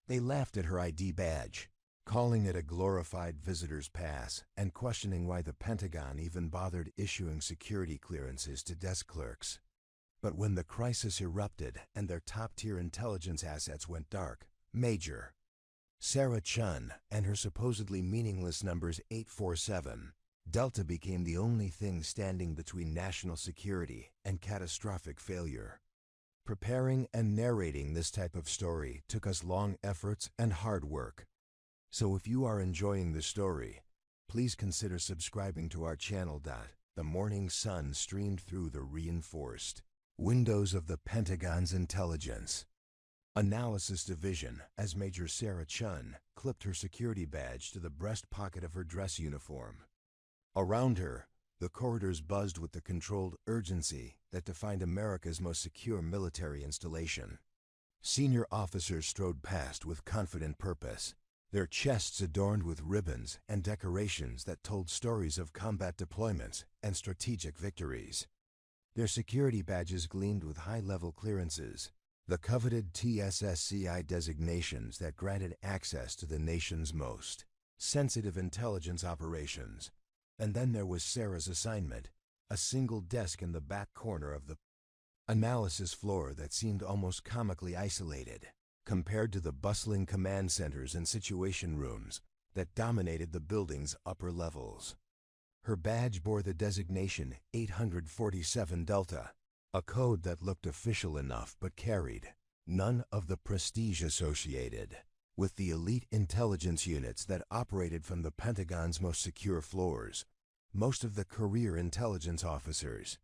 They laughed at her ID badge, calling it a glorified visitor's pass and questioning why the Pentagon even bothered issuing security clearances to desk clerks. But when the crisis erupted and their top-tier intelligence assets went dark, Major Sarah Chen and her supposedly meaningless numbers 847, Delta became the only thing standing between national security and catastrophic failure. Preparing and narrating this type of story took us long efforts and hard work. So if you are enjoying the story, please consider subscribing to our channel. The morning sun streamed through the reinforced windows of the Pentagon's Intelligence Analysis Division as Major Sarah Chen clipped her security badge to the breast pocket of her dress uniform. Around her, the corridors buzzed with the controlled urgency that defined America's most secure military installation. Senior officers strode past with confident purpose, their chests adorned with ribbons and decorations that told stories of combat deployments and strategic victories. Their security badges gleamed with high-level clearances, the coveted TSSCI designations that granted access to the nation's most sensitive intelligence operations. And then there was Sarah's assignment, a single desk in the back corner of the analysis floor that seemed almost comically isolated compared to the bustling command centers and situation rooms that dominated the building's upper levels. Her badge bore the designation 847 Delta, a code that looked official enough but carried none of the prestige associated with the elite intelligence units that operated from the Pentagon's most secure floors. Most of the career intelligence officers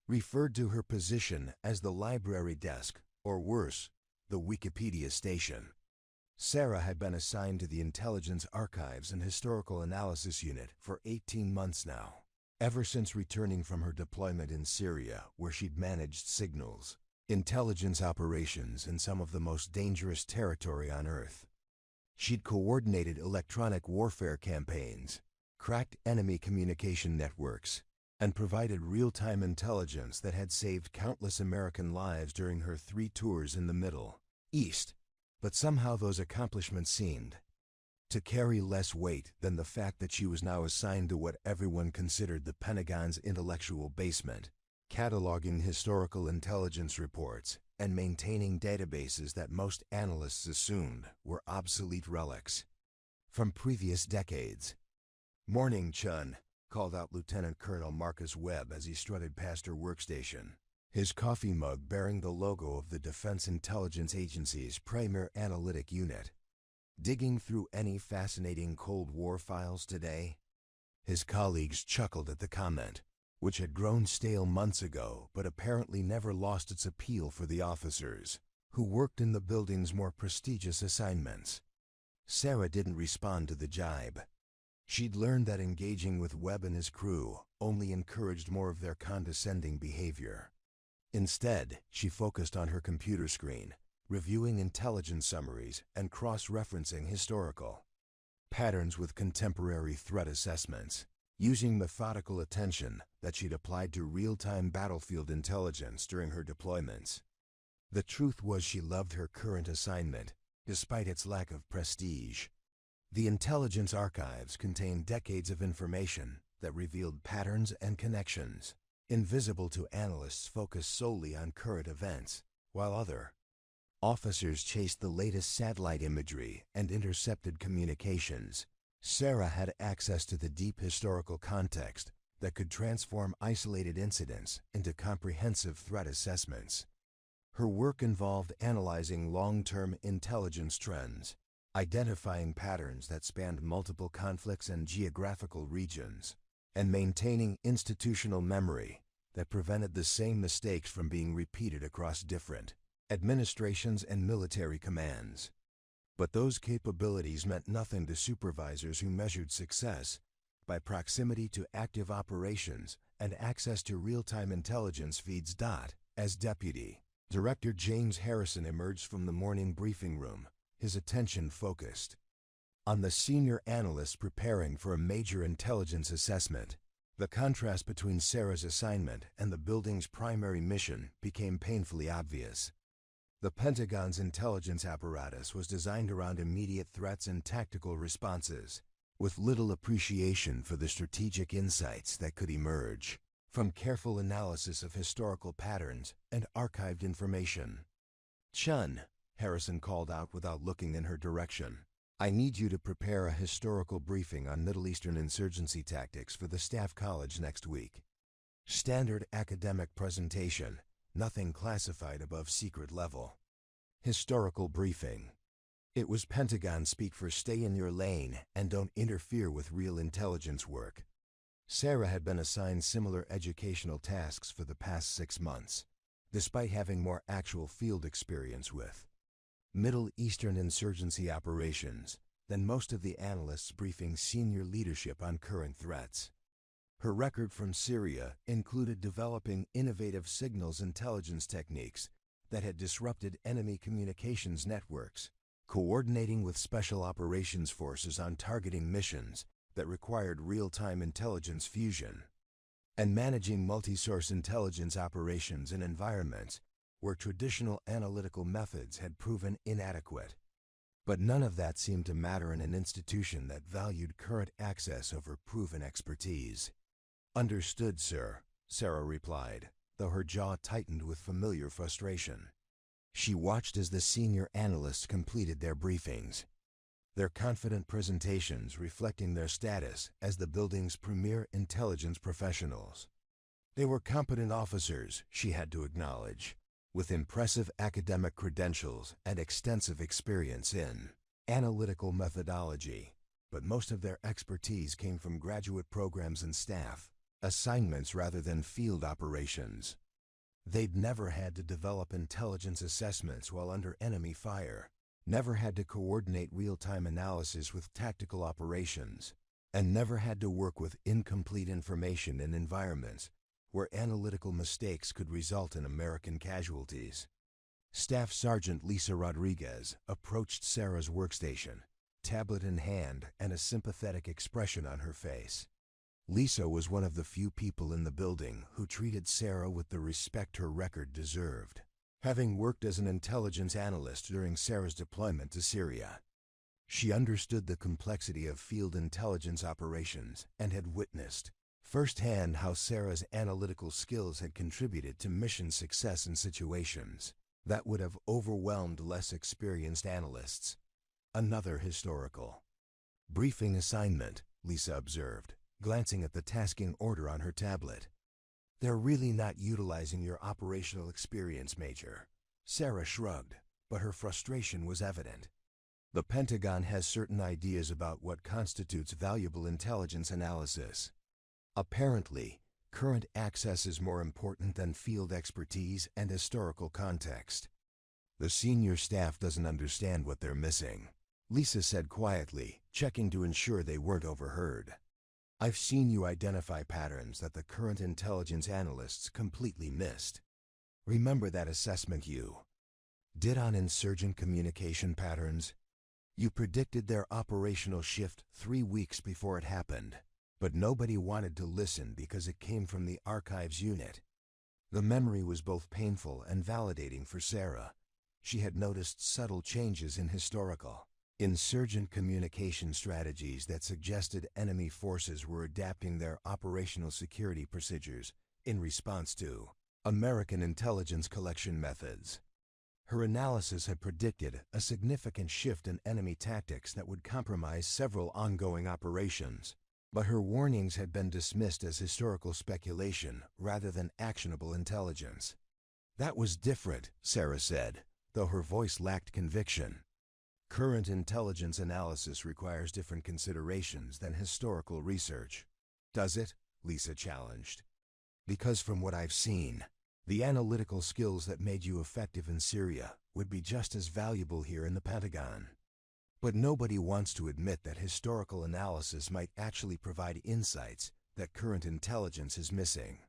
referred to her position as the library desk, or worse, the Wikipedia station. Sarah had been assigned to the Intelligence Archives and Historical Analysis Unit for 18 months now, ever since returning from her deployment in Syria, where she'd managed signals, intelligence operations in some of the most dangerous territory on Earth. She'd coordinated electronic warfare campaigns, cracked enemy communication networks, and provided real-time intelligence that had saved countless American lives during her 3 tours in the Middle East. But somehow those accomplishments seemed to carry less weight than the fact that she was now assigned to what everyone considered the Pentagon's intellectual basement, cataloging historical intelligence reports and maintaining databases that most analysts assumed were obsolete relics from previous decades. "Morning, Chun," called out Lieutenant Colonel Marcus Webb as he strutted past her workstation, his coffee mug bearing the logo of the Defense Intelligence Agency's premier analytic unit. "Digging through any fascinating Cold War files today?" His colleagues chuckled at the comment, which had grown stale months ago but apparently never lost its appeal for the officers who worked in the building's more prestigious assignments. Sarah didn't respond to the jibe. She'd learned that engaging with Webb and his crew only encouraged more of their condescending behavior. Instead, she focused on her computer screen, reviewing intelligence summaries and cross-referencing historical patterns with contemporary threat assessments, using methodical attention that she'd applied to real-time battlefield intelligence during her deployments. The truth was she loved her current assignment, despite its lack of prestige. The intelligence archives contained decades of information that revealed patterns and connections, invisible to analysts focused solely on current events, while other officers chased the latest satellite imagery and intercepted communications. Sarah had access to the deep historical context that could transform isolated incidents into comprehensive threat assessments. Her work involved analyzing long-term intelligence trends, identifying patterns that spanned multiple conflicts and geographical regions, and maintaining institutional memory that prevented the same mistakes from being repeated across different administrations and military commands. But those capabilities meant nothing to supervisors who measured success by proximity to active operations and access to real-time intelligence feeds. As Deputy Director James Harrison emerged from the morning briefing room, his attention focused on the senior analysts preparing for a major intelligence assessment. The contrast between Sarah's assignment and the building's primary mission became painfully obvious. The Pentagon's intelligence apparatus was designed around immediate threats and tactical responses, with little appreciation for the strategic insights that could emerge from careful analysis of historical patterns and archived information. "Chen," Harrison called out without looking in her direction, "I need you to prepare a historical briefing on Middle Eastern insurgency tactics for the Staff College next week. Standard academic presentation, nothing classified above secret level." Historical briefing. It was Pentagon speak for stay in your lane and don't interfere with real intelligence work. Sarah had been assigned similar educational tasks for the past 6 months, despite having more actual field experience with Middle Eastern insurgency operations than most of the analysts briefing senior leadership on current threats. Her record from Syria included developing innovative signals intelligence techniques that had disrupted enemy communications networks, coordinating with special operations forces on targeting missions that required real-time intelligence fusion, and managing multi-source intelligence operations in environments where traditional analytical methods had proven inadequate. But none of that seemed to matter in an institution that valued current access over proven expertise. "Understood, sir," Sarah replied, though her jaw tightened with familiar frustration. She watched as the senior analysts completed their briefings, their confident presentations reflecting their status as the building's premier intelligence professionals. They were competent officers, she had to acknowledge, with impressive academic credentials and extensive experience in analytical methodology, but most of their expertise came from graduate programs and staff assignments rather than field operations. They'd never had to develop intelligence assessments while under enemy fire, never had to coordinate real-time analysis with tactical operations, and never had to work with incomplete information in environments where analytical mistakes could result in American casualties. Staff Sergeant Lisa Rodriguez approached Sarah's workstation, tablet in hand and a sympathetic expression on her face. Lisa was one of the few people in the building who treated Sarah with the respect her record deserved, having worked as an intelligence analyst during Sarah's deployment to Syria. She understood the complexity of field intelligence operations and had witnessed firsthand how Sarah's analytical skills had contributed to mission success in situations that would have overwhelmed less experienced analysts. "Another historical briefing assignment," Lisa observed, glancing at the tasking order on her tablet. "They're really not utilizing your operational experience, Major." Sarah shrugged, but her frustration was evident. The Pentagon has certain ideas about what constitutes valuable intelligence analysis. Apparently, current access is more important than field expertise and historical context. "The senior staff doesn't understand what they're missing," Lisa said quietly, checking to ensure they weren't overheard. "I've seen you identify patterns that the current intelligence analysts completely missed. Remember that assessment you did on insurgent communication patterns? You predicted their operational shift 3 weeks before it happened, but nobody wanted to listen because it came from the archives unit." The memory was both painful and validating for Sarah. She had noticed subtle changes in historical insurgent communication strategies that suggested enemy forces were adapting their operational security procedures in response to American intelligence collection methods. Her analysis had predicted a significant shift in enemy tactics that would compromise several ongoing operations, but her warnings had been dismissed as historical speculation rather than actionable intelligence. "That was different," Sarah said, though her voice lacked conviction. "Current intelligence analysis requires different considerations than historical research." "Does it?" Lisa challenged. "Because from what I've seen, the analytical skills that made you effective in Syria would be just as valuable here in the Pentagon. But nobody wants to admit that historical analysis might actually provide insights that current intelligence is missing."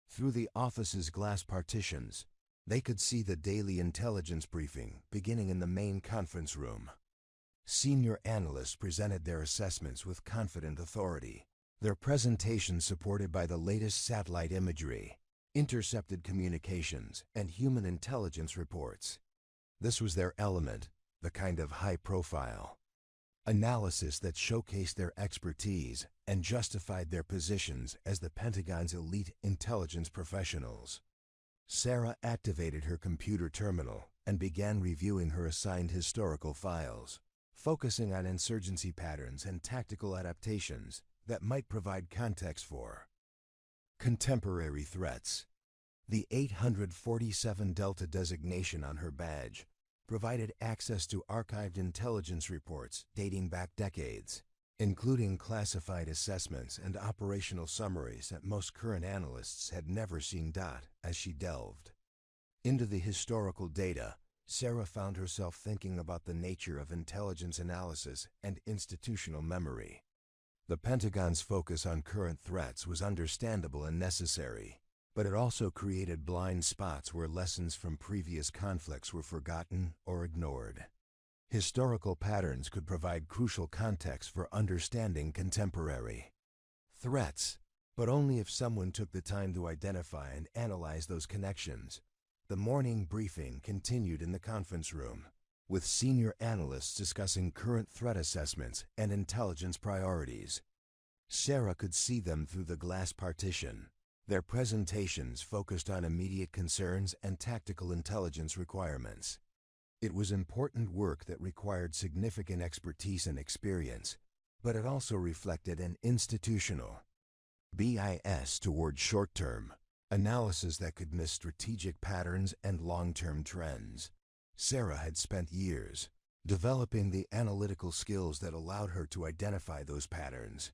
Through the office's glass partitions, they could see the daily intelligence briefing beginning in the main conference room. Senior analysts presented their assessments with confident authority, their presentations supported by the latest satellite imagery, intercepted communications, and human intelligence reports. This was their element, the kind of high-profile analysis that showcased their expertise and justified their positions as the Pentagon's elite intelligence professionals. Sarah activated her computer terminal and began reviewing her assigned historical files, focusing on insurgency patterns and tactical adaptations that might provide context for contemporary threats. The 847 Delta designation on her badge provided access to archived intelligence reports dating back decades, including classified assessments and operational summaries that most current analysts had never seen. As she delved into the historical data, Sarah found herself thinking about the nature of intelligence analysis and institutional memory. The Pentagon's focus on current threats was understandable and necessary, but it also created blind spots where lessons from previous conflicts were forgotten or ignored. Historical patterns could provide crucial context for understanding contemporary threats, but only if someone took the time to identify and analyze those connections. The morning briefing continued in the conference room, with senior analysts discussing current threat assessments and intelligence priorities. Sarah could see them through the glass partition. Their presentations focused on immediate concerns and tactical intelligence requirements. It was important work that required significant expertise and experience, but it also reflected an institutional bias toward short-term analysis that could miss strategic patterns and long-term trends. Sarah had spent years developing the analytical skills that allowed her to identify those patterns.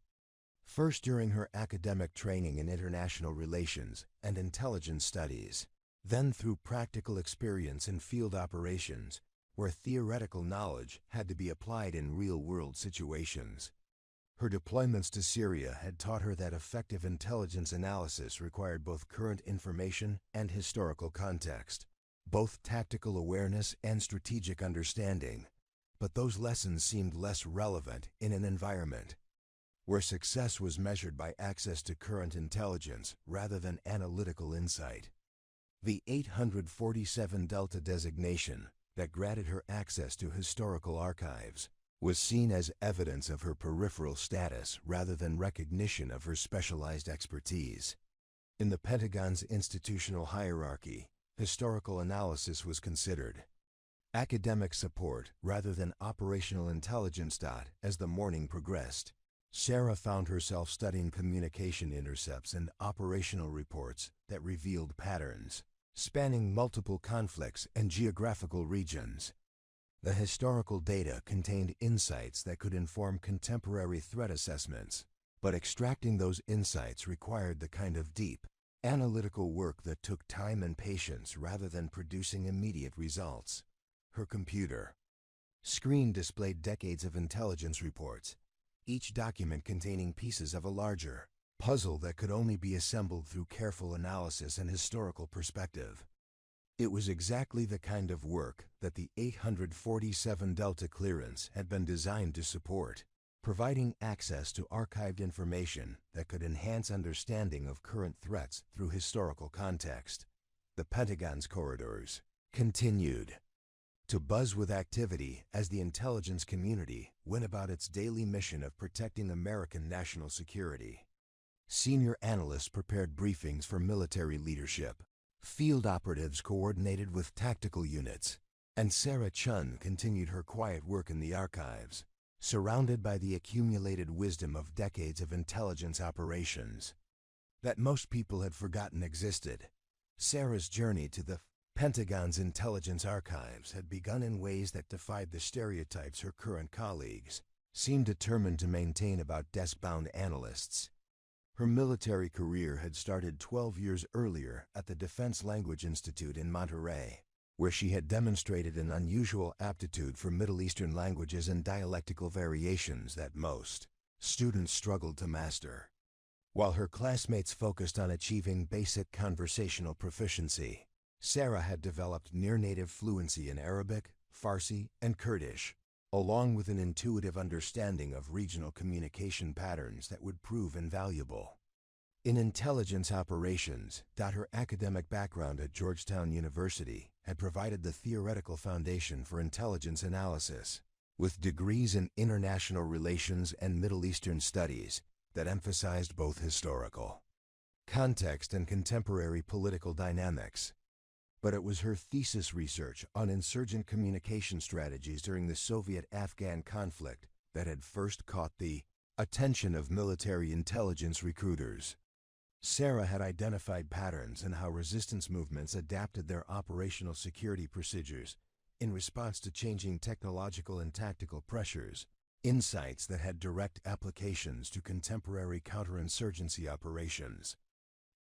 First during her academic training in international relations and intelligence studies, then through practical experience in field operations, where theoretical knowledge had to be applied in real-world situations. Her deployments to Syria had taught her that effective intelligence analysis required both current information and historical context, both tactical awareness and strategic understanding. But those lessons seemed less relevant in an environment where success was measured by access to current intelligence rather than analytical insight. The 847 Delta designation that granted her access to historical archives was seen as evidence of her peripheral status rather than recognition of her specialized expertise. In the Pentagon's institutional hierarchy, historical analysis was considered academic support rather than operational intelligence. As the morning progressed, Sarah found herself studying communication intercepts and operational reports that revealed patterns spanning multiple conflicts and geographical regions. The historical data contained insights that could inform contemporary threat assessments, but extracting those insights required the kind of deep, analytical work that took time and patience rather than producing immediate results. Her computer screen displayed decades of intelligence reports, each document containing pieces of a larger puzzle that could only be assembled through careful analysis and historical perspective. It was exactly the kind of work that the 847 Delta clearance had been designed to support, providing access to archived information that could enhance understanding of current threats through historical context. The Pentagon's corridors continued to buzz with activity as the intelligence community went about its daily mission of protecting American national security. Senior analysts prepared briefings for military leadership. Field operatives coordinated with tactical units, and Sarah Chen continued her quiet work in the archives, surrounded by the accumulated wisdom of decades of intelligence operations that most people had forgotten existed. Sarah's journey to the Pentagon's intelligence archives had begun in ways that defied the stereotypes her current colleagues seemed determined to maintain about desk-bound analysts. Her military career had started 12 years earlier at the Defense Language Institute in Monterey, where she had demonstrated an unusual aptitude for Middle Eastern languages and dialectical variations that most students struggled to master. While her classmates focused on achieving basic conversational proficiency, Sarah had developed near-native fluency in Arabic, Farsi, and Kurdish, along with an intuitive understanding of regional communication patterns that would prove invaluable. In intelligence operations, her academic background at Georgetown University had provided the theoretical foundation for intelligence analysis, with degrees in international relations and Middle Eastern studies that emphasized both historical context and contemporary political dynamics. But it was her thesis research on insurgent communication strategies during the Soviet-Afghan conflict that had first caught the attention of military intelligence recruiters. Sarah had identified patterns in how resistance movements adapted their operational security procedures in response to changing technological and tactical pressures, insights that had direct applications to contemporary counterinsurgency operations.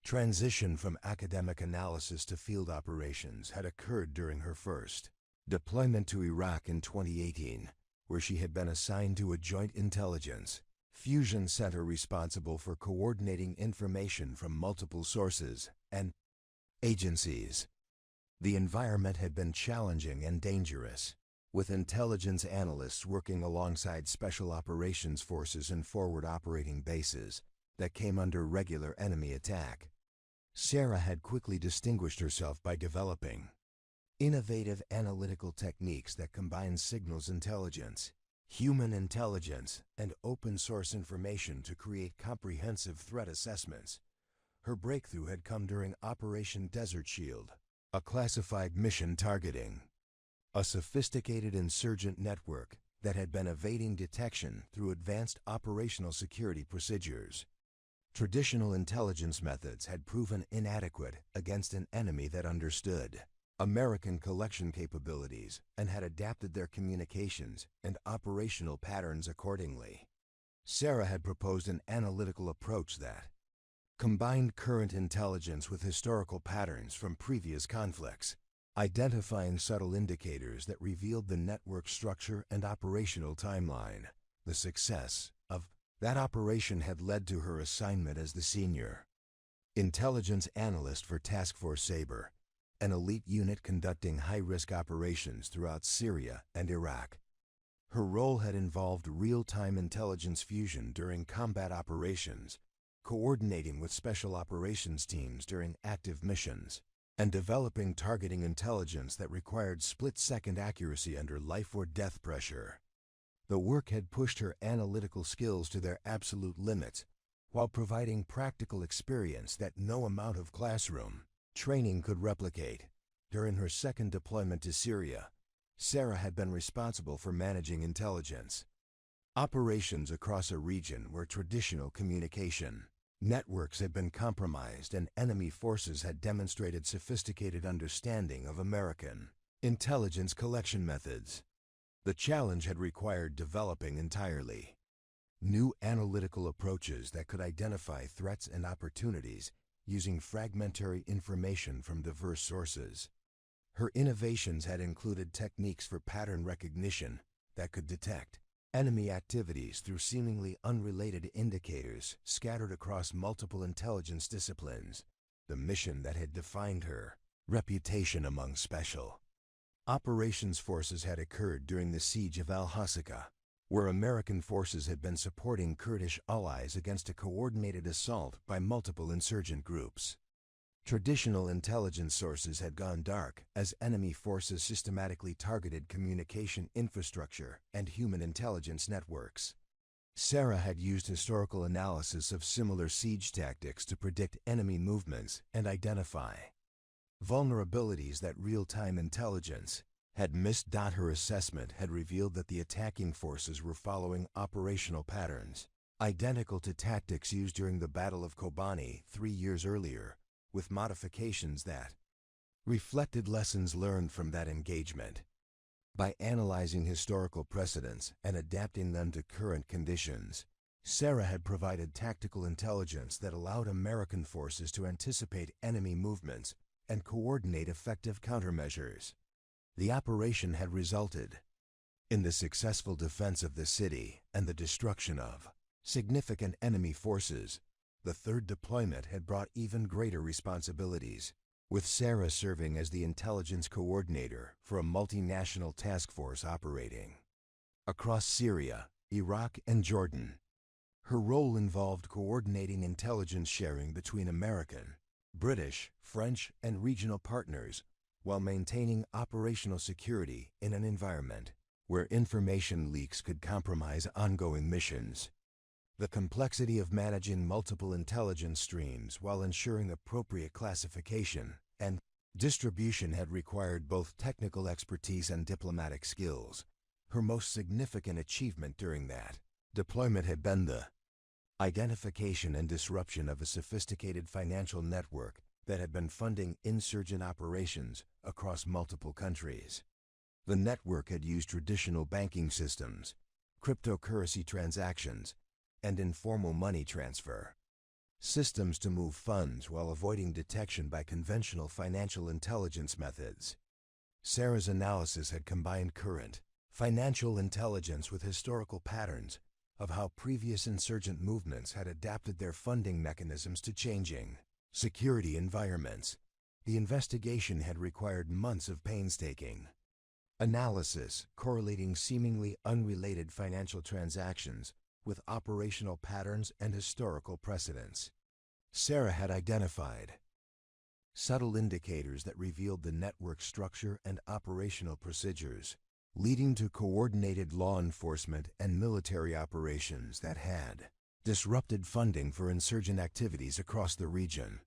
Transition from academic analysis to field operations had occurred during her first deployment to Iraq in 2018, where she had been assigned to a joint intelligence fusion center responsible for coordinating information from multiple sources and agencies. The environment had been challenging and dangerous, with intelligence analysts working alongside special operations forces and forward operating bases that came under regular enemy attack. Sarah had quickly distinguished herself by developing innovative analytical techniques that combine signals intelligence, human intelligence, and open-source information to create comprehensive threat assessments. Her breakthrough had come during Operation Desert Shield, a classified mission targeting a sophisticated insurgent network that had been evading detection through advanced operational security procedures. Traditional intelligence methods had proven inadequate against an enemy that understood American collection capabilities and had adapted their communications and operational patterns accordingly. Sarah had proposed an analytical approach that combined current intelligence with historical patterns from previous conflicts, identifying subtle indicators that revealed the network structure and operational timeline. The success of that operation had led to her assignment as the senior intelligence analyst for Task Force Sabre, an elite unit conducting high-risk operations throughout Syria and Iraq. Her role had involved real-time intelligence fusion during combat operations, coordinating with special operations teams during active missions, and developing targeting intelligence that required split-second accuracy under life-or-death pressure. The work had pushed her analytical skills to their absolute limits, while providing practical experience that no amount of classroom training could replicate. During her second deployment to Syria, Sarah had been responsible for managing intelligence operations across a region where traditional communication networks had been compromised and enemy forces had demonstrated sophisticated understanding of American intelligence collection methods. The challenge had required developing entirely new analytical approaches that could identify threats and opportunities using fragmentary information from diverse sources. Her innovations had included techniques for pattern recognition that could detect enemy activities through seemingly unrelated indicators scattered across multiple intelligence disciplines, the mission that had defined her reputation among special operations forces had occurred during the siege of Al-Hasaka, where American forces had been supporting Kurdish allies against a coordinated assault by multiple insurgent groups. Traditional intelligence sources had gone dark as enemy forces systematically targeted communication infrastructure and human intelligence networks. Sarah had used historical analysis of similar siege tactics to predict enemy movements and identify vulnerabilities that real-time intelligence had missed. Her assessment had revealed that the attacking forces were following operational patterns identical to tactics used during the Battle of Kobani 3 years earlier, with modifications that reflected lessons learned from that engagement. By analyzing historical precedents and adapting them to current conditions, Sarah had provided tactical intelligence that allowed American forces to anticipate enemy movements and coordinate effective countermeasures. The operation had resulted in the successful defense of the city and the destruction of significant enemy forces. The third deployment had brought even greater responsibilities, with Sarah serving as the intelligence coordinator for a multinational task force operating across Syria, Iraq, and Jordan. Her role involved coordinating intelligence sharing between American, British, French, and regional partners while maintaining operational security in an environment where information leaks could compromise ongoing missions. The complexity of managing multiple intelligence streams while ensuring appropriate classification and distribution had required both technical expertise and diplomatic skills. Her most significant achievement during that deployment had been the identification and disruption of a sophisticated financial network that had been funding insurgent operations across multiple countries. The network had used traditional banking systems, cryptocurrency transactions, and informal money transfer systems to move funds while avoiding detection by conventional financial intelligence methods. Sarah's analysis had combined current financial intelligence with historical patterns of how previous insurgent movements had adapted their funding mechanisms to changing security environments. The investigation had required months of painstaking analysis, correlating seemingly unrelated financial transactions with operational patterns and historical precedents. Sarah had identified subtle indicators that revealed the network structure and operational procedures, leading to coordinated law enforcement and military operations that had disrupted funding for insurgent activities across the region.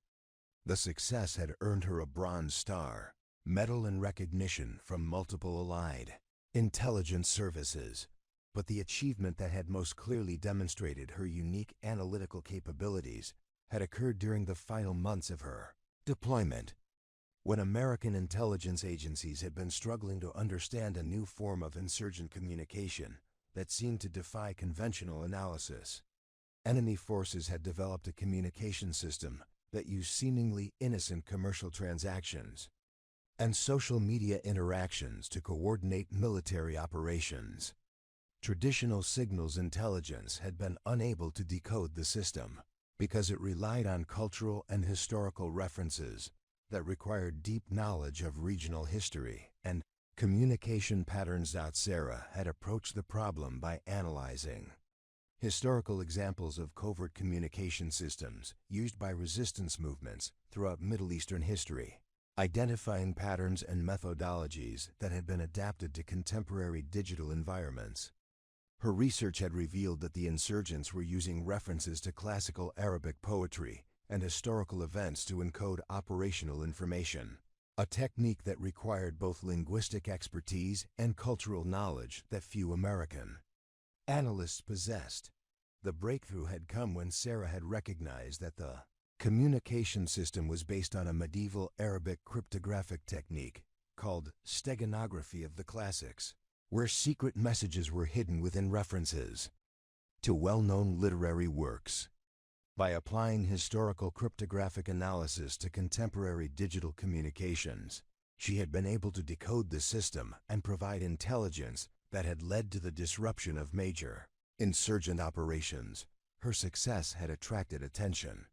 The success had earned her a Bronze Star medal and recognition from multiple allied intelligence services, but the achievement that had most clearly demonstrated her unique analytical capabilities had occurred during the final months of her deployment, when American intelligence agencies had been struggling to understand a new form of insurgent communication that seemed to defy conventional analysis. Enemy forces had developed a communication system that used seemingly innocent commercial transactions and social media interactions to coordinate military operations. Traditional signals intelligence had been unable to decode the system because it relied on cultural and historical references that required deep knowledge of regional history and communication patterns. Sarah had approached the problem by analyzing historical examples of covert communication systems used by resistance movements throughout Middle Eastern history, identifying patterns and methodologies that had been adapted to contemporary digital environments. Her research had revealed that the insurgents were using references to classical Arabic poetry and historical events to encode operational information, a technique that required both linguistic expertise and cultural knowledge that few American analysts possessed. The breakthrough had come when Sarah had recognized that the communication system was based on a medieval Arabic cryptographic technique called steganography of the classics, where secret messages were hidden within references to well-known literary works. By applying historical cryptographic analysis to contemporary digital communications, she had been able to decode the system and provide intelligence that had led to the disruption of major insurgent operations. Her success had attracted attention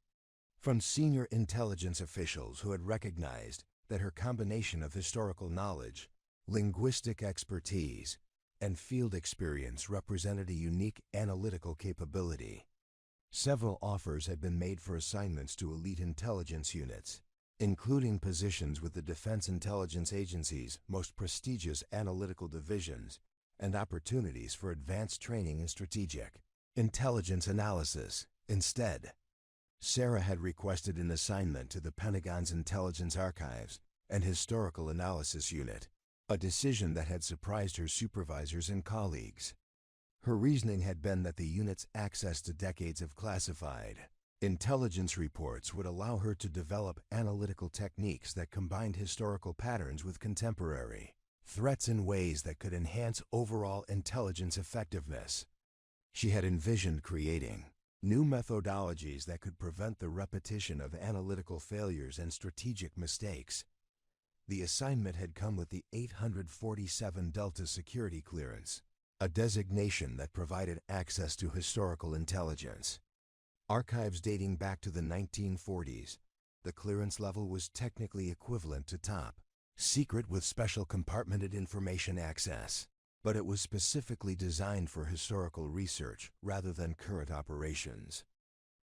from senior intelligence officials who had recognized that her combination of historical knowledge, linguistic expertise, and field experience represented a unique analytical capability. Several offers had been made for assignments to elite intelligence units, including positions with the Defense Intelligence Agency's most prestigious analytical divisions and opportunities for advanced training in strategic intelligence analysis. Instead, Sarah had requested an assignment to the Pentagon's Intelligence Archives and Historical Analysis Unit, a decision that had surprised her supervisors and colleagues. Her reasoning had been that the unit's access to decades of classified intelligence reports would allow her to develop analytical techniques that combined historical patterns with contemporary threats in ways that could enhance overall intelligence effectiveness. She had envisioned creating new methodologies that could prevent the repetition of analytical failures and strategic mistakes. The assignment had come with the 847 Delta security clearance, a designation that provided access to historical intelligence archives dating back to the 1940s. The clearance level was technically equivalent to top secret with special compartmented information access. but it was specifically designed for historical research rather than current operations.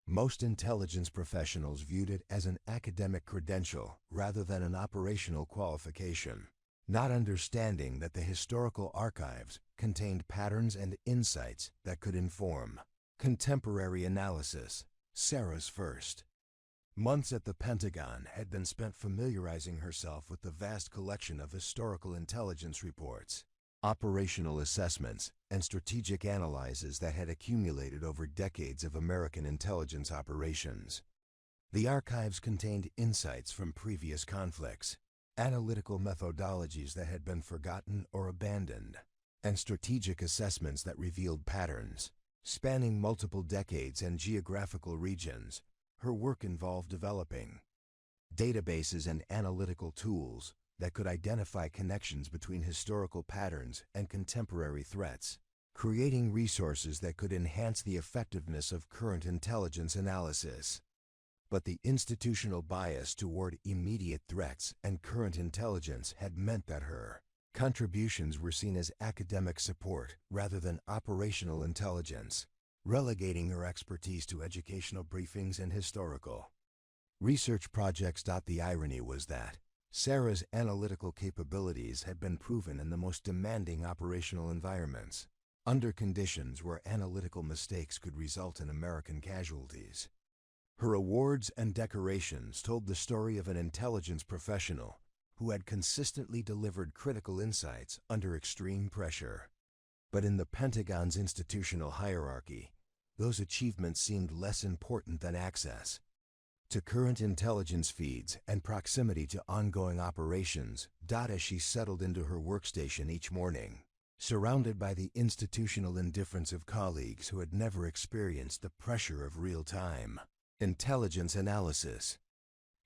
Most intelligence professionals viewed it as an academic credential rather than an operational qualification, not understanding that the historical archives contained patterns and insights that could inform contemporary analysis. Sarah's first months at the Pentagon had been spent familiarizing herself with the vast collection of historical intelligence reports, operational assessments, and strategic analyses that had accumulated over decades of American intelligence operations. The archives contained insights from previous conflicts, analytical methodologies that had been forgotten or abandoned, and strategic assessments that revealed patterns. Spanning multiple decades and geographical regions, her work involved developing databases and analytical tools that could identify connections between historical patterns and contemporary threats, creating resources that could enhance the effectiveness of current intelligence analysis. But the institutional bias toward immediate threats and current intelligence had meant that her contributions were seen as academic support rather than operational intelligence, relegating her expertise to educational briefings and historical research projects. The irony was that Sarah's analytical capabilities had been proven in the most demanding operational environments, under conditions where analytical mistakes could result in American casualties. Her awards and decorations told the story of an intelligence professional who had consistently delivered critical insights under extreme pressure. But in the Pentagon's institutional hierarchy, those achievements seemed less important than access to current intelligence feeds and proximity to ongoing operations. As she settled into her workstation each morning, surrounded by the institutional indifference of colleagues who had never experienced the pressure of real-time intelligence analysis,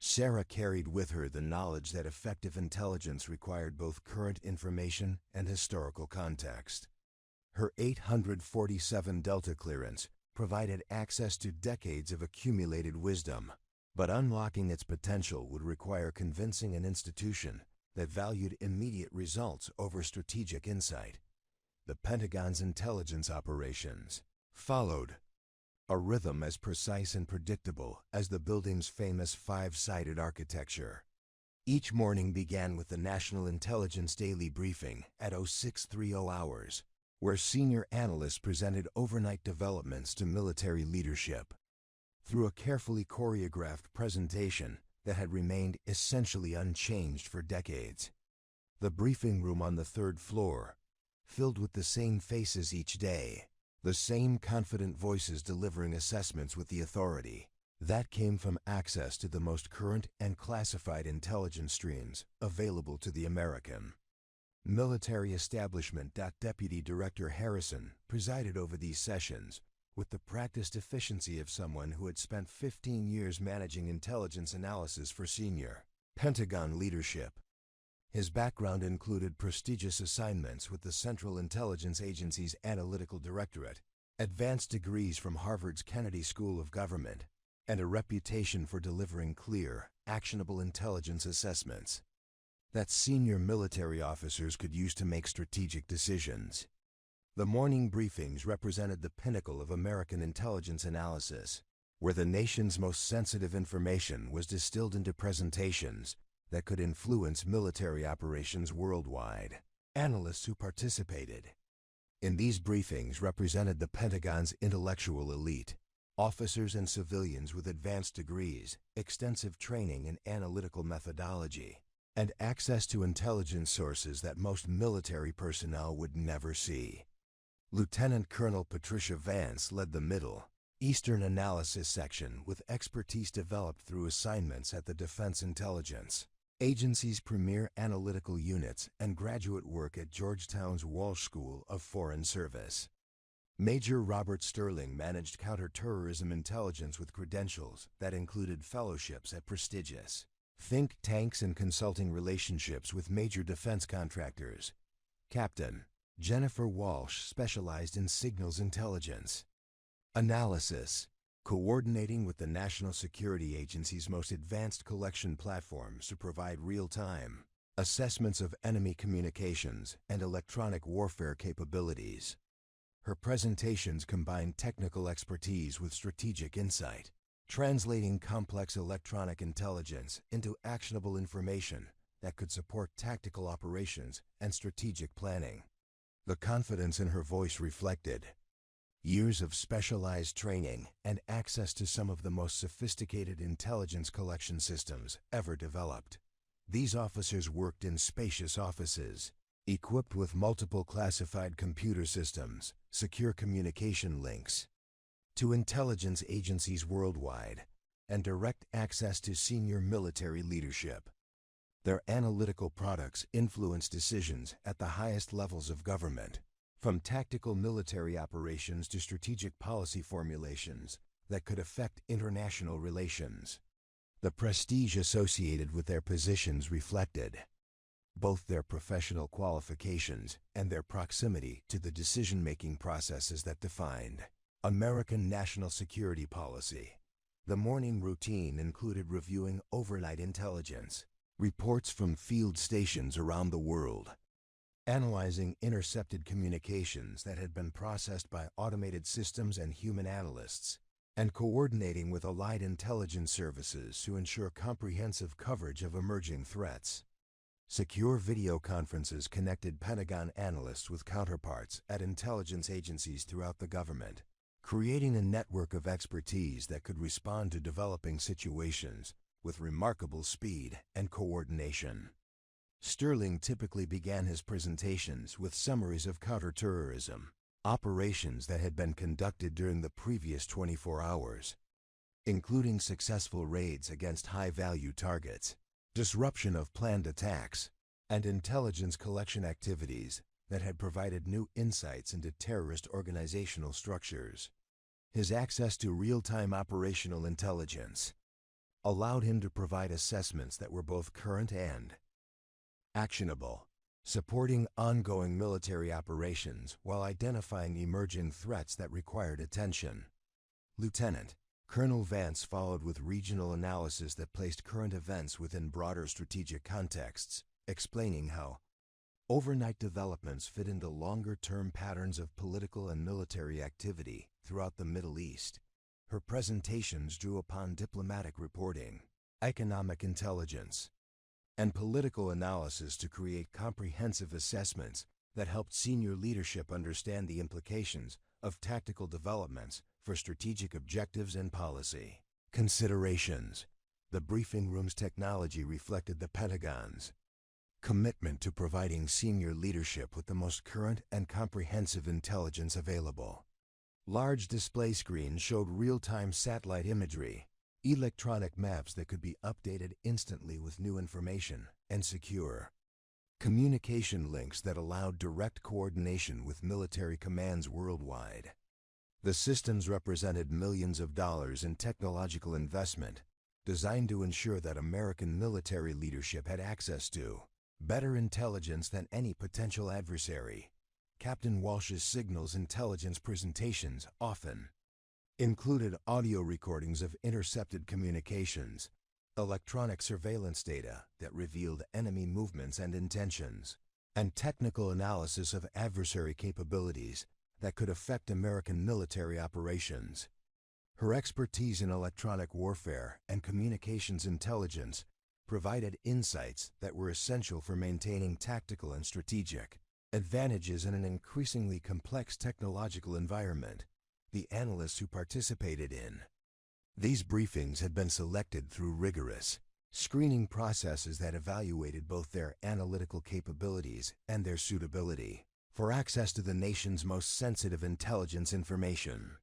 Sarah carried with her the knowledge that effective intelligence required both current information and historical context. Her 847 Delta clearance provided access to decades of accumulated wisdom, but unlocking its potential would require convincing an institution that valued immediate results over strategic insight. The Pentagon's intelligence operations followed a rhythm as precise and predictable as the building's famous five-sided architecture. Each morning began with the National Intelligence Daily Briefing at 0630 hours, where senior analysts presented overnight developments to military leadership. Through a carefully choreographed presentation that had remained essentially unchanged for decades, the briefing room on the third floor, filled with the same faces each day, the same confident voices delivering assessments with the authority that came from access to the most current and classified intelligence streams available to the American military establishment. Deputy Director Harrison presided over these sessions with the practiced efficiency of someone who had spent 15 years managing intelligence analysis for senior Pentagon leadership. His background included prestigious assignments with the Central Intelligence Agency's Analytical Directorate, advanced degrees from Harvard's Kennedy School of Government, and a reputation for delivering clear, actionable intelligence assessments that senior military officers could use to make strategic decisions. The morning briefings represented the pinnacle of American intelligence analysis, where the nation's most sensitive information was distilled into presentations that could influence military operations worldwide. Analysts who participated in these briefings represented the Pentagon's intellectual elite, officers and civilians with advanced degrees, extensive training in analytical methodology, and access to intelligence sources that most military personnel would never see. Lieutenant Colonel Patricia Vance led the Middle Eastern Analysis section with expertise developed through assignments at the Defense Intelligence Agency's premier analytical units and graduate work at Georgetown's Walsh School of Foreign Service. Major Robert Sterling managed counterterrorism intelligence with credentials that included fellowships at prestigious think tanks and consulting relationships with major defense contractors. Captain Jennifer Walsh specialized in signals intelligence analysis, coordinating with the National Security Agency's most advanced collection platforms to provide real-time assessments of enemy communications, and electronic warfare capabilities. Her presentations combined technical expertise with strategic insight, translating complex electronic intelligence into actionable information that could support tactical operations and strategic planning. The confidence in her voice reflected years of specialized training and access to some of the most sophisticated intelligence collection systems ever developed. These officers worked in spacious offices, equipped with multiple classified computer systems, secure communication links to intelligence agencies worldwide, and direct access to senior military leadership. Their analytical products influence decisions at the highest levels of government, from tactical military operations to strategic policy formulations that could affect international relations. The prestige associated with their positions reflected both their professional qualifications and their proximity to the decision-making processes that defined American national security policy. The morning routine included reviewing overnight intelligence, reports from field stations around the world, analyzing intercepted communications that had been processed by automated systems and human analysts, and coordinating with allied intelligence services to ensure comprehensive coverage of emerging threats. Secure video conferences connected Pentagon analysts with counterparts at intelligence agencies throughout the government, creating a network of expertise that could respond to developing situations with remarkable speed and coordination. Sterling typically began his presentations with summaries of counterterrorism operations that had been conducted during the previous 24 hours, including successful raids against high-value targets, disruption of planned attacks, and intelligence collection activities that had provided new insights into terrorist organizational structures. His access to real-time operational intelligence allowed him to provide assessments that were both current and actionable, supporting ongoing military operations while identifying emerging threats that required attention. Lieutenant Colonel Vance followed with regional analysis that placed current events within broader strategic contexts, explaining how overnight developments fit into longer-term patterns of political and military activity throughout the Middle East. Her presentations drew upon diplomatic reporting, economic intelligence, and political analysis to create comprehensive assessments that helped senior leadership understand the implications of tactical developments for strategic objectives and policy considerations. The briefing room's technology reflected the Pentagon's commitment to providing senior leadership with the most current and comprehensive intelligence available. Large display screens showed real-time satellite imagery, electronic maps that could be updated instantly with new information, and secure communication links that allowed direct coordination with military commands worldwide. The systems represented millions of dollars in technological investment designed to ensure that American military leadership had access to better intelligence than any potential adversary. Captain Walsh's signals intelligence presentations often included audio recordings of intercepted communications, electronic surveillance data that revealed enemy movements and intentions, and technical analysis of adversary capabilities that could affect American military operations. Her expertise in electronic warfare and communications intelligence provided insights that were essential for maintaining tactical and strategic advantages in an increasingly complex technological environment. The analysts who participated in these briefings had been selected through rigorous screening processes that evaluated both their analytical capabilities and their suitability for access to the nation's most sensitive intelligence information.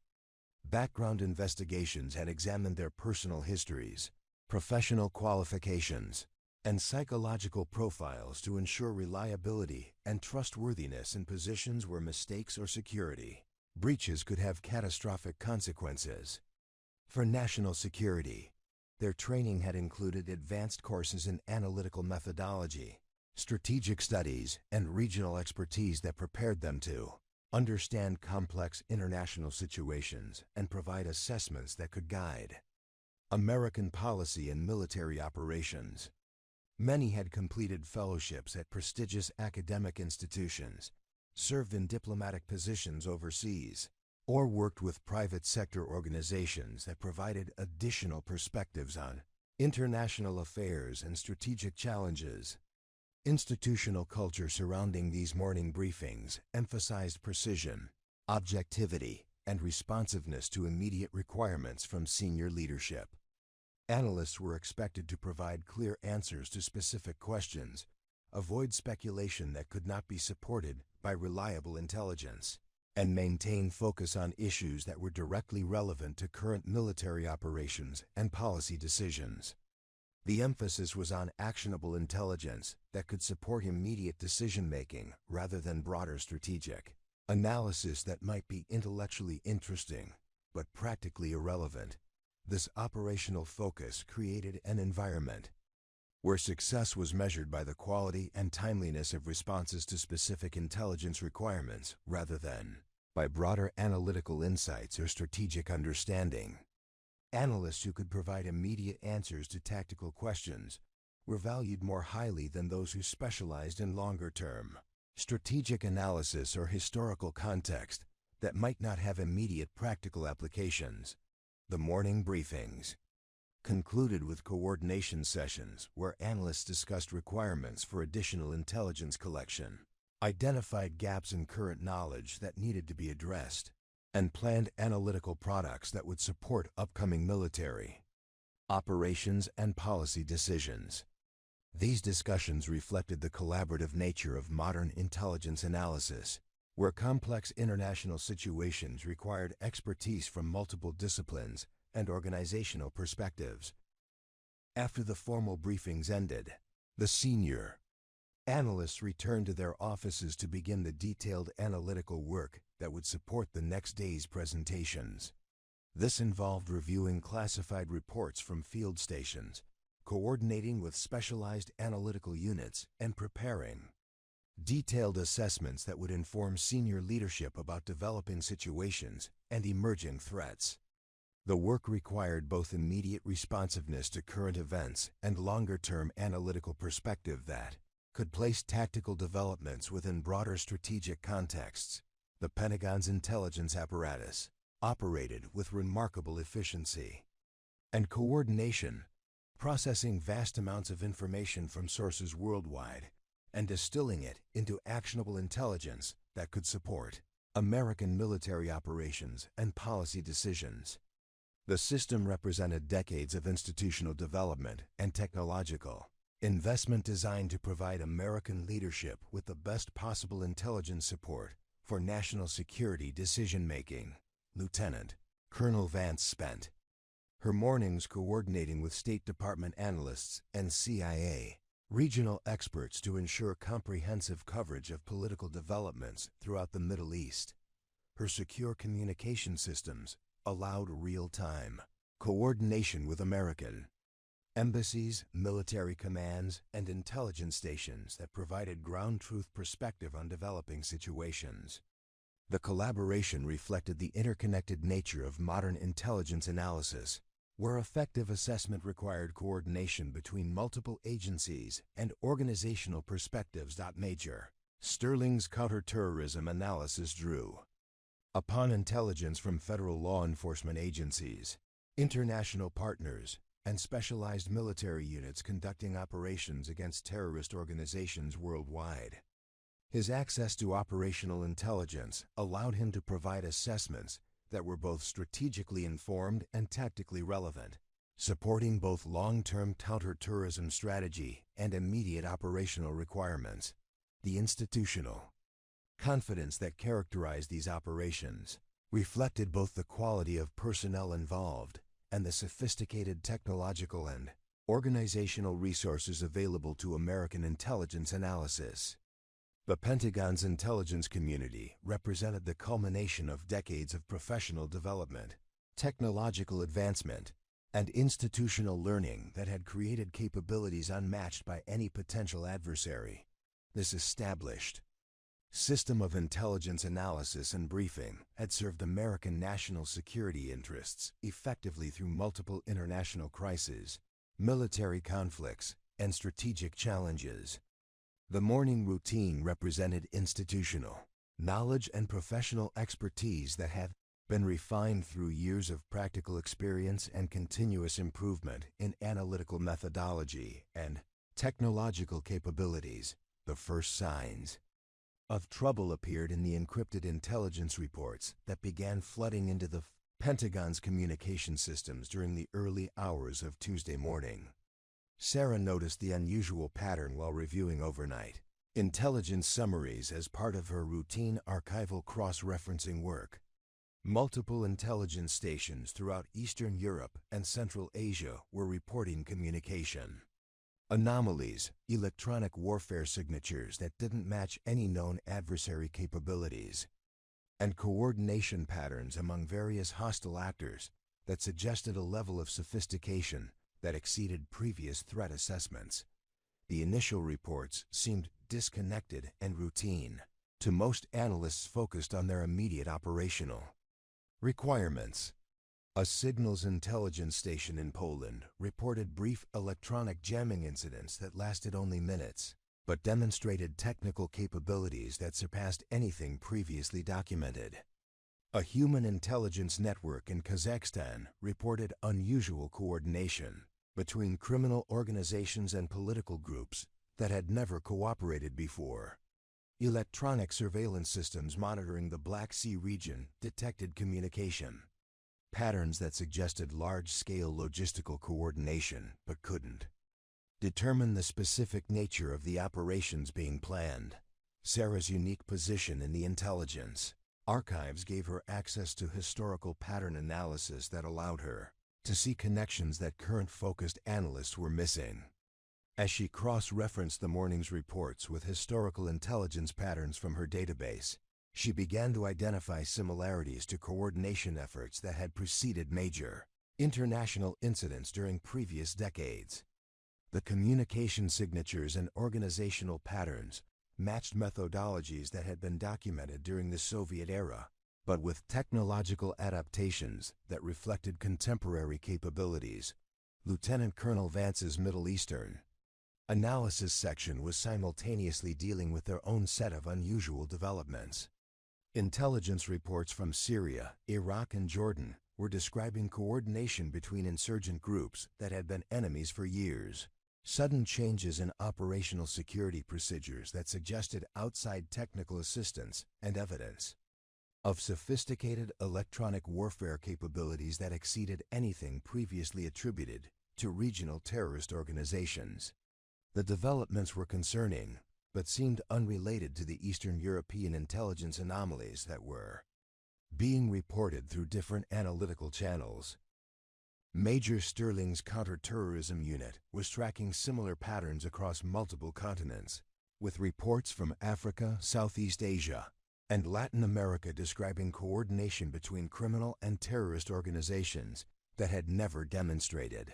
Background investigations had examined their personal histories, professional qualifications, and psychological profiles to ensure reliability and trustworthiness in positions where mistakes or security breaches could have catastrophic consequences. For national security, their training had included advanced courses in analytical methodology, strategic studies, and regional expertise that prepared them to understand complex international situations and provide assessments that could guide American policy and military operations. Many had completed fellowships at prestigious academic institutions, served in diplomatic positions overseas, or worked with private sector organizations that provided additional perspectives on international affairs and strategic challenges. Institutional culture surrounding these morning briefings emphasized precision, objectivity, and responsiveness to immediate requirements from senior leadership. Analysts were expected to provide clear answers to specific questions, avoid speculation that could not be supported by reliable intelligence, and maintain focus on issues that were directly relevant to current military operations and policy decisions. The emphasis was on actionable intelligence that could support immediate decision-making rather than broader strategic analysis that might be intellectually interesting but practically irrelevant. This operational focus created an environment where success was measured by the quality and timeliness of responses to specific intelligence requirements rather than by broader analytical insights or strategic understanding. Analysts who could provide immediate answers to tactical questions were valued more highly than those who specialized in longer-term strategic analysis or historical context that might not have immediate practical applications. The morning briefings concluded with coordination sessions where analysts discussed requirements for additional intelligence collection, identified gaps in current knowledge that needed to be addressed, and planned analytical products that would support upcoming military operations and policy decisions. These discussions reflected the collaborative nature of modern intelligence analysis, where complex international situations required expertise from multiple disciplines and organizational perspectives. After the formal briefings ended, the senior analysts returned to their offices to begin the detailed analytical work that would support the next day's presentations. This involved reviewing classified reports from field stations, coordinating with specialized analytical units, and preparing detailed assessments that would inform senior leadership about developing situations and emerging threats. The work required both immediate responsiveness to current events and longer-term analytical perspective that could place tactical developments within broader strategic contexts. The Pentagon's intelligence apparatus operated with remarkable efficiency and coordination, processing vast amounts of information from sources worldwide and distilling it into actionable intelligence that could support American military operations and policy decisions. The system represented decades of institutional development and technological investment designed to provide American leadership with the best possible intelligence support for national security decision-making. Lieutenant Colonel Vance spent her mornings coordinating with State Department analysts and CIA regional experts to ensure comprehensive coverage of political developments throughout the Middle East. Her secure communication systems allowed real-time coordination with American embassies, military commands, and intelligence stations that provided ground truth perspective on developing situations. The collaboration reflected the interconnected nature of modern intelligence analysis, where effective assessment required coordination between multiple agencies and organizational perspectives. Major Sterling's counterterrorism analysis drew upon intelligence from federal law enforcement agencies, international partners, and specialized military units conducting operations against terrorist organizations worldwide. His access to operational intelligence allowed him to provide assessments that were both strategically informed and tactically relevant, supporting both long-term counterterrorism strategy and immediate operational requirements. The institutional confidence that characterized these operations reflected both the quality of personnel involved and the sophisticated technological and organizational resources available to American intelligence analysis. The Pentagon's intelligence community represented the culmination of decades of professional development, technological advancement, and institutional learning that had created capabilities unmatched by any potential adversary. This established system of intelligence analysis and briefing had served American national security interests effectively through multiple international crises, military conflicts, and strategic challenges. The morning routine represented institutional knowledge and professional expertise that had been refined through years of practical experience and continuous improvement in analytical methodology and technological capabilities. The first signs of trouble appeared in the encrypted intelligence reports that began flooding into the Pentagon's communication systems during the early hours of Tuesday morning. Sarah noticed the unusual pattern while reviewing overnight intelligence summaries as part of her routine archival cross-referencing work. Multiple intelligence stations throughout Eastern Europe and Central Asia were reporting communication anomalies, electronic warfare signatures that didn't match any known adversary capabilities, and coordination patterns among various hostile actors that suggested a level of sophistication that exceeded previous threat assessments. The initial reports seemed disconnected and routine to most analysts focused on their immediate operational requirements. A signals intelligence station in Poland reported brief electronic jamming incidents that lasted only minutes, but demonstrated technical capabilities that surpassed anything previously documented. A human intelligence network in Kazakhstan reported unusual coordination between criminal organizations and political groups that had never cooperated before. Electronic surveillance systems monitoring the Black Sea region detected communication patterns that suggested large-scale logistical coordination but couldn't determine the specific nature of the operations being planned. Sarah's unique position in the intelligence archives gave her access to historical pattern analysis that allowed her to see connections that current focused analysts were missing. As she cross-referenced the morning's reports with historical intelligence patterns from her database, she began to identify similarities to coordination efforts that had preceded major international incidents during previous decades. The communication signatures and organizational patterns matched methodologies that had been documented during the Soviet era, but with technological adaptations that reflected contemporary capabilities. Lieutenant Colonel Vance's Middle Eastern analysis section was simultaneously dealing with their own set of unusual developments. Intelligence reports from Syria, Iraq, and Jordan were describing coordination between insurgent groups that had been enemies for years. Sudden changes in operational security procedures that suggested outside technical assistance and evidence of sophisticated electronic warfare capabilities that exceeded anything previously attributed to regional terrorist organizations. The developments were concerning, but seemed unrelated to the Eastern European intelligence anomalies that were being reported through different analytical channels. Major Sterling's counterterrorism unit was tracking similar patterns across multiple continents, with reports from Africa, Southeast Asia, and Latin America describing coordination between criminal and terrorist organizations that had never demonstrated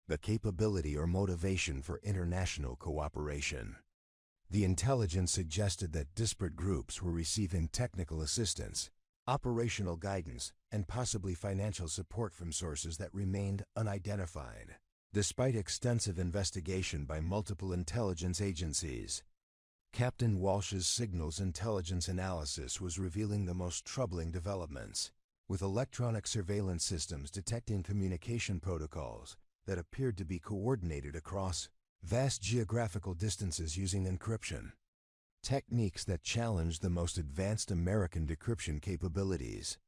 the capability or motivation for international cooperation. The intelligence suggested that disparate groups were receiving technical assistance, operational guidance, and possibly financial support from sources that remained unidentified. Despite extensive investigation by multiple intelligence agencies, Captain Walsh's signals intelligence analysis was revealing the most troubling developments, with electronic surveillance systems detecting communication protocols that appeared to be coordinated across vast geographical distances using encryption techniques that challenged the most advanced American decryption capabilities.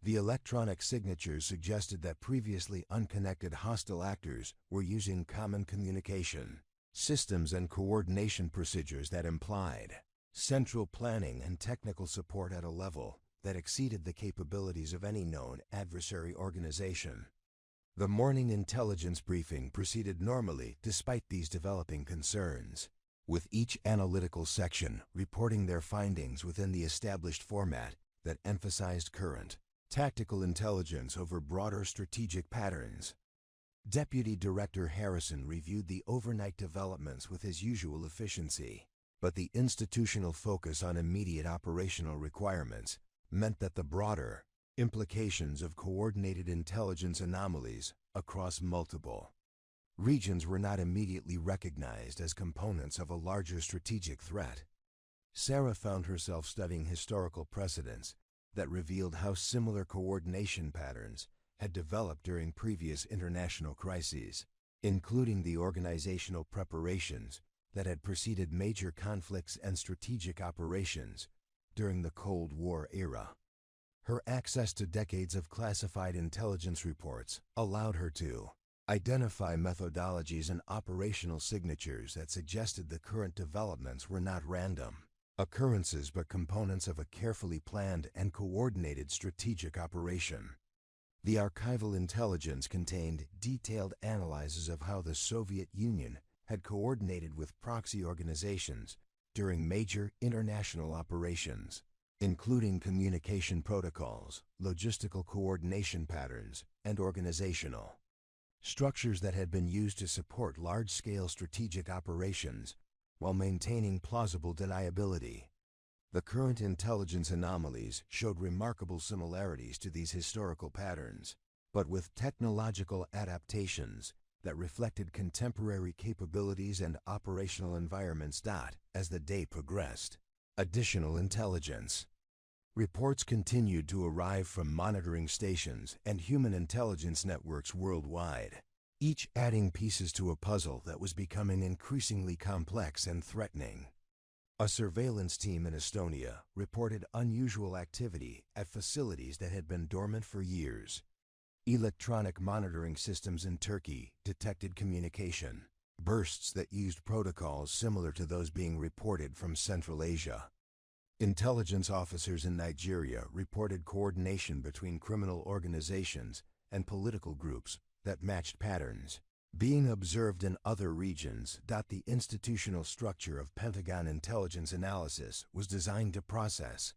The electronic signatures suggested that previously unconnected hostile actors were using common communication systems and coordination procedures that implied central planning and technical support at a level that exceeded the capabilities of any known adversary organization. The morning intelligence briefing proceeded normally despite these developing concerns, with each analytical section reporting their findings within the established format that emphasized current tactical intelligence over broader strategic patterns. Deputy Director Harrison reviewed the overnight developments with his usual efficiency, but the institutional focus on immediate operational requirements meant that the broader implications of coordinated intelligence anomalies across multiple regions were not immediately recognized as components of a larger strategic threat. Sarah found herself studying historical precedents that revealed how similar coordination patterns had developed during previous international crises, including the organizational preparations that had preceded major conflicts and strategic operations during the Cold War era. Her access to decades of classified intelligence reports allowed her to identify methodologies and operational signatures that suggested the current developments were not random occurrences but components of a carefully planned and coordinated strategic operation. The archival intelligence contained detailed analyses of how the Soviet Union had coordinated with proxy organizations during major international operations, including communication protocols, logistical coordination patterns, and organizational structures that had been used to support large-scale strategic operations while maintaining plausible deniability. The current intelligence anomalies showed remarkable similarities to these historical patterns, but with technological adaptations that reflected contemporary capabilities and operational environments. As the day progressed, additional intelligence reports continued to arrive from monitoring stations and human intelligence networks worldwide, each adding pieces to a puzzle that was becoming increasingly complex and threatening. A surveillance team in Estonia reported unusual activity at facilities that had been dormant for years. Electronic monitoring systems in Turkey detected communication bursts that used protocols similar to those being reported from Central Asia. Intelligence officers in Nigeria reported coordination between criminal organizations and political groups that matched patterns being observed in other regions. The institutional structure of Pentagon intelligence analysis was designed to process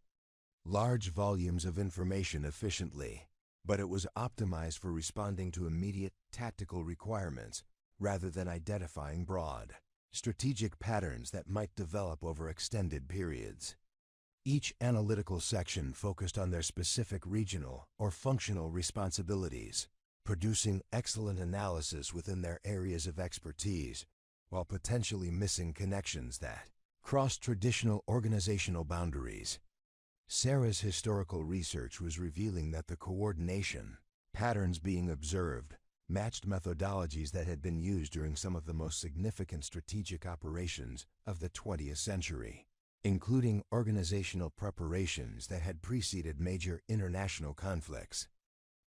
large volumes of information efficiently, but it was optimized for responding to immediate tactical requirements rather than identifying broad, strategic patterns that might develop over extended periods. Each analytical section focused on their specific regional or functional responsibilities, producing excellent analysis within their areas of expertise, while potentially missing connections that crossed traditional organizational boundaries. Sarah's historical research was revealing that the coordination patterns being observed matched methodologies that had been used during some of the most significant strategic operations of the 20th century, including organizational preparations that had preceded major international conflicts.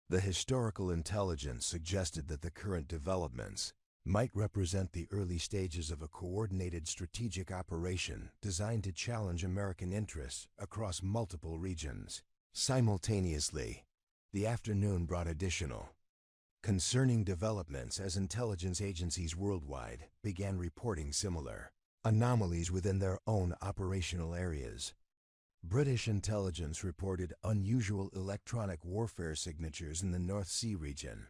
The historical intelligence suggested that the current developments might represent the early stages of a coordinated strategic operation designed to challenge American interests across multiple regions. Simultaneously, the afternoon brought additional concerning developments as intelligence agencies worldwide began reporting similar anomalies within their own operational areas. British intelligence reported unusual electronic warfare signatures in the North Sea region.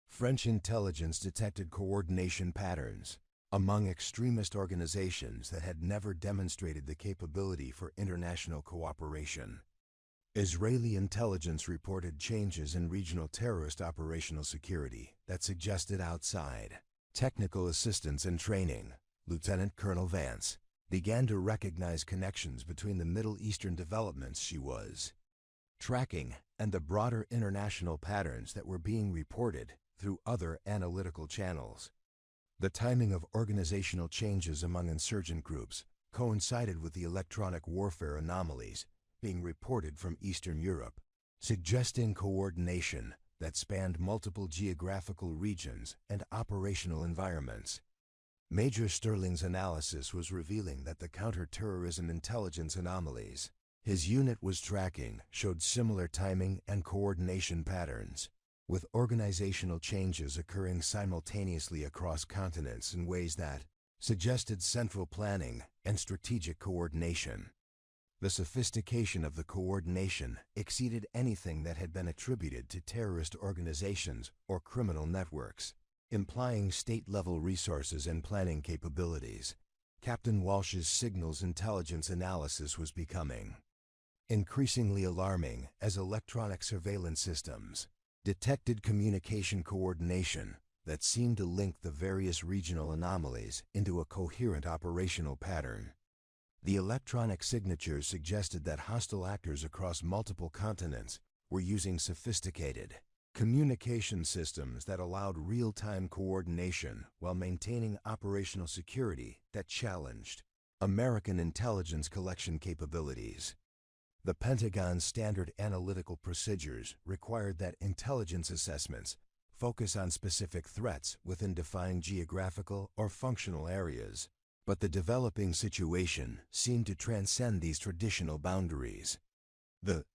French intelligence detected coordination patterns among extremist organizations that had never demonstrated the capability for international cooperation. Israeli intelligence reported changes in regional terrorist operational security that suggested outside technical assistance and training. Lieutenant Colonel Vance began to recognize connections between the Middle Eastern developments she was tracking and the broader international patterns that were being reported through other analytical channels. The timing of organizational changes among insurgent groups coincided with the electronic warfare anomalies being reported from Eastern Europe, suggesting coordination that spanned multiple geographical regions and operational environments. Major Sterling's analysis was revealing that the counter-terrorism intelligence anomalies his unit was tracking showed similar timing and coordination patterns, with organizational changes occurring simultaneously across continents in ways that suggested central planning and strategic coordination. The sophistication of the coordination exceeded anything that had been attributed to terrorist organizations or criminal networks, implying state-level resources and planning capabilities. Captain Walsh's signals intelligence analysis was becoming increasingly alarming as electronic surveillance systems detected communication coordination that seemed to link the various regional anomalies into a coherent operational pattern. The electronic signatures suggested that hostile actors across multiple continents were using sophisticated communication systems that allowed real-time coordination while maintaining operational security that challenged American intelligence collection capabilities. The Pentagon's standard analytical procedures required that intelligence assessments focus on specific threats within defined geographical or functional areas. But the developing situation seemed to transcend these traditional boundaries. The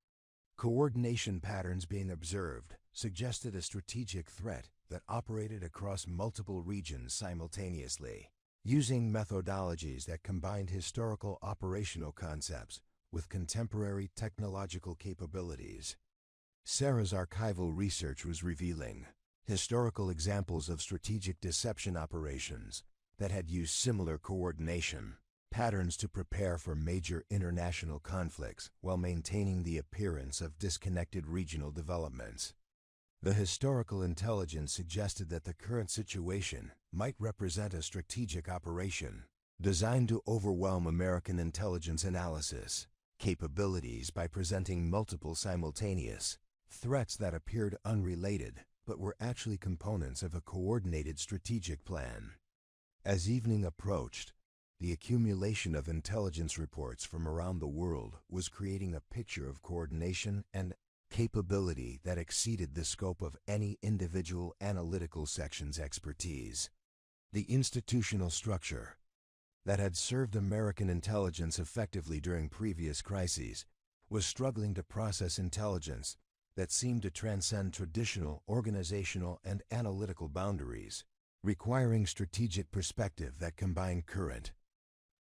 coordination patterns being observed suggested a strategic threat that operated across multiple regions simultaneously, using methodologies that combined historical operational concepts with contemporary technological capabilities. Sarah's archival research was revealing historical examples of strategic deception operations that had used similar coordination patterns to prepare for major international conflicts while maintaining the appearance of disconnected regional developments. The historical intelligence suggested that the current situation might represent a strategic operation designed to overwhelm American intelligence analysis capabilities by presenting multiple simultaneous threats that appeared unrelated but were actually components of a coordinated strategic plan. As evening approached, the accumulation of intelligence reports from around the world was creating a picture of coordination and capability that exceeded the scope of any individual analytical section's expertise. The institutional structure that had served American intelligence effectively during previous crises was struggling to process intelligence that seemed to transcend traditional organizational and analytical boundaries, requiring strategic perspective that combined current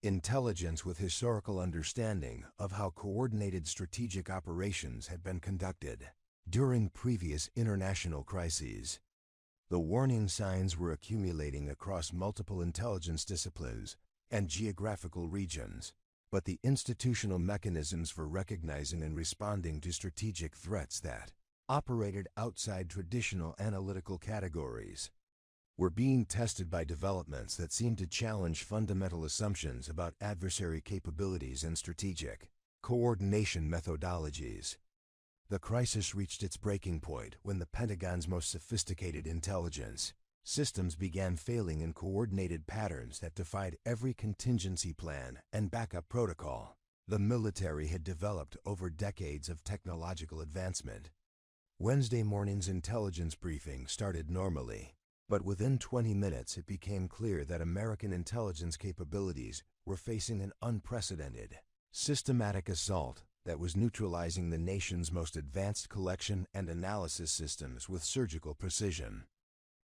intelligence with historical understanding of how coordinated strategic operations had been conducted during previous international crises. The warning signs were accumulating across multiple intelligence disciplines and geographical regions, but the institutional mechanisms for recognizing and responding to strategic threats that operated outside traditional analytical categories were being tested by developments that seemed to challenge fundamental assumptions about adversary capabilities and strategic coordination methodologies. The crisis reached its breaking point when the Pentagon's most sophisticated intelligence systems began failing in coordinated patterns that defied every contingency plan and backup protocol the military had developed over decades of technological advancement. Wednesday morning's intelligence briefing started normally, but within 20 minutes it became clear that American intelligence capabilities were facing an unprecedented, systematic assault that was neutralizing the nation's most advanced collection and analysis systems with surgical precision.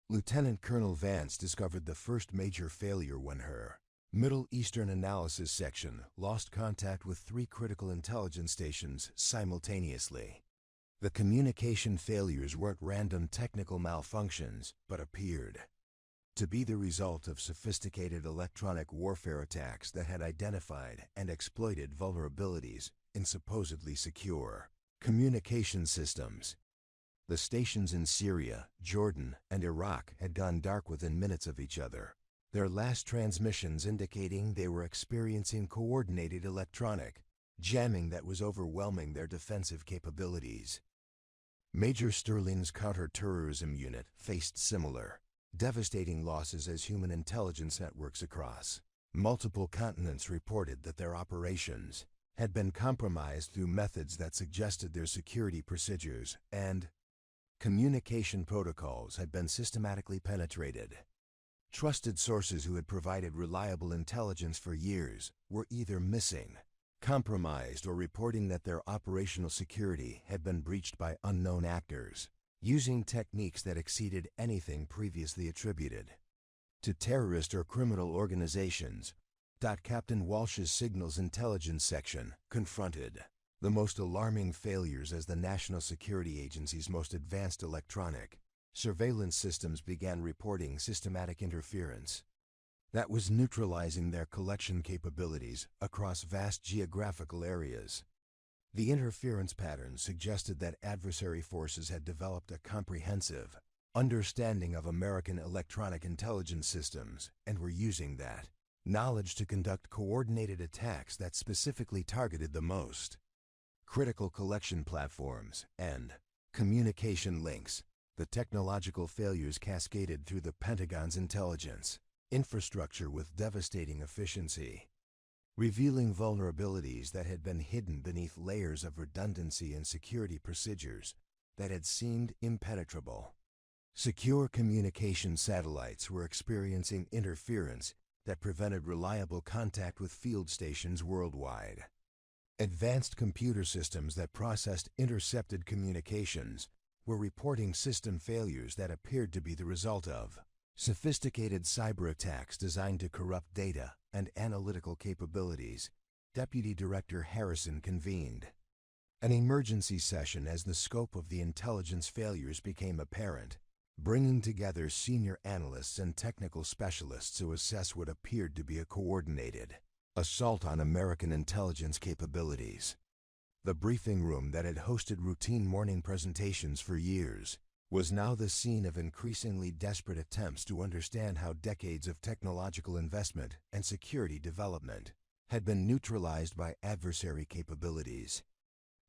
Lieutenant Colonel Vance discovered the first major failure when her Middle Eastern analysis section lost contact with 3 critical intelligence stations simultaneously. The communication failures weren't random technical malfunctions, but appeared to be the result of sophisticated electronic warfare attacks that had identified and exploited vulnerabilities in supposedly secure communication systems. The stations in Syria, Jordan, and Iraq had gone dark within minutes of each other, their last transmissions indicating they were experiencing coordinated electronic jamming that was overwhelming their defensive capabilities. Major Sterling's counter-terrorism unit faced similar, devastating losses as human intelligence networks across multiple continents reported that their operations had been compromised through methods that suggested their security procedures and communication protocols had been systematically penetrated. Trusted sources who had provided reliable intelligence for years were either missing, compromised, or reporting that their operational security had been breached by unknown actors, using techniques that exceeded anything previously attributed to terrorist or criminal organizations. Captain Walsh's Signals Intelligence Section confronted the most alarming failures as the National Security Agency's most advanced electronic surveillance systems began reporting systematic interference that was neutralizing their collection capabilities across vast geographical areas. The interference patterns suggested that adversary forces had developed a comprehensive understanding of American electronic intelligence systems and were using that knowledge to conduct coordinated attacks that specifically targeted the most critical collection platforms and communication links. The technological failures cascaded through the Pentagon's intelligence infrastructure with devastating efficiency, revealing vulnerabilities that had been hidden beneath layers of redundancy and security procedures that had seemed impenetrable. Secure communication satellites were experiencing interference that prevented reliable contact with field stations worldwide. Advanced computer systems that processed intercepted communications were reporting system failures that appeared to be the result of sophisticated cyber attacks designed to corrupt data and analytical capabilities. Deputy Director Harrison convened an emergency session as the scope of the intelligence failures became apparent, bringing together senior analysts and technical specialists to assess what appeared to be a coordinated assault on American intelligence capabilities. The briefing room that had hosted routine morning presentations for years was now the scene of increasingly desperate attempts to understand how decades of technological investment and security development had been neutralized by adversary capabilities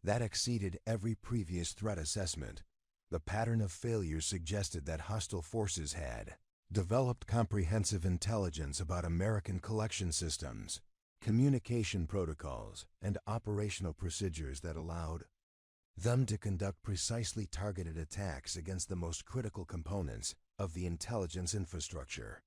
that exceeded every previous threat assessment. The pattern of failures suggested that hostile forces had developed comprehensive intelligence about American collection systems, communication protocols, and operational procedures that allowed them to conduct precisely targeted attacks against the most critical components of the intelligence infrastructure.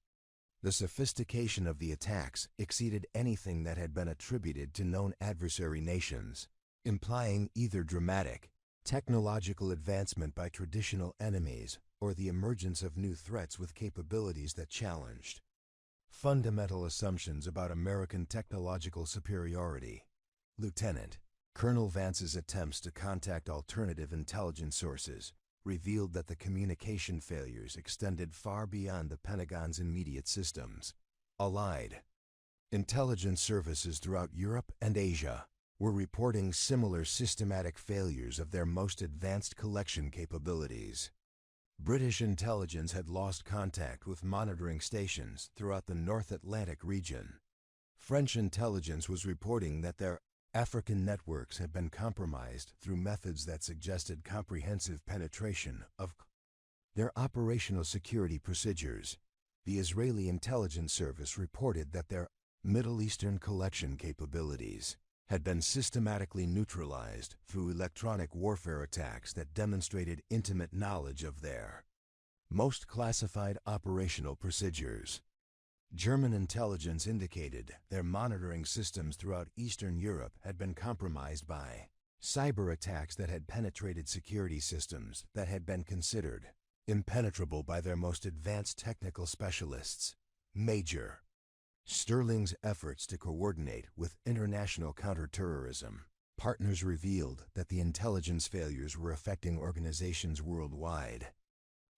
The sophistication of the attacks exceeded anything that had been attributed to known adversary nations, implying either dramatic technological advancement by traditional enemies or the emergence of new threats with capabilities that challenged fundamental assumptions about American technological superiority. Lieutenant Colonel Vance's attempts to contact alternative intelligence sources revealed that the communication failures extended far beyond the Pentagon's immediate systems. Allied intelligence services throughout Europe and Asia were reporting similar systematic failures of their most advanced collection capabilities. British intelligence had lost contact with monitoring stations throughout the North Atlantic region. French intelligence was reporting that their African networks had been compromised through methods that suggested comprehensive penetration of their operational security procedures. The Israeli intelligence service reported that their Middle Eastern collection capabilities had been systematically neutralized through electronic warfare attacks that demonstrated intimate knowledge of their most classified operational procedures. German intelligence indicated their monitoring systems throughout Eastern Europe had been compromised by cyber attacks that had penetrated security systems that had been considered impenetrable by their most advanced technical specialists. Major Sterling's efforts to coordinate with international counterterrorism partners revealed that the intelligence failures were affecting organizations worldwide,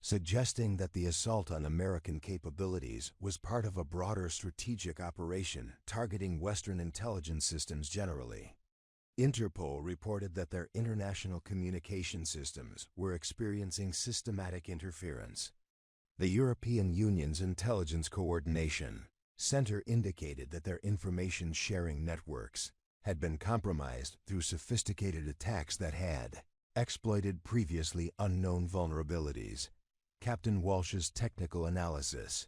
suggesting that the assault on American capabilities was part of a broader strategic operation targeting Western intelligence systems generally. Interpol reported that their international communication systems were experiencing systematic interference. The European Union's Intelligence Coordination Center indicated that their information sharing networks had been compromised through sophisticated attacks that had exploited previously unknown vulnerabilities. Captain Walsh's technical analysis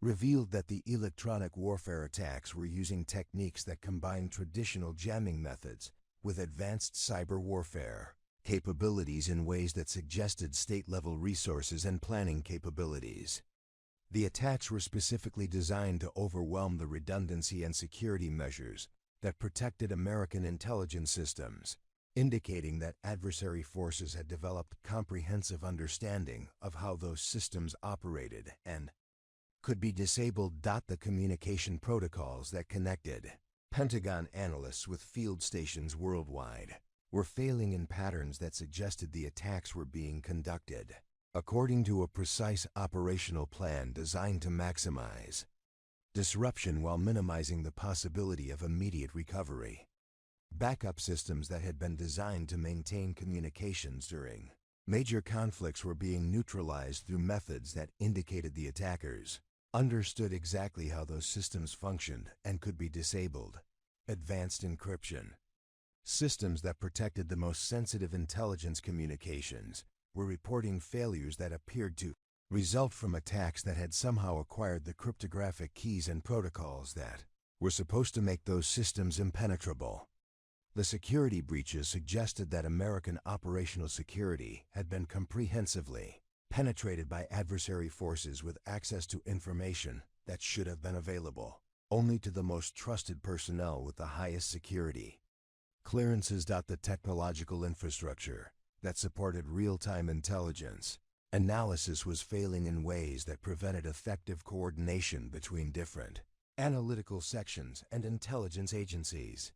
revealed that the electronic warfare attacks were using techniques that combined traditional jamming methods with advanced cyber warfare capabilities in ways that suggested state-level resources and planning capabilities. The attacks were specifically designed to overwhelm the redundancy and security measures that protected American intelligence systems, indicating that adversary forces had developed comprehensive understanding of how those systems operated and could be disabled. The communication protocols that connected Pentagon analysts with field stations worldwide were failing in patterns that suggested the attacks were being conducted according to a precise operational plan designed to maximize disruption while minimizing the possibility of immediate recovery. Backup systems that had been designed to maintain communications during Major conflicts were being neutralized through methods that indicated the attackers understood exactly how those systems functioned and could be disabled. Advanced encryption. Systems that protected the most sensitive intelligence communications were reporting failures that appeared to result from attacks that had somehow acquired the cryptographic keys and protocols that were supposed to make those systems impenetrable. The security breaches suggested that American operational security had been comprehensively penetrated by adversary forces with access to information that should have been available only to the most trusted personnel with the highest security clearances. The technological infrastructure that supported real-time intelligence analysis was failing in ways that prevented effective coordination between different analytical sections and intelligence agencies.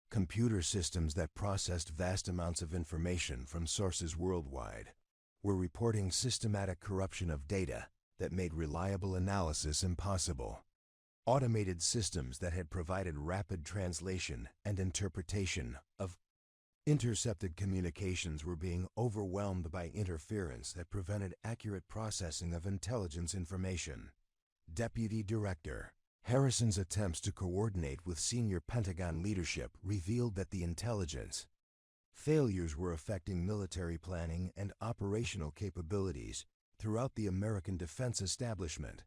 Computer systems that processed vast amounts of information from sources worldwide were reporting systematic corruption of data that made reliable analysis impossible. Automated systems that had provided rapid translation and interpretation of intercepted communications were being overwhelmed by interference that prevented accurate processing of intelligence information. Deputy Director Harrison's attempts to coordinate with senior Pentagon leadership revealed that the intelligence failures were affecting military planning and operational capabilities throughout the American defense establishment.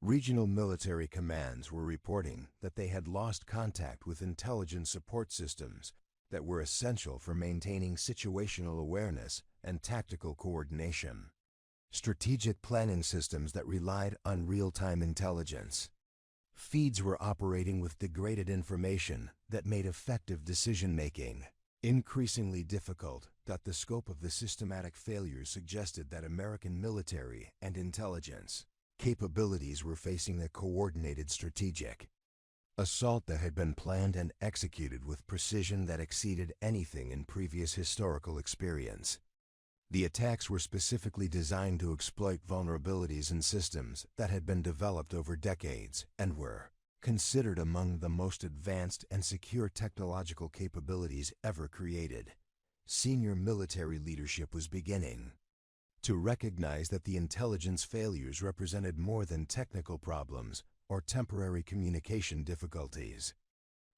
Regional military commands were reporting that they had lost contact with intelligence support systems that were essential for maintaining situational awareness and tactical coordination. Strategic planning systems that relied on real-time intelligence feeds were operating with degraded information that made effective decision-making increasingly difficult. The scope of the systematic failures suggested that American military and intelligence capabilities were facing a coordinated strategic assault that had been planned and executed with precision that exceeded anything in previous historical experience. The attacks were specifically designed to exploit vulnerabilities in systems that had been developed over decades and were considered among the most advanced and secure technological capabilities ever created. Senior military leadership was beginning to recognize that the intelligence failures represented more than technical problems or temporary communication difficulties.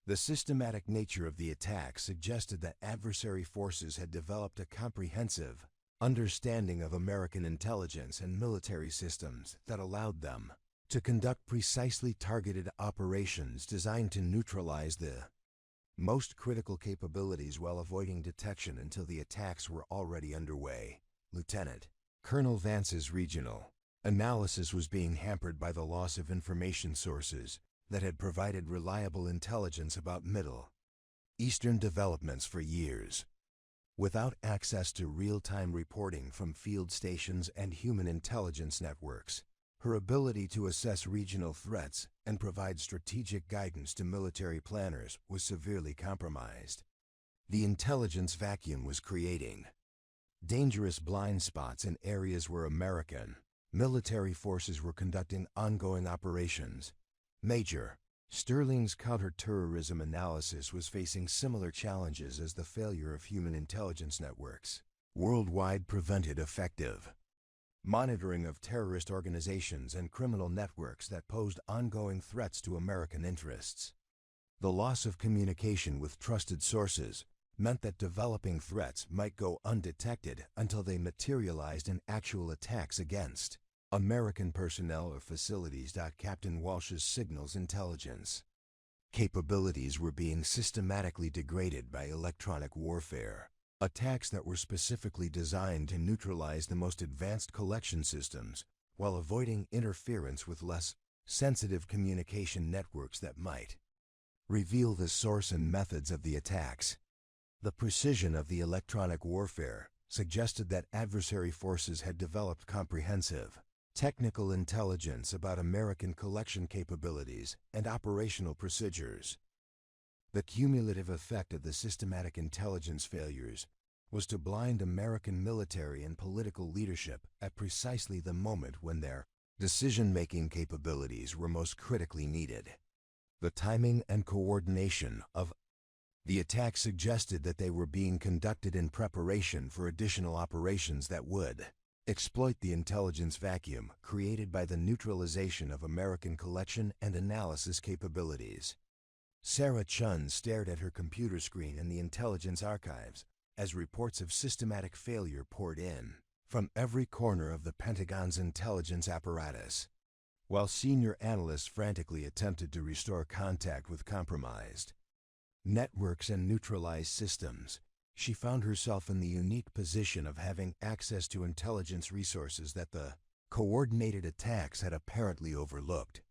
The systematic nature of the attack suggested that adversary forces had developed a comprehensive understanding of American intelligence and military systems that allowed them to conduct precisely targeted operations designed to neutralize the most critical capabilities while avoiding detection until the attacks were already underway. Lieutenant Colonel Vance's regional analysis was being hampered by the loss of information sources that had provided reliable intelligence about Middle Eastern developments for years. Without access to real-time reporting from field stations and human intelligence networks, her ability to assess regional threats and provide strategic guidance to military planners was severely compromised. The intelligence vacuum was creating dangerous blind spots in areas where American military forces were conducting ongoing operations. Major Sterling's counterterrorism analysis was facing similar challenges as the failure of human intelligence networks worldwide prevented effective monitoring of terrorist organizations and criminal networks that posed ongoing threats to American interests. The loss of communication with trusted sources meant that developing threats might go undetected until they materialized in actual attacks against American personnel or facilities. Captain Walsh's signals intelligence capabilities were being systematically degraded by electronic warfare. Attacks that were specifically designed to neutralize the most advanced collection systems while avoiding interference with less sensitive communication networks that might reveal the source and methods of the attacks. The precision of the electronic warfare suggested that adversary forces had developed comprehensive technical intelligence about American collection capabilities and operational procedures. The cumulative effect of the systematic intelligence failures was to blind American military and political leadership at precisely the moment when their decision-making capabilities were most critically needed. The timing and coordination of The attack suggested that they were being conducted in preparation for additional operations that would exploit the intelligence vacuum created by the neutralization of American collection and analysis capabilities. Sarah Chen stared at her computer screen in the intelligence archives as reports of systematic failure poured in from every corner of the Pentagon's intelligence apparatus. While senior analysts frantically attempted to restore contact with compromised networks and neutralized systems, she found herself in the unique position of having access to intelligence resources that the coordinated attacks had apparently overlooked.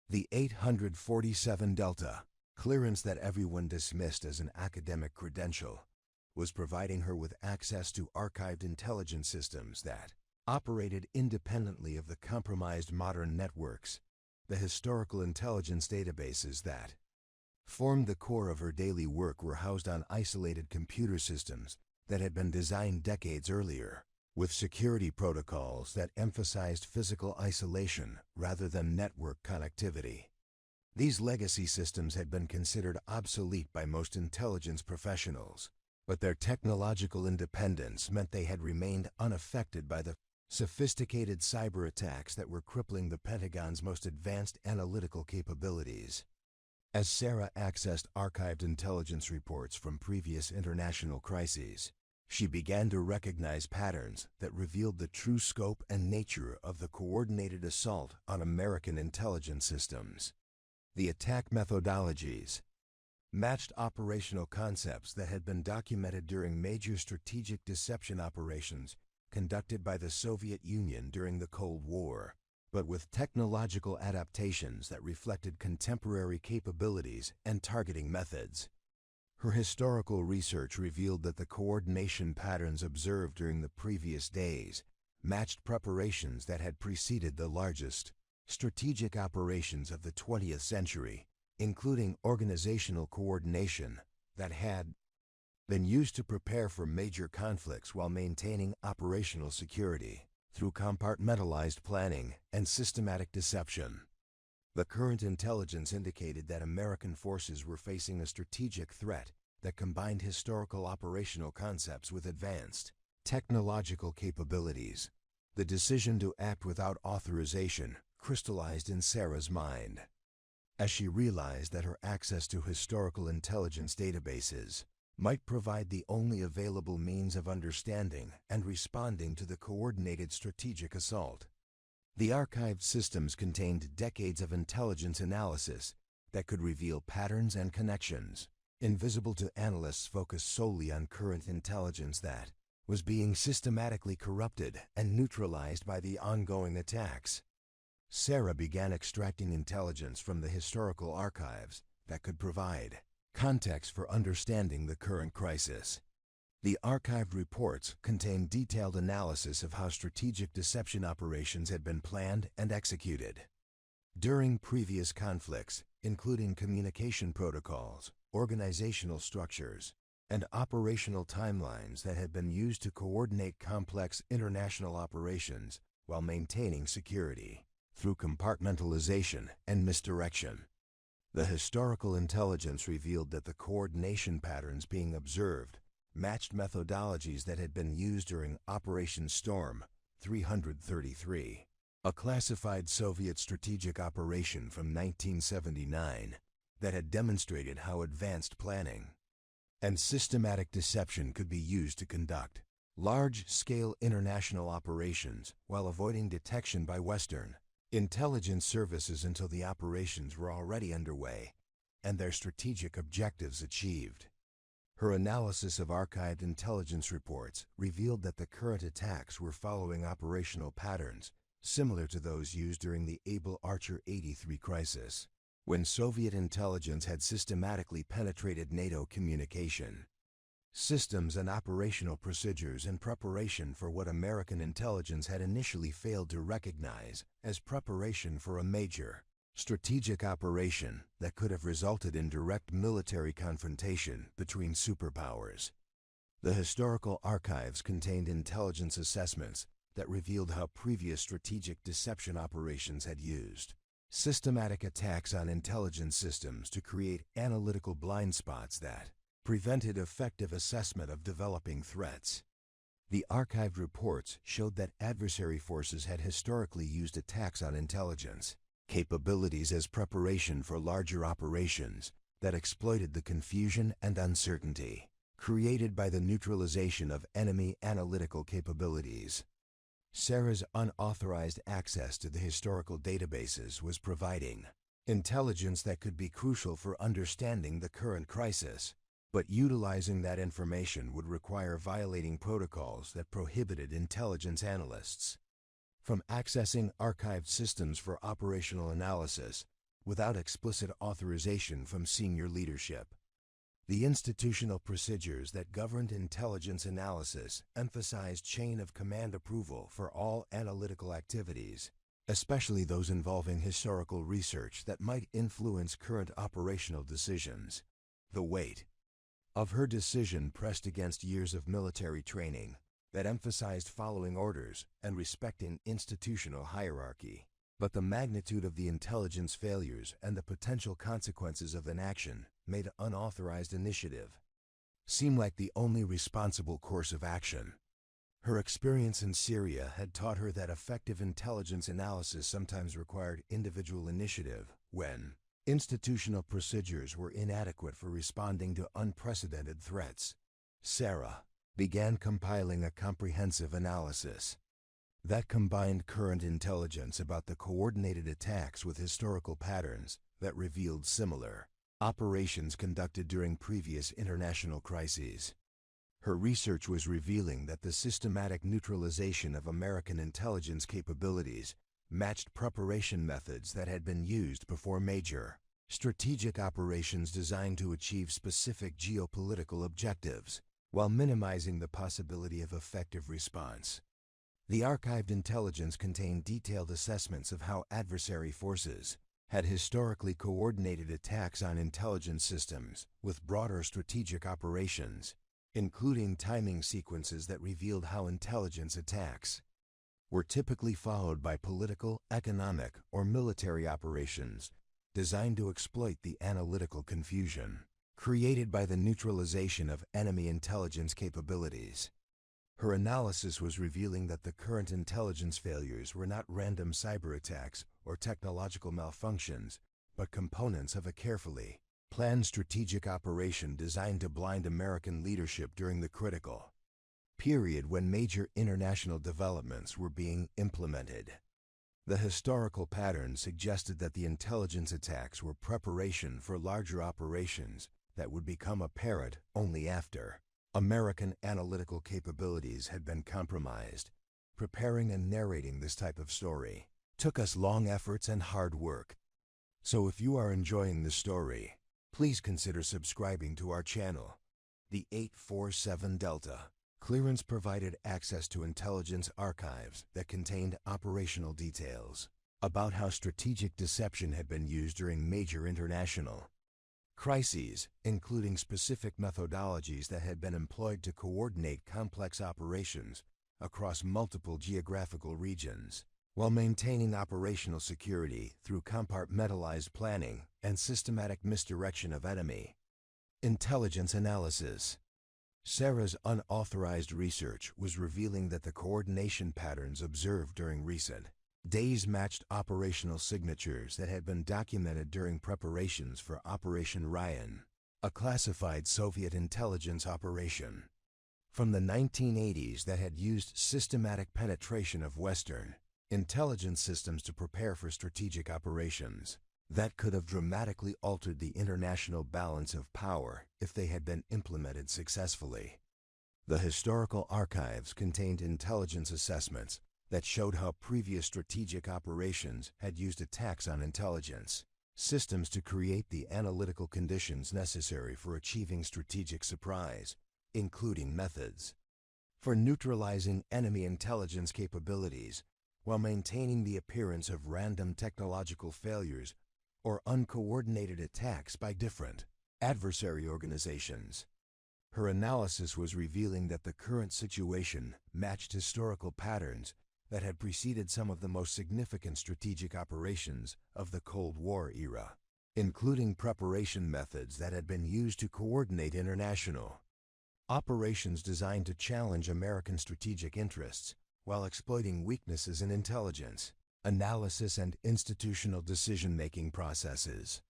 The 847 Delta clearance that everyone dismissed as an academic credential was providing her with access to archived intelligence systems that operated independently of the compromised modern networks. The historical intelligence databases that formed the core of her daily work were housed on isolated computer systems that had been designed decades earlier, with security protocols that emphasized physical isolation rather than network connectivity. These legacy systems had been considered obsolete by most intelligence professionals, but their technological independence meant they had remained unaffected by the sophisticated cyber attacks that were crippling the Pentagon's most advanced analytical capabilities. As Sarah accessed archived intelligence reports from previous international crises, she began to recognize patterns that revealed the true scope and nature of the coordinated assault on American intelligence systems. The attack methodologies matched operational concepts that had been documented during major strategic deception operations conducted by the Soviet Union during the Cold War, but with technological adaptations that reflected contemporary capabilities and targeting methods. Her historical research revealed that the coordination patterns observed during the previous days matched preparations that had preceded the largest strategic operations of the 20th century, including organizational coordination that had been used to prepare for major conflicts while maintaining operational security through compartmentalized planning and systematic deception. The current intelligence indicated that American forces were facing a strategic threat that combined historical operational concepts with advanced technological capabilities. The decision to act without authorization crystallized in Sarah's mind as she realized that her access to historical intelligence databases might provide the only available means of understanding and responding to the coordinated strategic assault. The archived systems contained decades of intelligence analysis that could reveal patterns and connections, invisible to analysts focused solely on current intelligence that was being systematically corrupted and neutralized by the ongoing attacks. Sarah began extracting intelligence from the historical archives that could provide context for understanding the current crisis. The archived reports contained detailed analysis of how strategic deception operations had been planned and executed during previous conflicts, including communication protocols, organizational structures, and operational timelines that had been used to coordinate complex international operations while maintaining security through compartmentalization and misdirection. The historical intelligence revealed that the coordination patterns being observed matched methodologies that had been used during Operation Storm 333, a classified Soviet strategic operation from 1979 that had demonstrated how advanced planning and systematic deception could be used to conduct large-scale international operations while avoiding detection by Western intelligence services until the operations were already underway and their strategic objectives achieved. Her analysis of archived intelligence reports revealed that the current attacks were following operational patterns similar to those used during the Able Archer 83 crisis, when Soviet intelligence had systematically penetrated NATO communication systems and operational procedures in preparation for what American intelligence had initially failed to recognize as preparation for a major strategic operation that could have resulted in direct military confrontation between superpowers. The historical archives contained intelligence assessments that revealed how previous strategic deception operations had used systematic attacks on intelligence systems to create analytical blind spots that prevented effective assessment of developing threats. The archived reports showed that adversary forces had historically used attacks on intelligence capabilities as preparation for larger operations that exploited the confusion and uncertainty created by the neutralization of enemy analytical capabilities. Sarah's unauthorized access to the historical databases was providing intelligence that could be crucial for understanding the current crisis, but utilizing that information would require violating protocols that prohibited intelligence analysts from accessing archived systems for operational analysis without explicit authorization from senior leadership. The institutional procedures that governed intelligence analysis emphasized chain of command approval for all analytical activities, especially those involving historical research that might influence current operational decisions. The weight of her decision pressed against years of military training that emphasized following orders and respecting institutional hierarchy. But the magnitude of the intelligence failures and the potential consequences of inaction made unauthorized initiative seem like the only responsible course of action. Her experience in Syria had taught her that effective intelligence analysis sometimes required individual initiative when institutional procedures were inadequate for responding to unprecedented threats. Sarah began compiling a comprehensive analysis that combined current intelligence about the coordinated attacks with historical patterns that revealed similar operations conducted during previous international crises. Her research was revealing that the systematic neutralization of American intelligence capabilities matched preparation methods that had been used before major strategic operations designed to achieve specific geopolitical objectives, while minimizing the possibility of effective response. The archived intelligence contained detailed assessments of how adversary forces had historically coordinated attacks on intelligence systems with broader strategic operations, including timing sequences that revealed how intelligence attacks were typically followed by political, economic, or military operations designed to exploit the analytical confusion created by the neutralization of enemy intelligence capabilities. Her analysis was revealing that the current intelligence failures were not random cyber attacks or technological malfunctions, but components of a carefully planned strategic operation designed to blind American leadership during the critical period when major international developments were being implemented. The historical pattern suggested that the intelligence attacks were preparation for larger operations that would become apparent only after American analytical capabilities had been compromised. Preparing and narrating this type of story took us long efforts and hard work. So if you are enjoying this story, please consider subscribing to our channel. The 847 Delta clearance provided access to intelligence archives that contained operational details about how strategic deception had been used during major international crises, including specific methodologies that had been employed to coordinate complex operations across multiple geographical regions, while maintaining operational security through compartmentalized planning and systematic misdirection of enemy intelligence analysis. Sarah's unauthorized research was revealing that the coordination patterns observed during recent days matched operational signatures that had been documented during preparations for Operation Ryan, a classified Soviet intelligence operation from the 1980s that had used systematic penetration of Western intelligence systems to prepare for strategic operations that could have dramatically altered the international balance of power if they had been implemented successfully. The historical archives contained intelligence assessments that showed how previous strategic operations had used attacks on intelligence systems to create the analytical conditions necessary for achieving strategic surprise, including methods for neutralizing enemy intelligence capabilities while maintaining the appearance of random technological failures or uncoordinated attacks by different adversary organizations. Her analysis was revealing that the current situation matched historical patterns that had preceded some of the most significant strategic operations of the Cold War era. including preparation methods that had been used to coordinate international operations designed to challenge American strategic interests while exploiting weaknesses in intelligence, analysis, and institutional decision-making processes.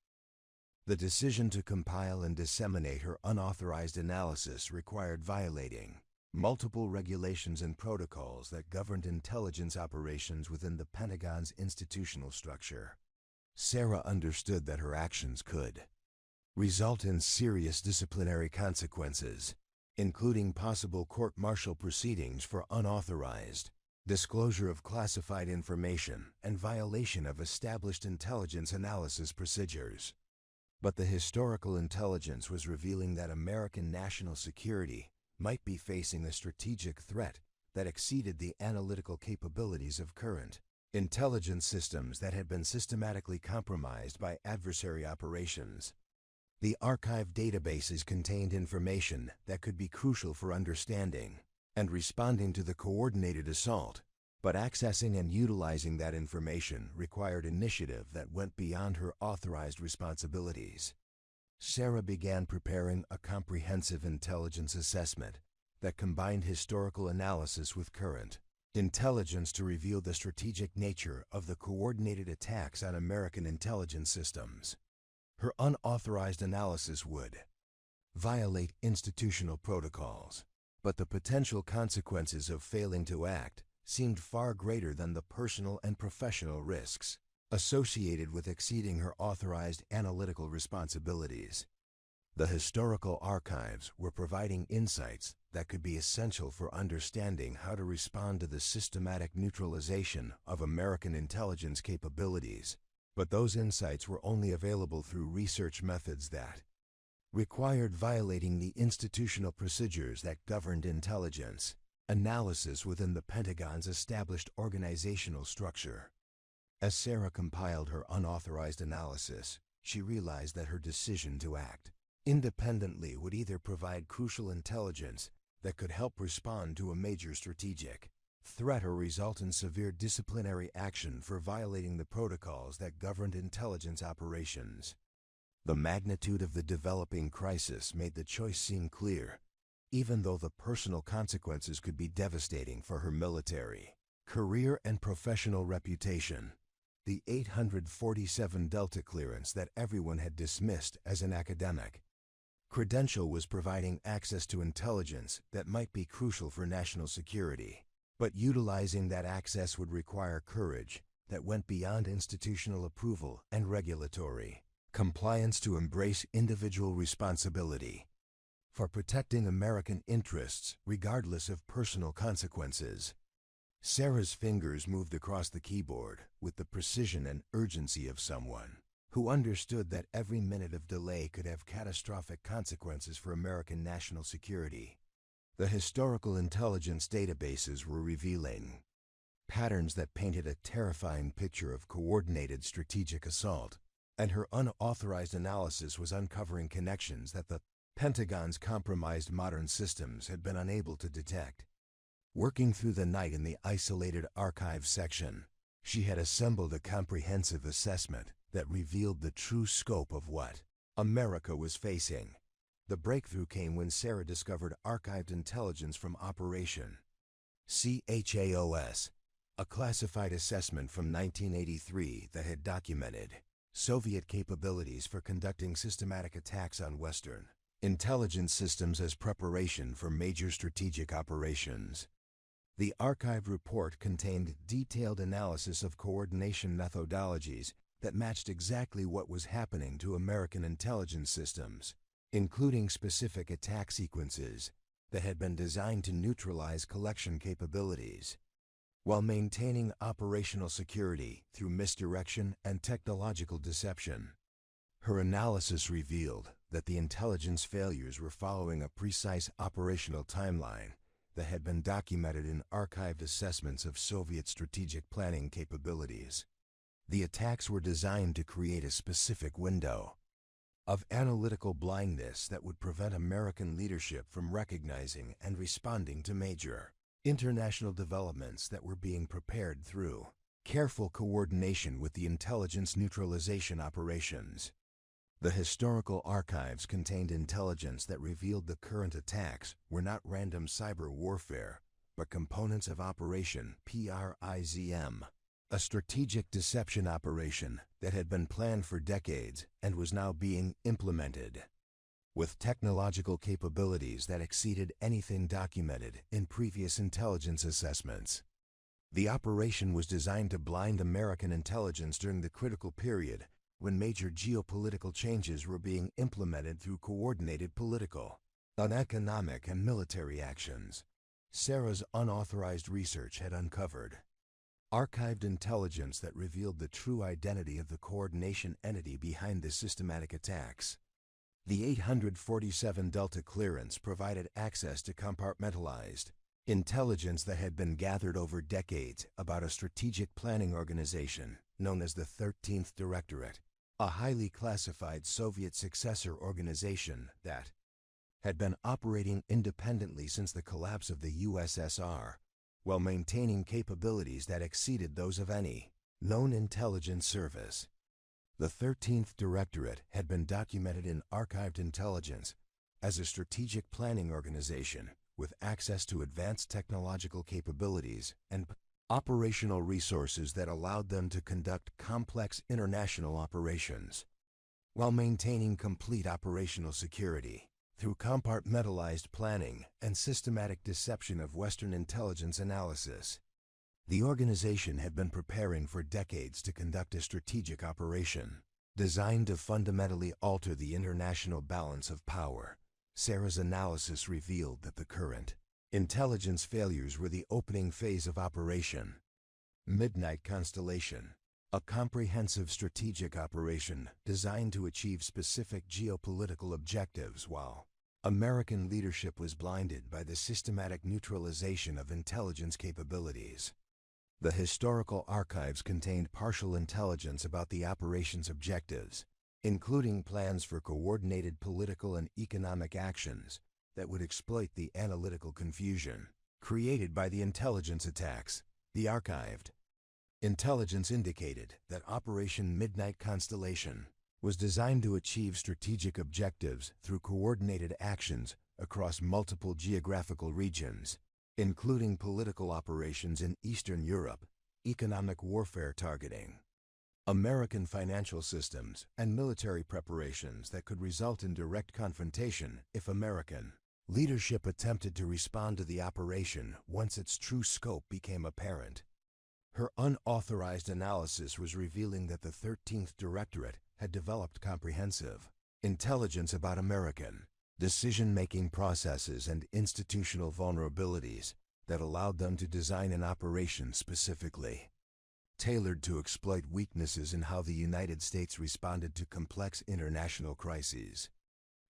The decision to compile and disseminate her unauthorized analysis required violating multiple regulations and protocols that governed intelligence operations within the Pentagon's institutional structure. Sarah understood that her actions could result in serious disciplinary consequences, including possible court-martial proceedings for unauthorized disclosure of classified information and violation of established intelligence analysis procedures. But the historical intelligence was revealing that American national security might be facing a strategic threat that exceeded the analytical capabilities of current intelligence systems that had been systematically compromised by adversary operations. The archive databases contained information that could be crucial for understanding and responding to the coordinated assault, but accessing and utilizing that information required initiative that went beyond her authorized responsibilities. Sarah began preparing a comprehensive intelligence assessment that combined historical analysis with current intelligence to reveal the strategic nature of the coordinated attacks on American intelligence systems. Her unauthorized analysis would violate institutional protocols, but the potential consequences of failing to act seemed far greater than the personal and professional risks associated with exceeding her authorized analytical responsibilities. The historical archives were providing insights that could be essential for understanding how to respond to the systematic neutralization of American intelligence capabilities, but those insights were only available through research methods that required violating the institutional procedures that governed intelligence analysis within the Pentagon's established organizational structure. As Sarah compiled her unauthorized analysis, she realized that her decision to act independently would either provide crucial intelligence that could help respond to a major strategic threat or result in severe disciplinary action for violating the protocols that governed intelligence operations. The magnitude of the developing crisis made the choice seem clear, even though the personal consequences could be devastating for her military career and professional reputation. The 847 Delta clearance that everyone had dismissed as an academic credential was providing access to intelligence that might be crucial for national security, but utilizing that access would require courage that went beyond institutional approval and regulatory compliance to embrace individual responsibility for protecting American interests regardless of personal consequences. Sarah's fingers moved across the keyboard with the precision and urgency of someone who understood that every minute of delay could have catastrophic consequences for American national security. The historical intelligence databases were revealing patterns that painted a terrifying picture of coordinated strategic assault, and her unauthorized analysis was uncovering connections that the Pentagon's compromised modern systems had been unable to detect. Working through the night in the isolated archive section, she had assembled a comprehensive assessment that revealed the true scope of what America was facing. The breakthrough came when Sarah discovered archived intelligence from Operation CHAOS, a classified assessment from 1983 that had documented Soviet capabilities for conducting systematic attacks on Western intelligence systems as preparation for major strategic operations. The archive report contained detailed analysis of coordination methodologies that matched exactly what was happening to American intelligence systems, including specific attack sequences that had been designed to neutralize collection capabilities, while maintaining operational security through misdirection and technological deception. Her analysis revealed that the intelligence failures were following a precise operational timeline that had been documented in archived assessments of Soviet strategic planning capabilities. The attacks were designed to create a specific window of analytical blindness that would prevent American leadership from recognizing and responding to major international developments that were being prepared through careful coordination with the intelligence neutralization operations. The historical archives contained intelligence that revealed the current attacks were not random cyber warfare, but components of Operation PRIZM, a strategic deception operation that had been planned for decades and was now being implemented. With technological capabilities that exceeded anything documented in previous intelligence assessments. The operation was designed to blind American intelligence during the critical period when major geopolitical changes were being implemented through coordinated political, economic, and military actions. Sarah's unauthorized research had uncovered archived intelligence that revealed the true identity of the coordination entity behind the systematic attacks. The 847 Delta clearance provided access to compartmentalized intelligence that had been gathered over decades about a strategic planning organization known as the 13th Directorate, a highly classified Soviet successor organization that had been operating independently since the collapse of the USSR, while maintaining capabilities that exceeded those of any known intelligence service. The 13th Directorate had been documented in archived intelligence as a strategic planning organization with access to advanced technological capabilities and operational resources that allowed them to conduct complex international operations, while maintaining complete operational security through compartmentalized planning and systematic deception of Western intelligence analysis. The organization had been preparing for decades to conduct a strategic operation designed to fundamentally alter the international balance of power. Sarah's analysis revealed that the current intelligence failures were the opening phase of Operation Midnight Constellation, a comprehensive strategic operation designed to achieve specific geopolitical objectives while American leadership was blinded by the systematic neutralization of intelligence capabilities. The historical archives contained partial intelligence about the operation's objectives, including plans for coordinated political and economic actions that would exploit the analytical confusion created by the intelligence attacks. The archived intelligence indicated that Operation Midnight Constellation was designed to achieve strategic objectives through coordinated actions across multiple geographical regions, including political operations in Eastern Europe, economic warfare targeting American financial systems, and military preparations that could result in direct confrontation if American leadership attempted to respond to the operation once its true scope became apparent. Her unauthorized analysis was revealing that the 13th Directorate had developed comprehensive intelligence about American decision-making processes and institutional vulnerabilities that allowed them to design an operation specifically tailored to exploit weaknesses in how the United States responded to complex international crises.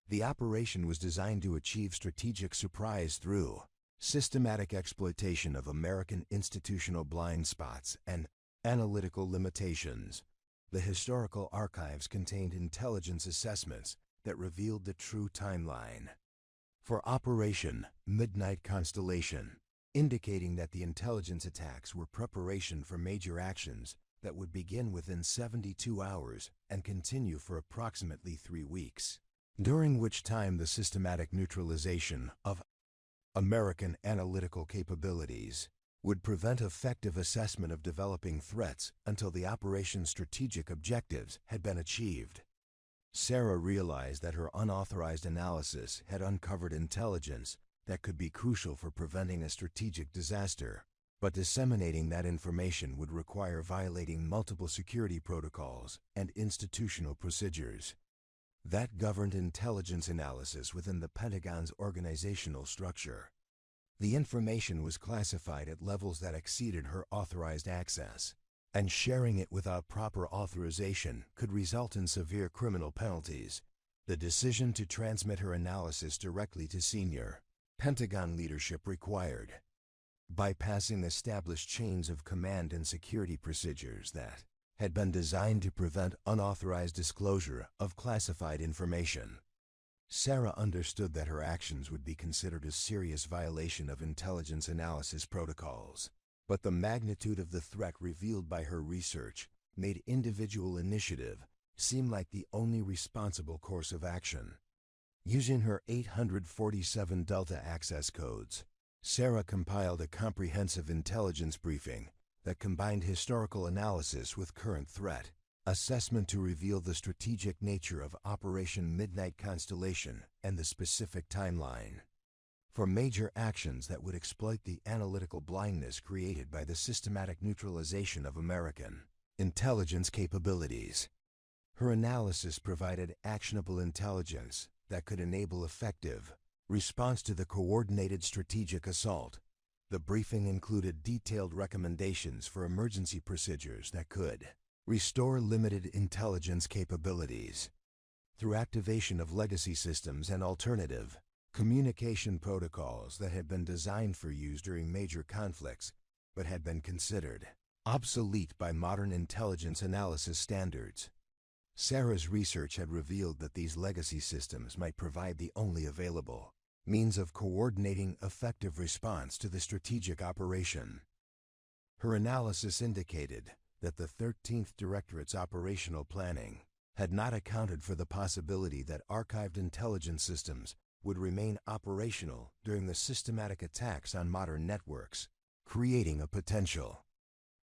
The operation was designed to achieve strategic surprise through systematic exploitation of American institutional blind spots and analytical limitations. The historical archives contained intelligence assessments that revealed the true timeline for Operation Midnight Constellation, indicating that the intelligence attacks were preparation for major actions that would begin within 72 hours and continue for approximately 3 weeks, during which time the systematic neutralization of American analytical capabilities would prevent effective assessment of developing threats until the operation's strategic objectives had been achieved. Sarah realized that her unauthorized analysis had uncovered intelligence that could be crucial for preventing a strategic disaster, but disseminating that information would require violating multiple security protocols and institutional procedures that governed intelligence analysis within the Pentagon's organizational structure. The information was classified at levels that exceeded her authorized access, and sharing it without proper authorization could result in severe criminal penalties. The decision to transmit her analysis directly to senior Pentagon leadership required bypassing established chains of command and security procedures that had been designed to prevent unauthorized disclosure of classified information. Sarah understood that her actions would be considered a serious violation of intelligence analysis protocols, but the magnitude of the threat revealed by her research made individual initiative seemed like the only responsible course of action. Using her 847 Delta access codes, Sarah compiled a comprehensive intelligence briefing that combined historical analysis with current threat assessment to reveal the strategic nature of Operation Midnight Constellation and the specific timeline for major actions that would exploit the analytical blindness created by the systematic neutralization of American intelligence capabilities. Her analysis provided actionable intelligence that could enable effective response to the coordinated strategic assault. The briefing included detailed recommendations for emergency procedures that could restore limited intelligence capabilities through activation of legacy systems and alternative communication protocols that had been designed for use during major conflicts but had been considered obsolete by modern intelligence analysis standards. Sarah's research had revealed that these legacy systems might provide the only available means of coordinating effective response to the strategic operation. Her analysis indicated that the 13th Directorate's operational planning had not accounted for the possibility that archived intelligence systems would remain operational during the systematic attacks on modern networks, creating a potential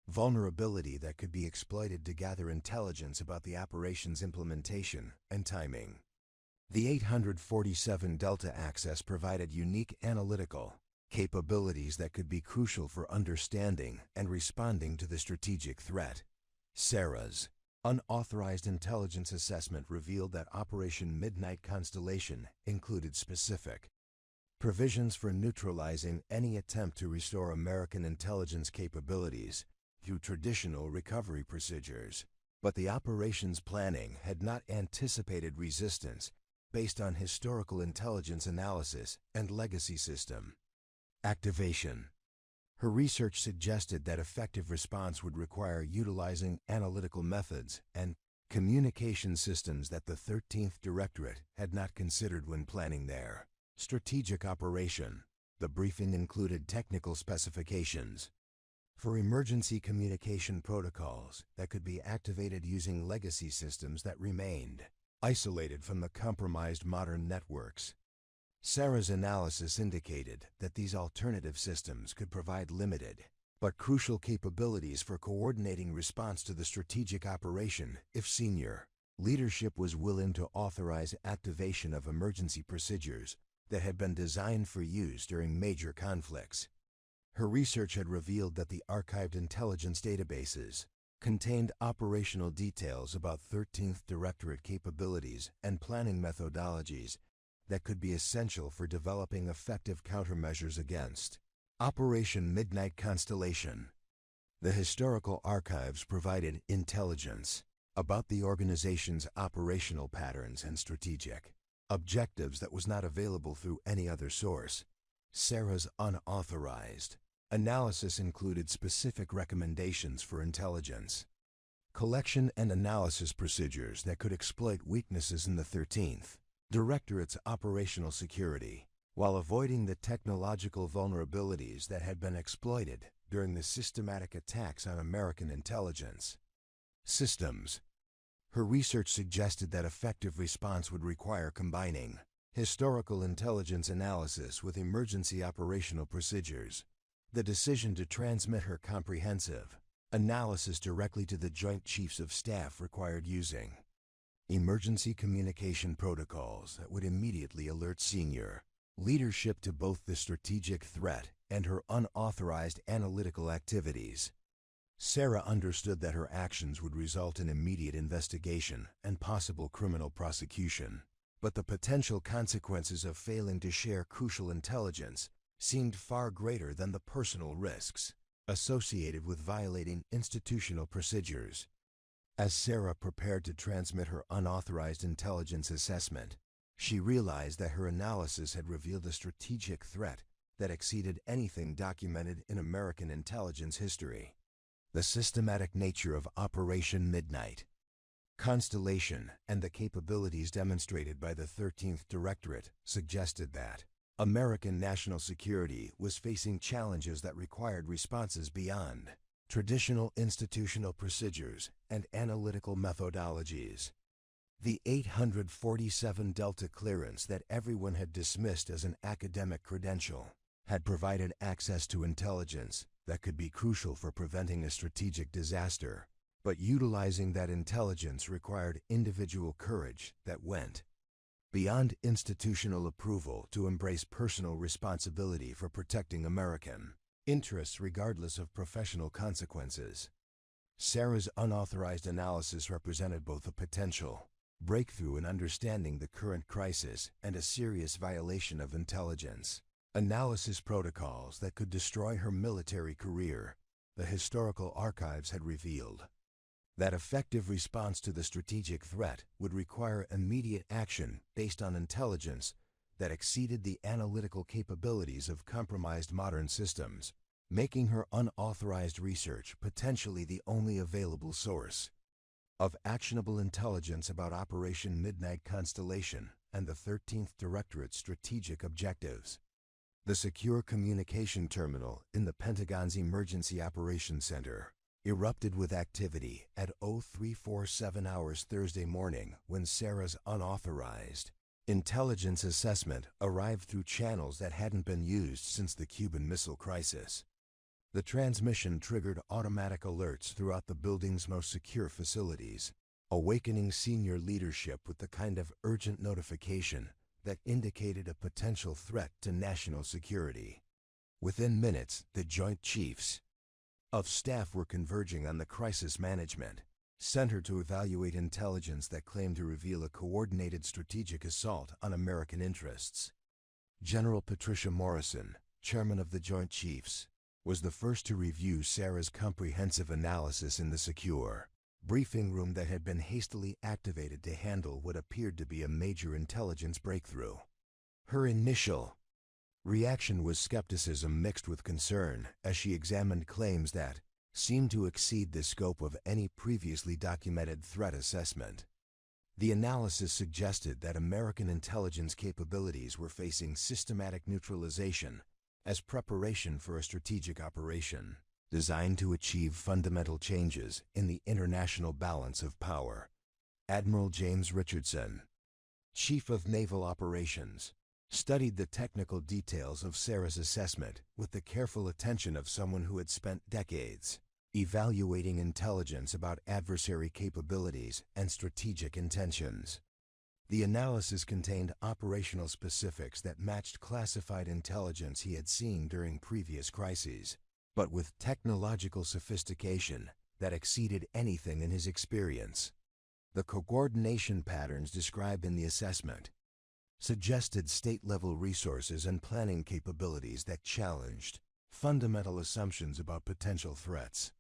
vulnerability that could be exploited to gather intelligence about the operation's implementation and timing. The 847 Delta access provided unique analytical capabilities that could be crucial for understanding and responding to the strategic threat. Sarah's unauthorized intelligence assessment revealed that Operation Midnight Constellation included specific provisions for neutralizing any attempt to restore American intelligence capabilities through traditional recovery procedures. But the operations planning had not anticipated resistance based on historical intelligence analysis and legacy system activation. Her research suggested that effective response would require utilizing analytical methods and communication systems that the 13th Directorate had not considered when planning their strategic operation. The briefing included technical specifications for emergency communication protocols that could be activated using legacy systems that remained isolated from the compromised modern networks. Sarah's analysis indicated that these alternative systems could provide limited but crucial capabilities for coordinating response to the strategic operation if senior leadership was willing to authorize activation of emergency procedures that had been designed for use during major conflicts. Her research had revealed that the archived intelligence databases contained operational details about 13th Directorate capabilities and planning methodologies that could be essential for developing effective countermeasures against Operation Midnight Constellation. The historical archives provided intelligence about the organization's operational patterns and strategic objectives that was not available through any other source. Sarah's unauthorized analysis included specific recommendations for intelligence collection and analysis procedures that could exploit weaknesses in the 13th Directorate's operational security, while avoiding the technological vulnerabilities that had been exploited during the systematic attacks on American intelligence systems. Her research suggested that effective response would require combining historical intelligence analysis with emergency operational procedures. The decision to transmit her comprehensive analysis directly to the Joint Chiefs of Staff required using emergency communication protocols that would immediately alert senior leadership to both the strategic threat and her unauthorized analytical activities. Sarah understood that her actions would result in immediate investigation and possible criminal prosecution, but the potential consequences of failing to share crucial intelligence seemed far greater than the personal risks associated with violating institutional procedures. As Sarah prepared to transmit her unauthorized intelligence assessment, she realized that her analysis had revealed a strategic threat that exceeded anything documented in American intelligence history. The systematic nature of Operation Midnight Constellation and the capabilities demonstrated by the 13th Directorate suggested that American national security was facing challenges that required responses beyond traditional institutional procedures and analytical methodologies. The 847 Delta clearance that everyone had dismissed as an academic credential had provided access to intelligence that could be crucial for preventing a strategic disaster, but utilizing that intelligence required individual courage that went beyond institutional approval to embrace personal responsibility for protecting American interests regardless of professional consequences. Sarah's unauthorized analysis represented both a potential breakthrough in understanding the current crisis and a serious violation of intelligence analysis protocols that could destroy her military career. The historical archives had revealed that effective response to the strategic threat would require immediate action based on intelligence that exceeded the analytical capabilities of compromised modern systems, making her unauthorized research potentially the only available source of actionable intelligence about Operation Midnight Constellation and the 13th Directorate's strategic objectives. The secure communication terminal in the Pentagon's Emergency Operations Center erupted with activity at 0347 hours Thursday morning when Sarah's unauthorized intelligence assessment arrived through channels that hadn't been used since the Cuban Missile Crisis. The transmission triggered automatic alerts throughout the building's most secure facilities, awakening senior leadership with the kind of urgent notification that indicated a potential threat to national security. Within minutes, the Joint Chiefs of Staff were converging on the crisis management center to evaluate intelligence that claimed to reveal a coordinated strategic assault on American interests. General Patricia Morrison, chairman of the Joint Chiefs, was the first to review Sarah's comprehensive analysis in the secure briefing room that had been hastily activated to handle what appeared to be a major intelligence breakthrough. Her initial reaction was skepticism mixed with concern as she examined claims that seemed to exceed the scope of any previously documented threat assessment. The analysis suggested that American intelligence capabilities were facing systematic neutralization as preparation for a strategic operation designed to achieve fundamental changes in the international balance of power. Admiral James Richardson, Chief of Naval Operations, studied the technical details of Sarah's assessment with the careful attention of someone who had spent decades evaluating intelligence about adversary capabilities and strategic intentions. The analysis contained operational specifics that matched classified intelligence he had seen during previous crises, but with technological sophistication that exceeded anything in his experience. The coordination patterns described in the assessment suggested state-level resources and planning capabilities that challenged fundamental assumptions about potential threats.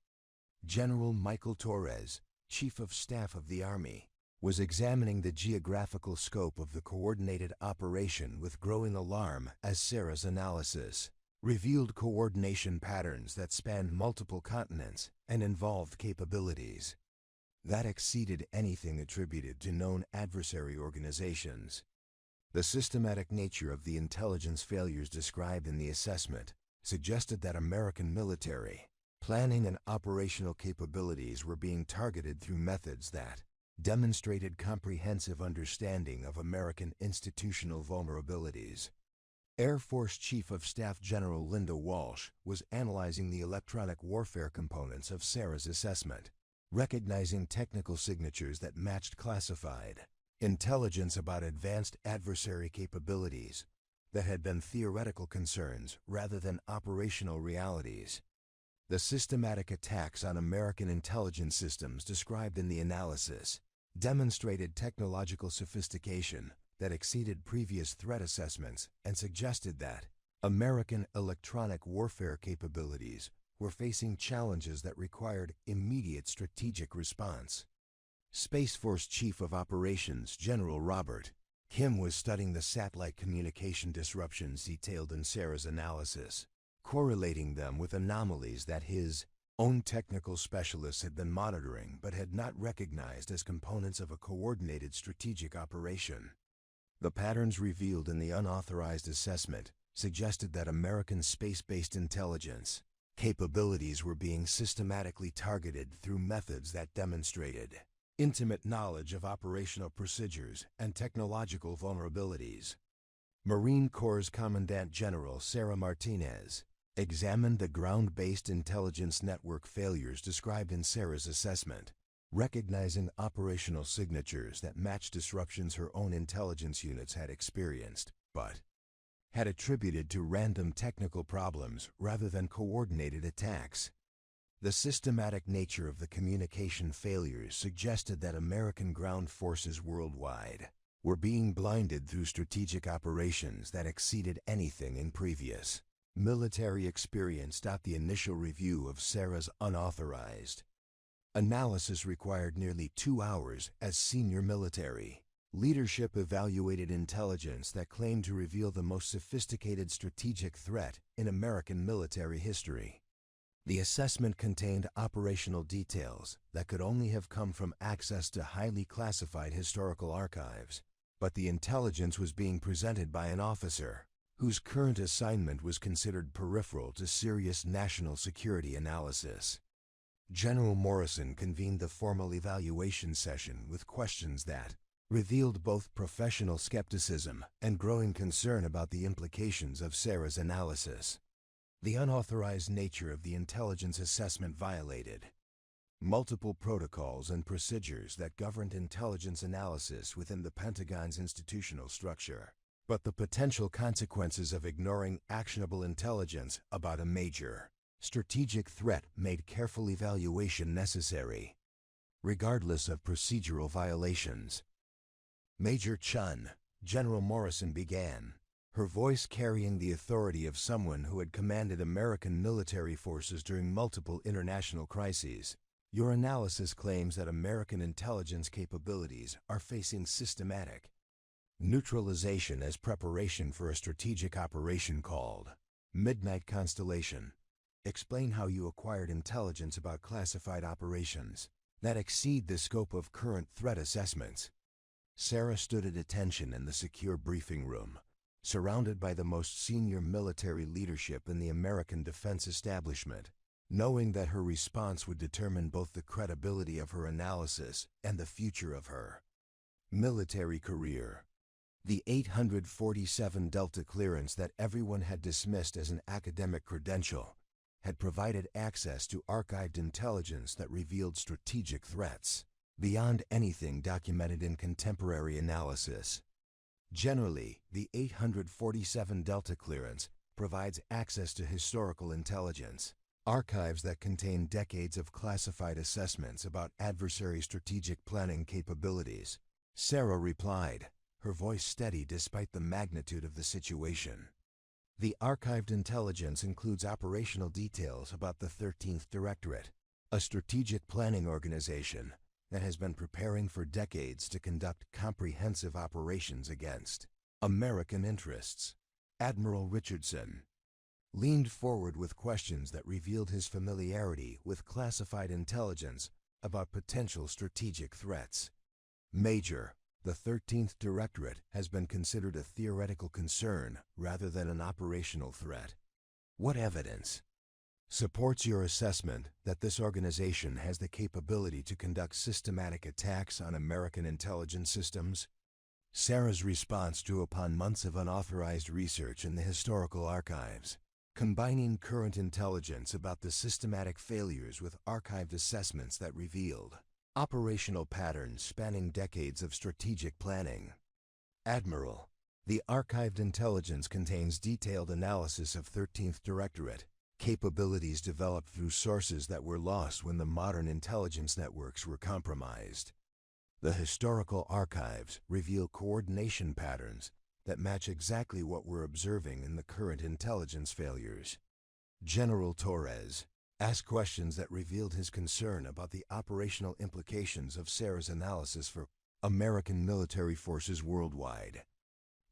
General Michael Torres, Chief of Staff of the Army, was examining the geographical scope of the coordinated operation with growing alarm as Sarah's analysis revealed coordination patterns that spanned multiple continents and involved capabilities that exceeded anything attributed to known adversary organizations. The systematic nature of the intelligence failures described in the assessment suggested that American military planning and operational capabilities were being targeted through methods that demonstrated comprehensive understanding of American institutional vulnerabilities. Air Force Chief of Staff General Linda Walsh was analyzing the electronic warfare components of Sarah's assessment, recognizing technical signatures that matched classified intelligence about advanced adversary capabilities that had been theoretical concerns rather than operational realities. The systematic attacks on American intelligence systems described in the analysis demonstrated technological sophistication that exceeded previous threat assessments and suggested that American electronic warfare capabilities were facing challenges that required immediate strategic response. Space Force Chief of Operations General Robert Kim was studying the satellite communication disruptions detailed in Sarah's analysis, correlating them with anomalies that his own technical specialists had been monitoring but had not recognized as components of a coordinated strategic operation. The patterns revealed in the unauthorized assessment suggested that American space-based intelligence capabilities were being systematically targeted through methods that demonstrated intimate knowledge of operational procedures and technological vulnerabilities. Marine Corps Commandant General Sarah Martinez examined the ground-based intelligence network failures described in Sarah's assessment, recognizing operational signatures that matched disruptions her own intelligence units had experienced, but had attributed to random technical problems rather than coordinated attacks. The systematic nature of the communication failures suggested that American ground forces worldwide were being blinded through strategic operations that exceeded anything in previous military experience. The initial review of Sarah's unauthorized analysis required nearly 2 hours as senior military leadership evaluated intelligence that claimed to reveal the most sophisticated strategic threat in American military history. The assessment contained operational details that could only have come from access to highly classified historical archives, but the intelligence was being presented by an officer whose current assignment was considered peripheral to serious national security analysis. General Morrison convened the formal evaluation session with questions that revealed both professional skepticism and growing concern about the implications of Sarah's analysis. The unauthorized nature of the intelligence assessment violated multiple protocols and procedures that governed intelligence analysis within the Pentagon's institutional structure, but the potential consequences of ignoring actionable intelligence about a major strategic threat made careful evaluation necessary. Regardless of procedural violations, Major Chen, General Morrison began, her voice carrying the authority of someone who had commanded American military forces during multiple international crises. Your analysis claims that American intelligence capabilities are facing systematic neutralization as preparation for a strategic operation called Midnight Constellation. Explain how you acquired intelligence about classified operations that exceed the scope of current threat assessments. Sarah stood at attention in the secure briefing room, surrounded by the most senior military leadership in the American defense establishment, knowing that her response would determine both the credibility of her analysis and the future of her military career. The 847 Delta clearance that everyone had dismissed as an academic credential had provided access to archived intelligence that revealed strategic threats beyond anything documented in contemporary analysis. Generally, the 847 Delta clearance provides access to historical intelligence, archives that contain decades of classified assessments about adversary strategic planning capabilities. Sarah replied, her voice steady despite the magnitude of the situation. The archived intelligence includes operational details about the 13th Directorate, a strategic planning organization that has been preparing for decades to conduct comprehensive operations against American interests. Admiral Richardson leaned forward with questions that revealed his familiarity with classified intelligence about potential strategic threats. Major, the 13th Directorate has been considered a theoretical concern rather than an operational threat. What evidence supports your assessment that this organization has the capability to conduct systematic attacks on American intelligence systems? Sarah's response drew upon months of unauthorized research in the historical archives, combining current intelligence about the systematic failures with archived assessments that revealed operational patterns spanning decades of strategic planning. Admiral, the archived intelligence contains detailed analysis of 13th Directorate capabilities developed through sources that were lost when the modern intelligence networks were compromised. The historical archives reveal coordination patterns that match exactly what we're observing in the current intelligence failures. General Torres asked questions that revealed his concern about the operational implications of Sarah's analysis for American military forces worldwide.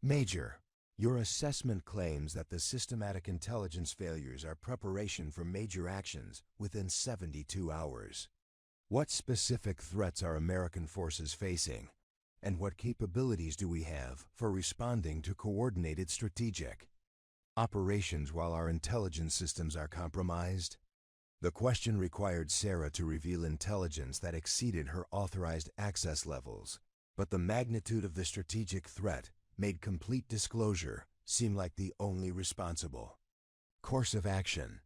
Major, your assessment claims that the systematic intelligence failures are preparation for major actions within 72 hours. What specific threats are American forces facing, and what capabilities do we have for responding to coordinated strategic operations while our intelligence systems are compromised? The question required Sarah to reveal intelligence that exceeded her authorized access levels, but the magnitude of the strategic threat made complete disclosure seem like the only responsible. Course of action.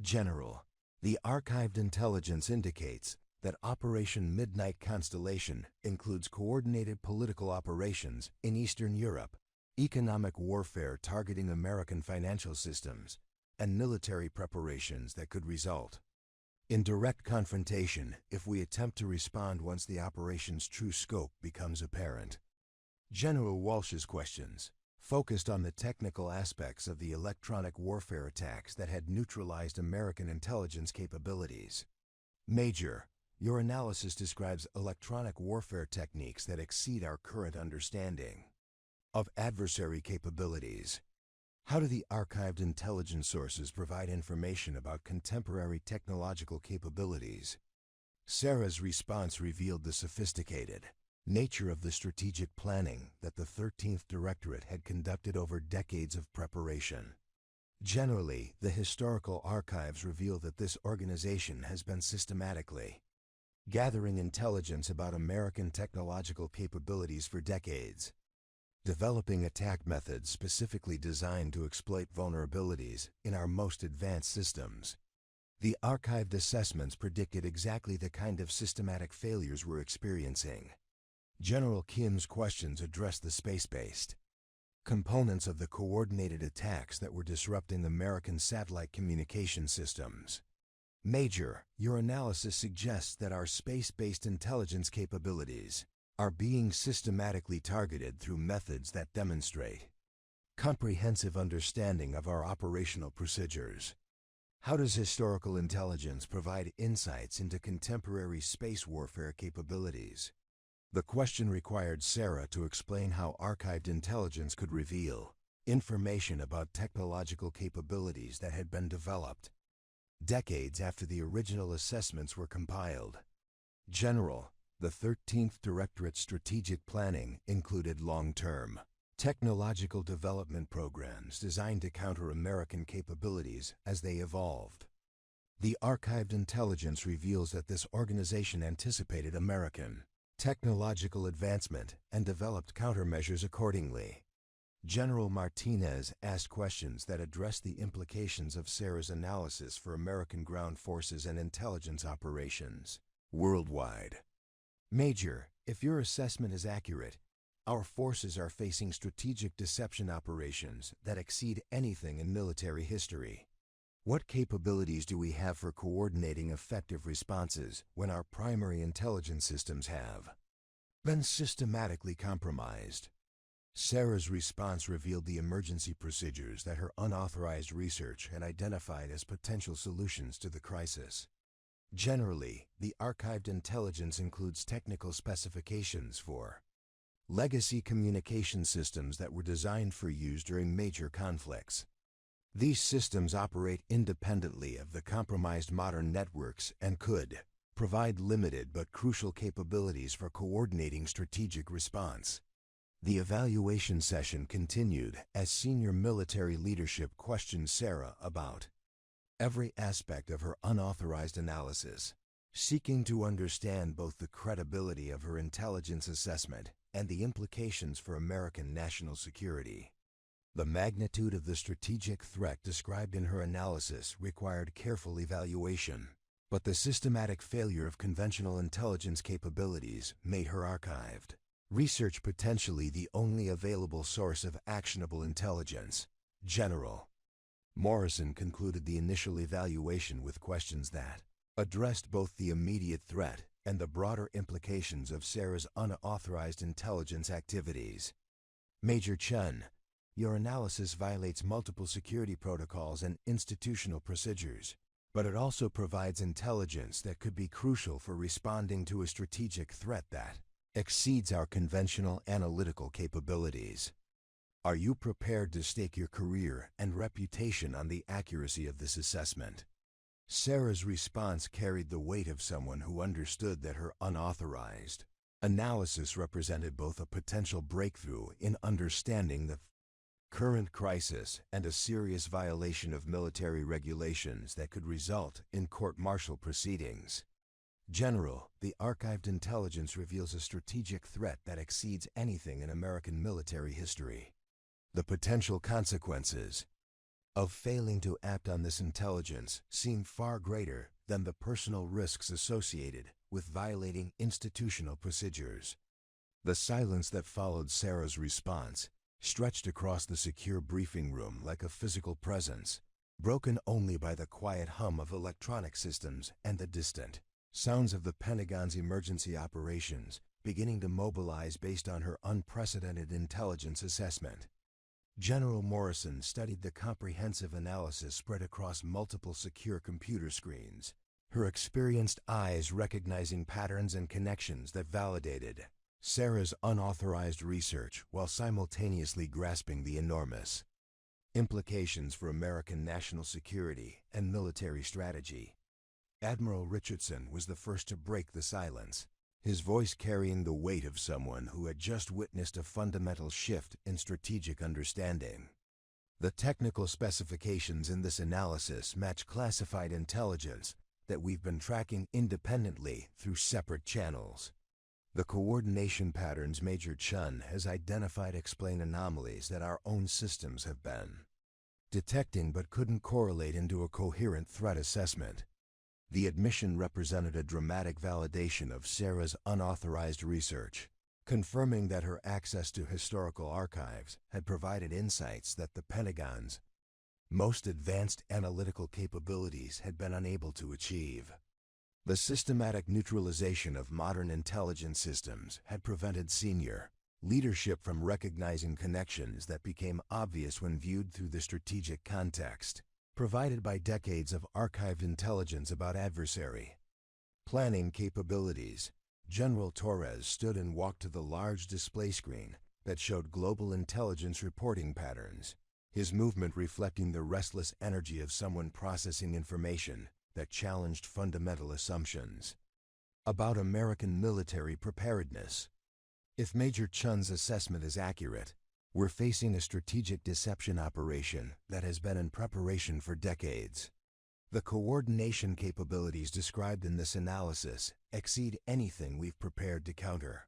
General. The archived intelligence indicates that Operation Midnight Constellation includes coordinated political operations in Eastern Europe, economic warfare targeting American financial systems, and military preparations that could result in direct confrontation if we attempt to respond once the operation's true scope becomes apparent. General Walsh's questions focused on the technical aspects of the electronic warfare attacks that had neutralized American intelligence capabilities. Major, your analysis describes electronic warfare techniques that exceed our current understanding of adversary capabilities. How do the archived intelligence sources provide information about contemporary technological capabilities? Sarah's response revealed the sophisticated nature of the strategic planning that the 13th Directorate had conducted over decades of preparation. Generally, the historical archives reveal that this organization has been systematically gathering intelligence about American technological capabilities for decades, developing attack methods specifically designed to exploit vulnerabilities in our most advanced systems. The archived assessments predicted exactly the kind of systematic failures we're experiencing. General Kim's questions addressed the space-based components of the coordinated attacks that were disrupting American satellite communication systems. Major, your analysis suggests that our space-based intelligence capabilities are being systematically targeted through methods that demonstrate comprehensive understanding of our operational procedures. How does historical intelligence provide insights into contemporary space warfare capabilities? The question required Sarah to explain how archived intelligence could reveal information about technological capabilities that had been developed decades after the original assessments were compiled. General, the 13th Directorate's strategic planning included long-term technological development programs designed to counter American capabilities as they evolved. The archived intelligence reveals that this organization anticipated American technological advancement and developed countermeasures accordingly. General Martinez asked questions that addressed the implications of Sarah's analysis for American ground forces and intelligence operations worldwide. Major, if your assessment is accurate, our forces are facing strategic deception operations that exceed anything in military history. What capabilities do we have for coordinating effective responses when our primary intelligence systems have been systematically compromised? Sarah's response revealed the emergency procedures that her unauthorized research had identified as potential solutions to the crisis. Generally, the archived intelligence includes technical specifications for legacy communication systems that were designed for use during major conflicts. These systems operate independently of the compromised modern networks and could provide limited but crucial capabilities for coordinating strategic response. The evaluation session continued as senior military leadership questioned Sarah about every aspect of her unauthorized analysis, seeking to understand both the credibility of her intelligence assessment and the implications for American national security. The magnitude of the strategic threat described in her analysis required careful evaluation, but the systematic failure of conventional intelligence capabilities made her archived research potentially the only available source of actionable intelligence. General Morrison concluded the initial evaluation with questions that addressed both the immediate threat and the broader implications of Sarah's unauthorized intelligence activities. Major Chen, your analysis violates multiple security protocols and institutional procedures, but it also provides intelligence that could be crucial for responding to a strategic threat that exceeds our conventional analytical capabilities. Are you prepared to stake your career and reputation on the accuracy of this assessment? Sarah's response carried the weight of someone who understood that her unauthorized analysis represented both a potential breakthrough in understanding the current crisis, and a serious violation of military regulations that could result in court-martial proceedings. General, the archived intelligence reveals a strategic threat that exceeds anything in American military history. The potential consequences of failing to act on this intelligence seem far greater than the personal risks associated with violating institutional procedures. The silence that followed Sarah's response stretched across the secure briefing room like a physical presence, broken only by the quiet hum of electronic systems and the distant sounds of the Pentagon's emergency operations beginning to mobilize based on her unprecedented intelligence assessment. General Morrison studied the comprehensive analysis spread across multiple secure computer screens, her experienced eyes recognizing patterns and connections that validated Sarah's unauthorized research while simultaneously grasping the enormous implications for American national security and military strategy. Admiral Richardson was the first to break the silence, his voice carrying the weight of someone who had just witnessed a fundamental shift in strategic understanding. The technical specifications in this analysis match classified intelligence that we've been tracking independently through separate channels. The coordination patterns Major Chen has identified explain anomalies that our own systems have been detecting but couldn't correlate into a coherent threat assessment. The admission represented a dramatic validation of Sarah's unauthorized research, confirming that her access to historical archives had provided insights that the Pentagon's most advanced analytical capabilities had been unable to achieve. The systematic neutralization of modern intelligence systems had prevented senior leadership from recognizing connections that became obvious when viewed through the strategic context provided by decades of archived intelligence about adversary planning capabilities. General Torres stood and walked to the large display screen that showed global intelligence reporting patterns, his movement reflecting the restless energy of someone processing information that challenged fundamental assumptions about American military preparedness. If Major Chen's assessment is accurate, we're facing a strategic deception operation that has been in preparation for decades. The coordination capabilities described in this analysis exceed anything we've prepared to counter.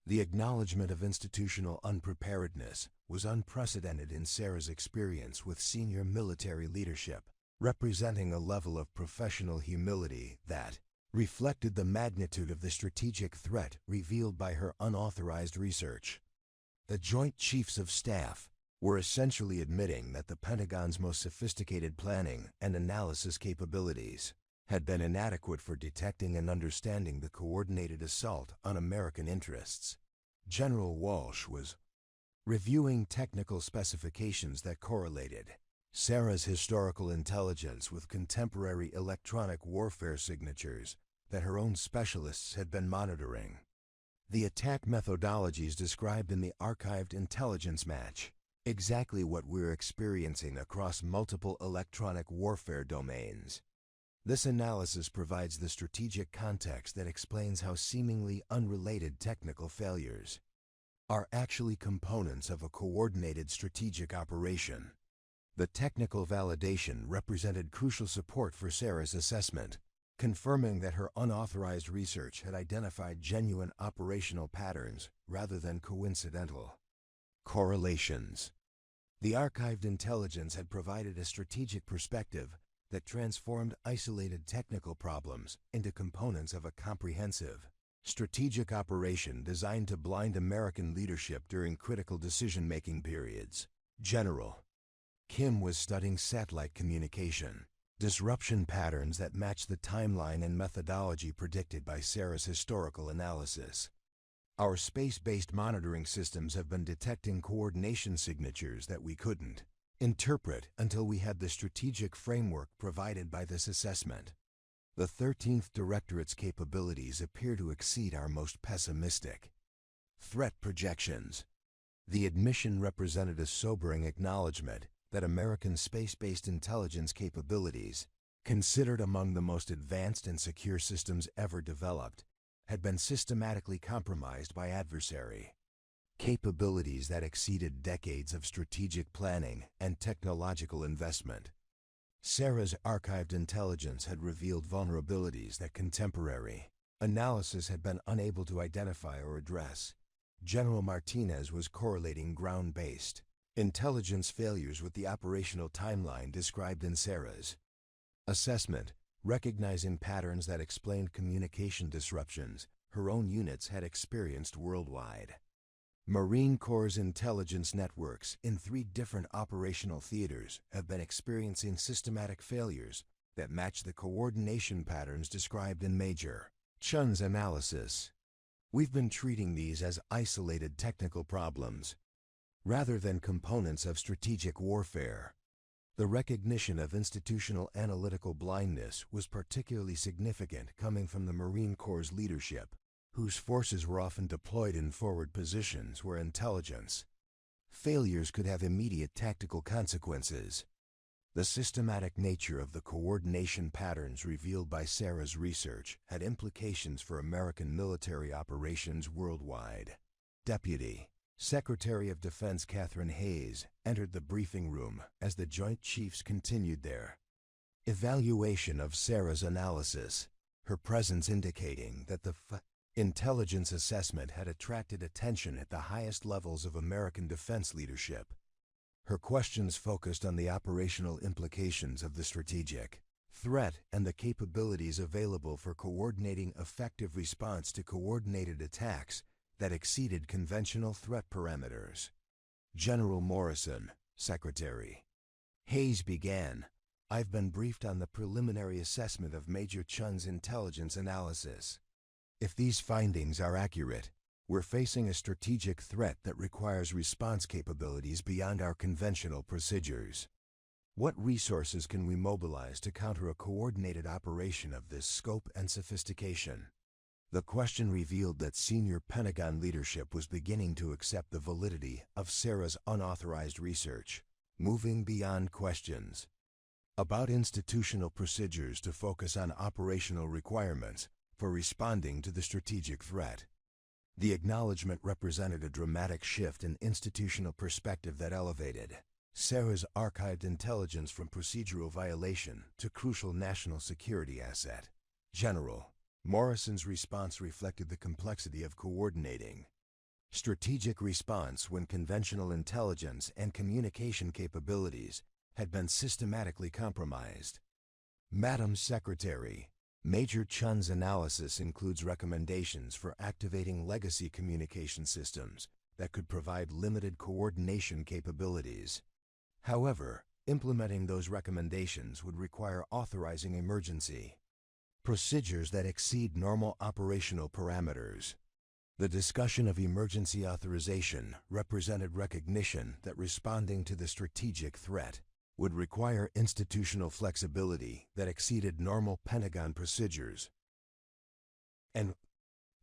The acknowledgement of institutional unpreparedness was unprecedented in Sarah's experience with senior military leadership, representing a level of professional humility that reflected the magnitude of the strategic threat revealed by her unauthorized research. The Joint Chiefs of Staff were essentially admitting that the Pentagon's most sophisticated planning and analysis capabilities had been inadequate for detecting and understanding the coordinated assault on American interests. General Walsh was reviewing technical specifications that correlated Sarah's historical intelligence with contemporary electronic warfare signatures that her own specialists had been monitoring. The attack methodologies described in the archived intelligence match exactly what we're experiencing across multiple electronic warfare domains. This analysis provides the strategic context that explains how seemingly unrelated technical failures are actually components of a coordinated strategic operation. The technical validation represented crucial support for Sarah's assessment, confirming that her unauthorized research had identified genuine operational patterns rather than coincidental correlations. The archived intelligence had provided a strategic perspective that transformed isolated technical problems into components of a comprehensive, strategic operation designed to blind American leadership during critical decision-making periods. General Kim was studying satellite communication disruption patterns that match the timeline and methodology predicted by Sarah's historical analysis. Our space-based monitoring systems have been detecting coordination signatures that we couldn't interpret until we had the strategic framework provided by this assessment. The 13th Directorate's capabilities appear to exceed our most pessimistic threat projections. The admission represented a sobering acknowledgement that American space-based intelligence capabilities, considered among the most advanced and secure systems ever developed, had been systematically compromised by adversary capabilities that exceeded decades of strategic planning and technological investment. Sarah's archived intelligence had revealed vulnerabilities that contemporary analysis had been unable to identify or address. General Martinez was correlating ground-based intelligence failures with the operational timeline described in Sarah's assessment, recognizing patterns that explained communication disruptions her own units had experienced worldwide. Marine Corps' intelligence networks in 3 different operational theaters have been experiencing systematic failures that match the coordination patterns described in Major Chen's analysis. We've been treating these as isolated technical problems, rather than components of strategic warfare. The recognition of institutional analytical blindness was particularly significant coming from the Marine Corps' leadership, whose forces were often deployed in forward positions where intelligence failures could have immediate tactical consequences. The systematic nature of the coordination patterns revealed by Sarah's research had implications for American military operations worldwide. Deputy Secretary of Defense Catherine Hayes entered the briefing room as the Joint Chiefs continued their evaluation of Sarah's analysis, her presence indicating that the intelligence assessment had attracted attention at the highest levels of American defense leadership. Her questions focused on the operational implications of the strategic threat and the capabilities available for coordinating effective response to coordinated attacks that exceeded conventional threat parameters. General Morrison, Secretary Hayes began, "I've been briefed on the preliminary assessment of Major Chen's intelligence analysis. If these findings are accurate, we're facing a strategic threat that requires response capabilities beyond our conventional procedures. What resources can we mobilize to counter a coordinated operation of this scope and sophistication?" The question revealed that senior Pentagon leadership was beginning to accept the validity of Sarah's unauthorized research, moving beyond questions about institutional procedures to focus on operational requirements for responding to the strategic threat. The acknowledgement represented a dramatic shift in institutional perspective that elevated Sarah's archived intelligence from procedural violation to crucial national security asset. General Morrison's response reflected the complexity of coordinating strategic response when conventional intelligence and communication capabilities had been systematically compromised. Madam Secretary, Major Chen's analysis includes recommendations for activating legacy communication systems that could provide limited coordination capabilities. However, implementing those recommendations would require authorizing emergency procedures that exceed normal operational parameters. The discussion of emergency authorization represented recognition that responding to the strategic threat would require institutional flexibility that exceeded normal Pentagon procedures and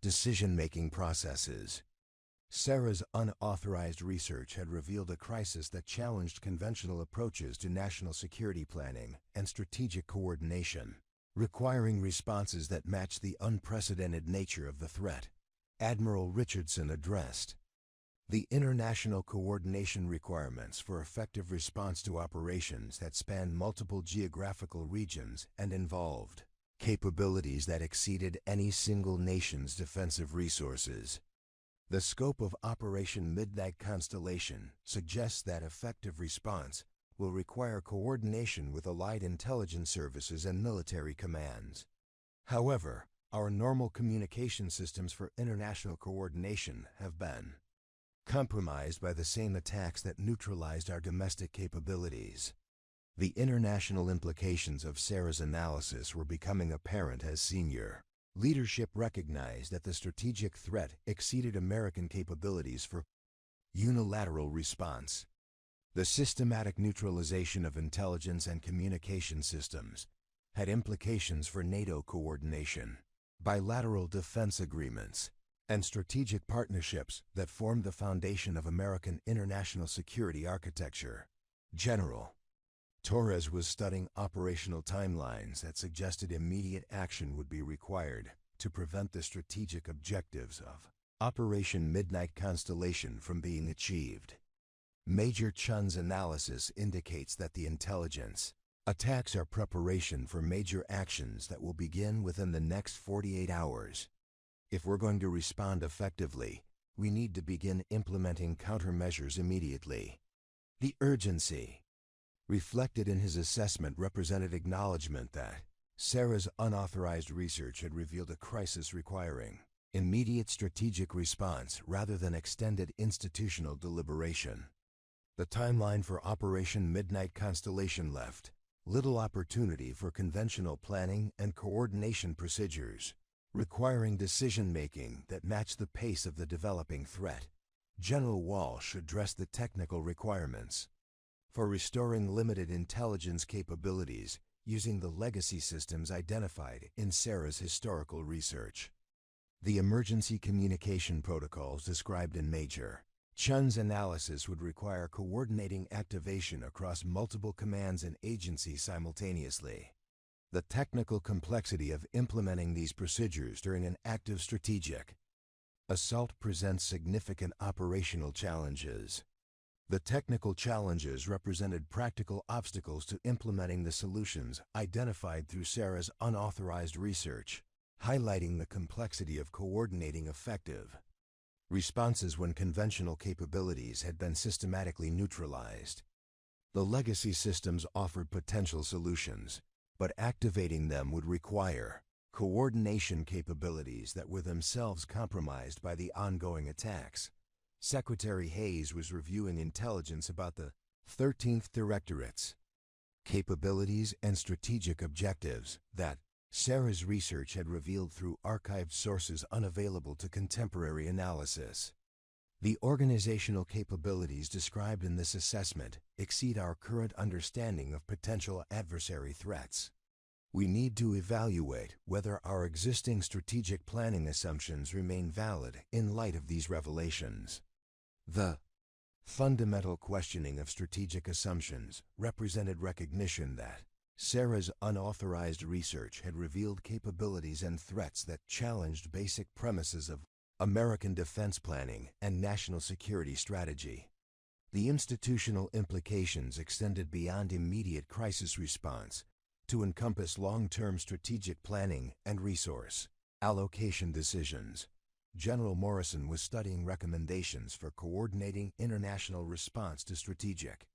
decision-making processes. Sarah's unauthorized research had revealed a crisis that challenged conventional approaches to national security planning and strategic coordination, requiring responses that matched the unprecedented nature of the threat. Admiral Richardson addressed the international coordination requirements for effective response to operations that spanned multiple geographical regions and involved capabilities that exceeded any single nation's defensive resources. The scope of Operation Midnight Constellation suggests that effective response will require coordination with allied intelligence services and military commands. However, our normal communication systems for international coordination have been compromised by the same attacks that neutralized our domestic capabilities. The international implications of Sarah's analysis were becoming apparent as senior leadership recognized that the strategic threat exceeded American capabilities for unilateral response. The systematic neutralization of intelligence and communication systems had implications for NATO coordination, bilateral defense agreements, and strategic partnerships that formed the foundation of American international security architecture. General Torres was studying operational timelines that suggested immediate action would be required to prevent the strategic objectives of Operation Midnight Constellation from being achieved. Major Chen's analysis indicates that the intelligence attacks are preparation for major actions that will begin within the next 48 hours. If we're going to respond effectively, we need to begin implementing countermeasures immediately. The urgency reflected in his assessment represented acknowledgement that Sarah's unauthorized research had revealed a crisis requiring immediate strategic response rather than extended institutional deliberation. The timeline for Operation Midnight Constellation left little opportunity for conventional planning and coordination procedures, requiring decision-making that matched the pace of the developing threat. General Walsh addressed the technical requirements for restoring limited intelligence capabilities using the legacy systems identified in Sarah's historical research. The emergency communication protocols described in Major Chen's analysis would require coordinating activation across multiple commands and agencies simultaneously. The technical complexity of implementing these procedures during an active strategic assault presents significant operational challenges. The technical challenges represented practical obstacles to implementing the solutions identified through Sarah's unauthorized research, highlighting the complexity of coordinating effective responses when conventional capabilities had been systematically neutralized. The legacy systems offered potential solutions, but activating them would require coordination capabilities that were themselves compromised by the ongoing attacks. Secretary Hayes was reviewing intelligence about the 13th Directorate's capabilities and strategic objectives that Sarah's research had revealed through archived sources unavailable to contemporary analysis. The organizational capabilities described in this assessment exceed our current understanding of potential adversary threats. We need to evaluate whether our existing strategic planning assumptions remain valid in light of these revelations. The fundamental questioning of strategic assumptions represented recognition that Sarah's unauthorized research had revealed capabilities and threats that challenged basic premises of American defense planning and national security strategy. The institutional implications extended beyond immediate crisis response to encompass long-term strategic planning and resource allocation decisions. General Morrison was studying recommendations for coordinating international response to strategic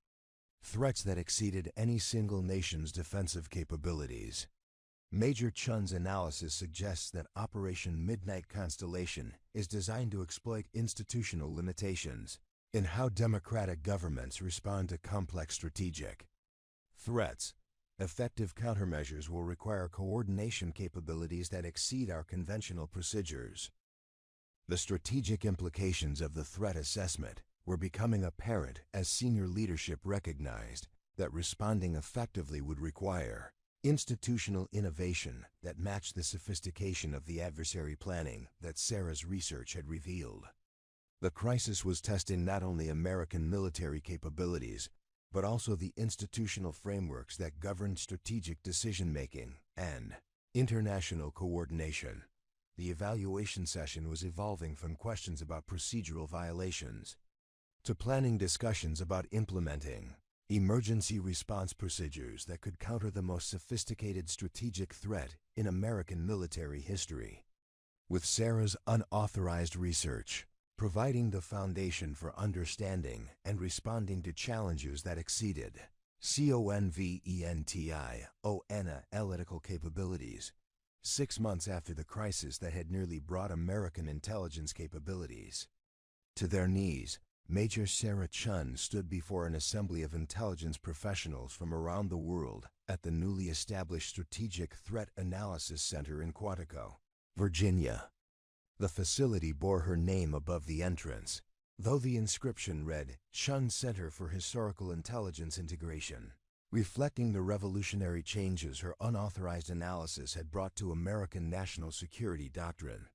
threats that exceeded any single nation's defensive capabilities. Major Chen's analysis suggests that Operation Midnight Constellation is designed to exploit institutional limitations in how democratic governments respond to complex strategic threats. Effective countermeasures will require coordination capabilities that exceed our conventional procedures. The strategic implications of the threat assessment were becoming apparent as senior leadership recognized that responding effectively would require institutional innovation that matched the sophistication of the adversary planning that Sarah's research had revealed. The crisis was testing not only American military capabilities, but also the institutional frameworks that governed strategic decision-making and international coordination. The evaluation session was evolving from questions about procedural violations to planning discussions about implementing emergency response procedures that could counter the most sophisticated strategic threat in American military history. With Sarah's unauthorized research providing the foundation for understanding and responding to challenges that exceeded conventional analytical capabilities, 6 months after the crisis that had nearly brought American intelligence capabilities to their knees, Major Sarah Chen stood before an assembly of intelligence professionals from around the world at the newly established Strategic Threat Analysis Center in Quantico, Virginia. The facility bore her name above the entrance, though the inscription read Chen Center for Historical Intelligence Integration, reflecting the revolutionary changes her unauthorized analysis had brought to American national security doctrine.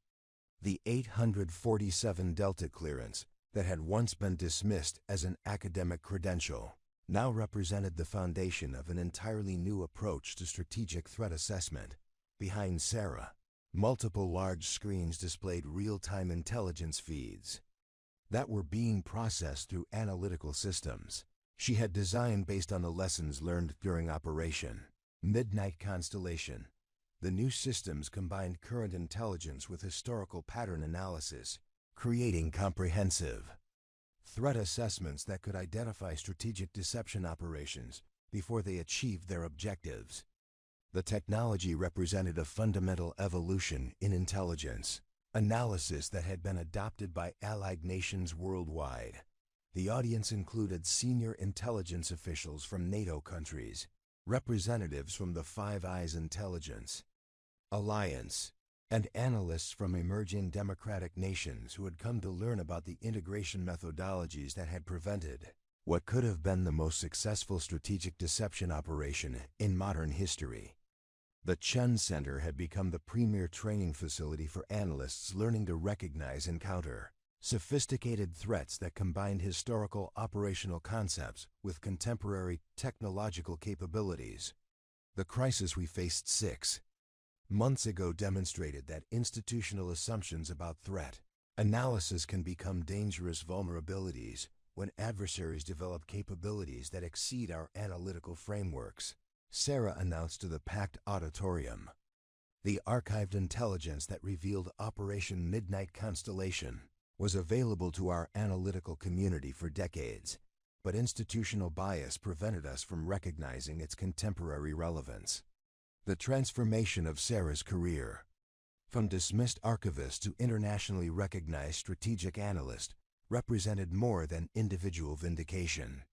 The 847 Delta clearance that had once been dismissed as an academic credential now represented the foundation of an entirely new approach to strategic threat assessment. Behind Sarah, Multiple large screens displayed real-time intelligence feeds that were being processed through analytical systems she had designed based on the lessons learned during Operation Midnight Constellation. The new systems combined current intelligence with historical pattern analysis, creating comprehensive threat assessments that could identify strategic deception operations before they achieved their objectives. The technology represented a fundamental evolution in intelligence analysis that had been adopted by allied nations worldwide. The audience included senior intelligence officials from NATO countries, representatives from the Five Eyes Intelligence Alliance, and analysts from emerging democratic nations who had come to learn about the integration methodologies that had prevented what could have been the most successful strategic deception operation in modern history. The Chen Center had become the premier training facility for analysts learning to recognize and counter sophisticated threats that combined historical operational concepts with contemporary technological capabilities. The crisis we faced 6 months ago demonstrated that institutional assumptions about threat analysis can become dangerous vulnerabilities when adversaries develop capabilities that exceed our analytical frameworks, Sarah announced to the packed auditorium. The archived intelligence that revealed Operation Midnight Constellation was available to our analytical community for decades, but institutional bias prevented us from recognizing its contemporary relevance. The transformation of Sarah's career, from dismissed archivist to internationally recognized strategic analyst, represented more than individual vindication.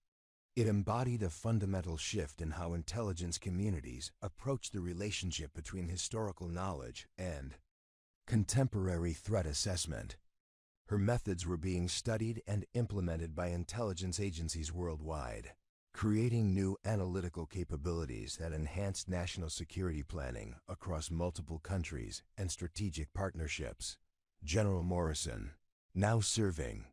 It embodied a fundamental shift in how intelligence communities approach the relationship between historical knowledge and contemporary threat assessment. Her methods were being studied and implemented by intelligence agencies worldwide, creating new analytical capabilities that enhanced national security planning across multiple countries and strategic partnerships. General Morrison, now serving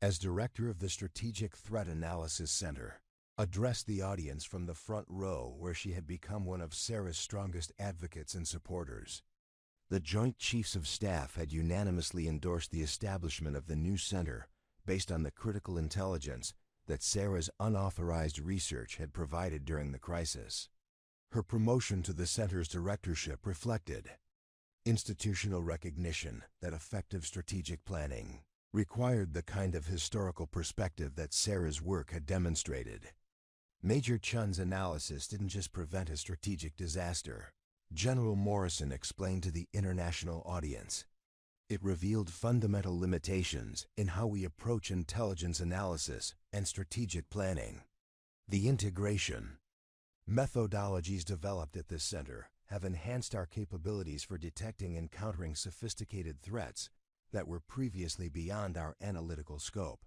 as director of the Strategic Threat Analysis Center, addressed the audience from the front row where she had become one of Sarah's strongest advocates and supporters. The Joint Chiefs of Staff had unanimously endorsed the establishment of the new center based on the critical intelligence that Sarah's unauthorized research had provided during the crisis. Her promotion to the center's directorship reflected institutional recognition that effective strategic planning required the kind of historical perspective that Sarah's work had demonstrated. Major Chen's analysis didn't just prevent a strategic disaster, General Morrison explained to the international audience. It revealed fundamental limitations in how we approach intelligence analysis and strategic planning. The integration methodologies developed at this center have enhanced our capabilities for detecting and countering sophisticated threats that were previously beyond our analytical scope.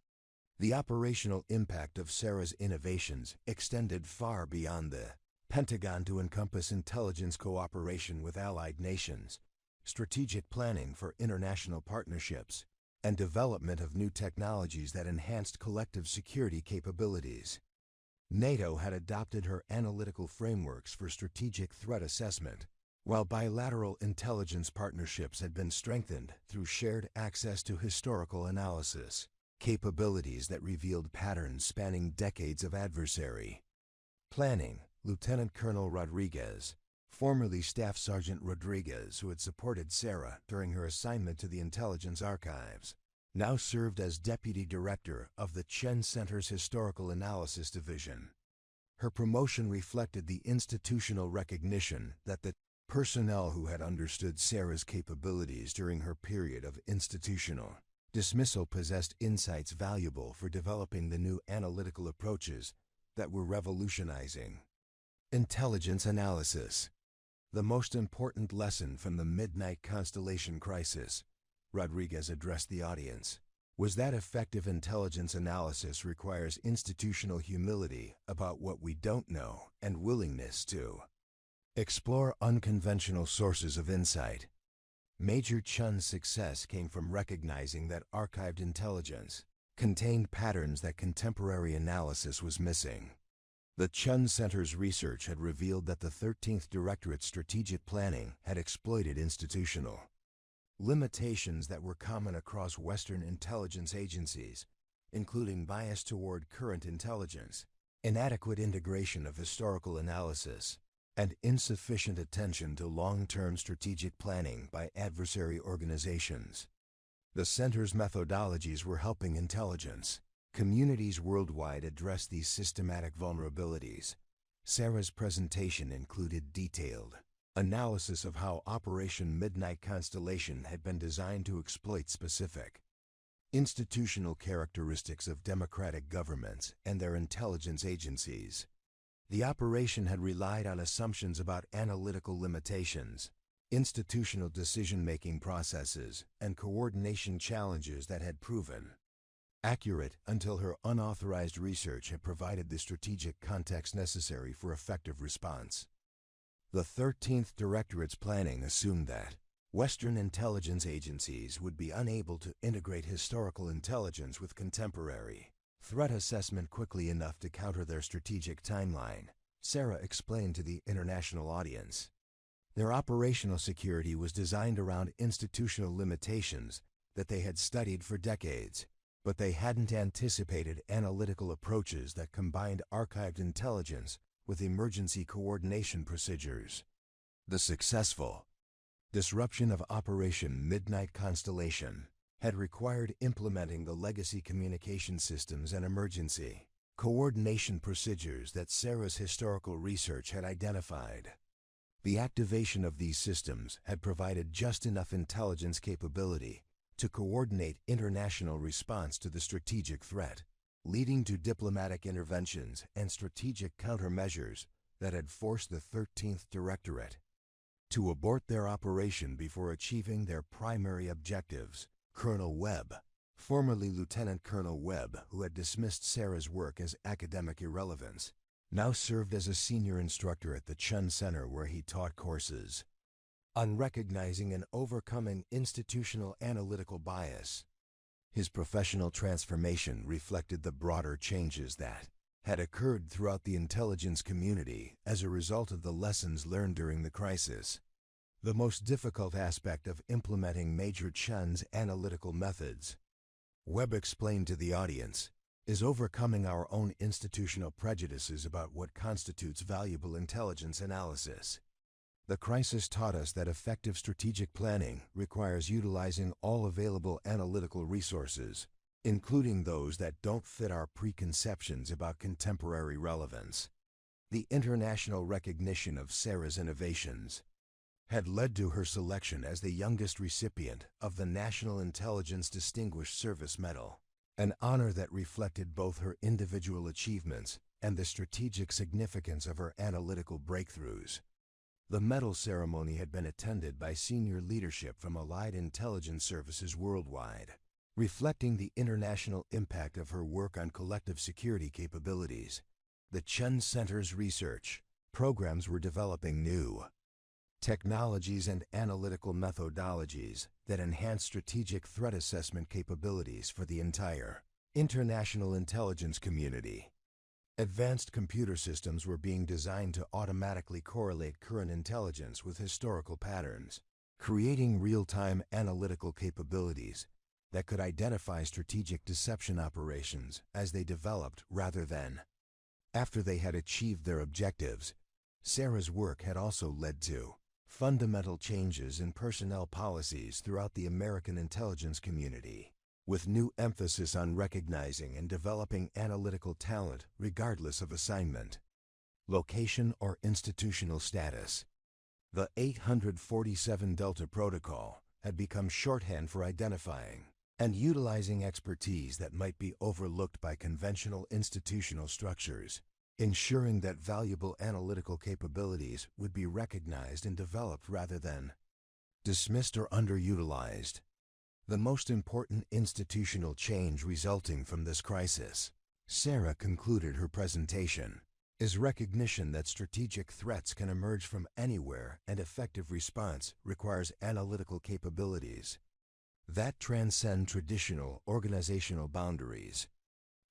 The operational impact of Sarah's innovations extended far beyond the Pentagon to encompass intelligence cooperation with allied nations, strategic planning for international partnerships, and development of new technologies that enhanced collective security capabilities. NATO had adopted her analytical frameworks for strategic threat assessment, while bilateral intelligence partnerships had been strengthened through shared access to historical analysis, capabilities that revealed patterns spanning decades of adversary planning. Lieutenant Colonel Rodriguez, formerly Staff Sergeant Rodriguez, who had supported Sarah during her assignment to the intelligence archives, now served as Deputy Director of the Chen Center's Historical Analysis Division. Her promotion reflected the institutional recognition that the personnel who had understood Sarah's capabilities during her period of institutional dismissal possessed insights valuable for developing the new analytical approaches that were revolutionizing intelligence analysis. The most important lesson from the Midnight Constellation crisis, Rodriguez addressed the audience, was that effective intelligence analysis requires institutional humility about what we don't know and willingness to explore unconventional sources of insight. Major Chen's success came from recognizing that archived intelligence contained patterns that contemporary analysis was missing. The Chen Center's research had revealed that the 13th Directorate's strategic planning had exploited institutional limitations that were common across Western intelligence agencies, including bias toward current intelligence, inadequate integration of historical analysis, and insufficient attention to long-term strategic planning by adversary organizations. The Center's methodologies were helping intelligence communities worldwide address these systematic vulnerabilities. Sarah's presentation included detailed analysis of how Operation Midnight Constellation had been designed to exploit specific institutional characteristics of democratic governments and their intelligence agencies. The operation had relied on assumptions about analytical limitations, institutional decision-making processes, and coordination challenges that had proven accurate until her unauthorized research had provided the strategic context necessary for effective response. The 13th Directorate's planning assumed that Western intelligence agencies would be unable to integrate historical intelligence with contemporary threat assessment quickly enough to counter their strategic timeline, Sarah explained to the international audience. Their operational security was designed around institutional limitations that they had studied for decades, but they hadn't anticipated analytical approaches that combined archived intelligence with emergency coordination procedures. The successful disruption of Operation Midnight Constellation had required implementing the legacy communication systems and emergency coordination procedures that Sarah's historical research had identified. The activation of these systems had provided just enough intelligence capability to coordinate international response to the strategic threat, leading to diplomatic interventions and strategic countermeasures that had forced the 13th Directorate to abort their operation before achieving their primary objectives. Colonel Webb, formerly Lieutenant Colonel Webb, who had dismissed Sarah's work as academic irrelevance, now served as a senior instructor at the Chen Center where he taught courses on recognizing and overcoming institutional analytical bias. His professional transformation reflected the broader changes that had occurred throughout the intelligence community as a result of the lessons learned during the crisis. The most difficult aspect of implementing Major Chen's analytical methods, Webb explained to the audience, is overcoming our own institutional prejudices about what constitutes valuable intelligence analysis. The crisis taught us that effective strategic planning requires utilizing all available analytical resources, including those that don't fit our preconceptions about contemporary relevance. The international recognition of Sarah's innovations had led to her selection as the youngest recipient of the National Intelligence Distinguished Service Medal, an honor that reflected both her individual achievements and the strategic significance of her analytical breakthroughs. The medal ceremony had been attended by senior leadership from allied intelligence services worldwide, reflecting the international impact of her work on collective security capabilities. The Chen Center's research programs were developing new technologies and analytical methodologies that enhance strategic threat assessment capabilities for the entire international intelligence community. Advanced computer systems were being designed to automatically correlate current intelligence with historical patterns, creating real-time analytical capabilities that could identify strategic deception operations as they developed rather than after they had achieved their objectives. Sarah's work had also led to fundamental changes in personnel policies throughout the American intelligence community, with new emphasis on recognizing and developing analytical talent regardless of assignment, location, or institutional status. The 847 Delta Protocol had become shorthand for identifying and utilizing expertise that might be overlooked by conventional institutional structures, ensuring that valuable analytical capabilities would be recognized and developed rather than dismissed or underutilized. The most important institutional change resulting from this crisis, Sarah concluded her presentation, is recognition that strategic threats can emerge from anywhere and effective response requires analytical capabilities that transcend traditional organizational boundaries.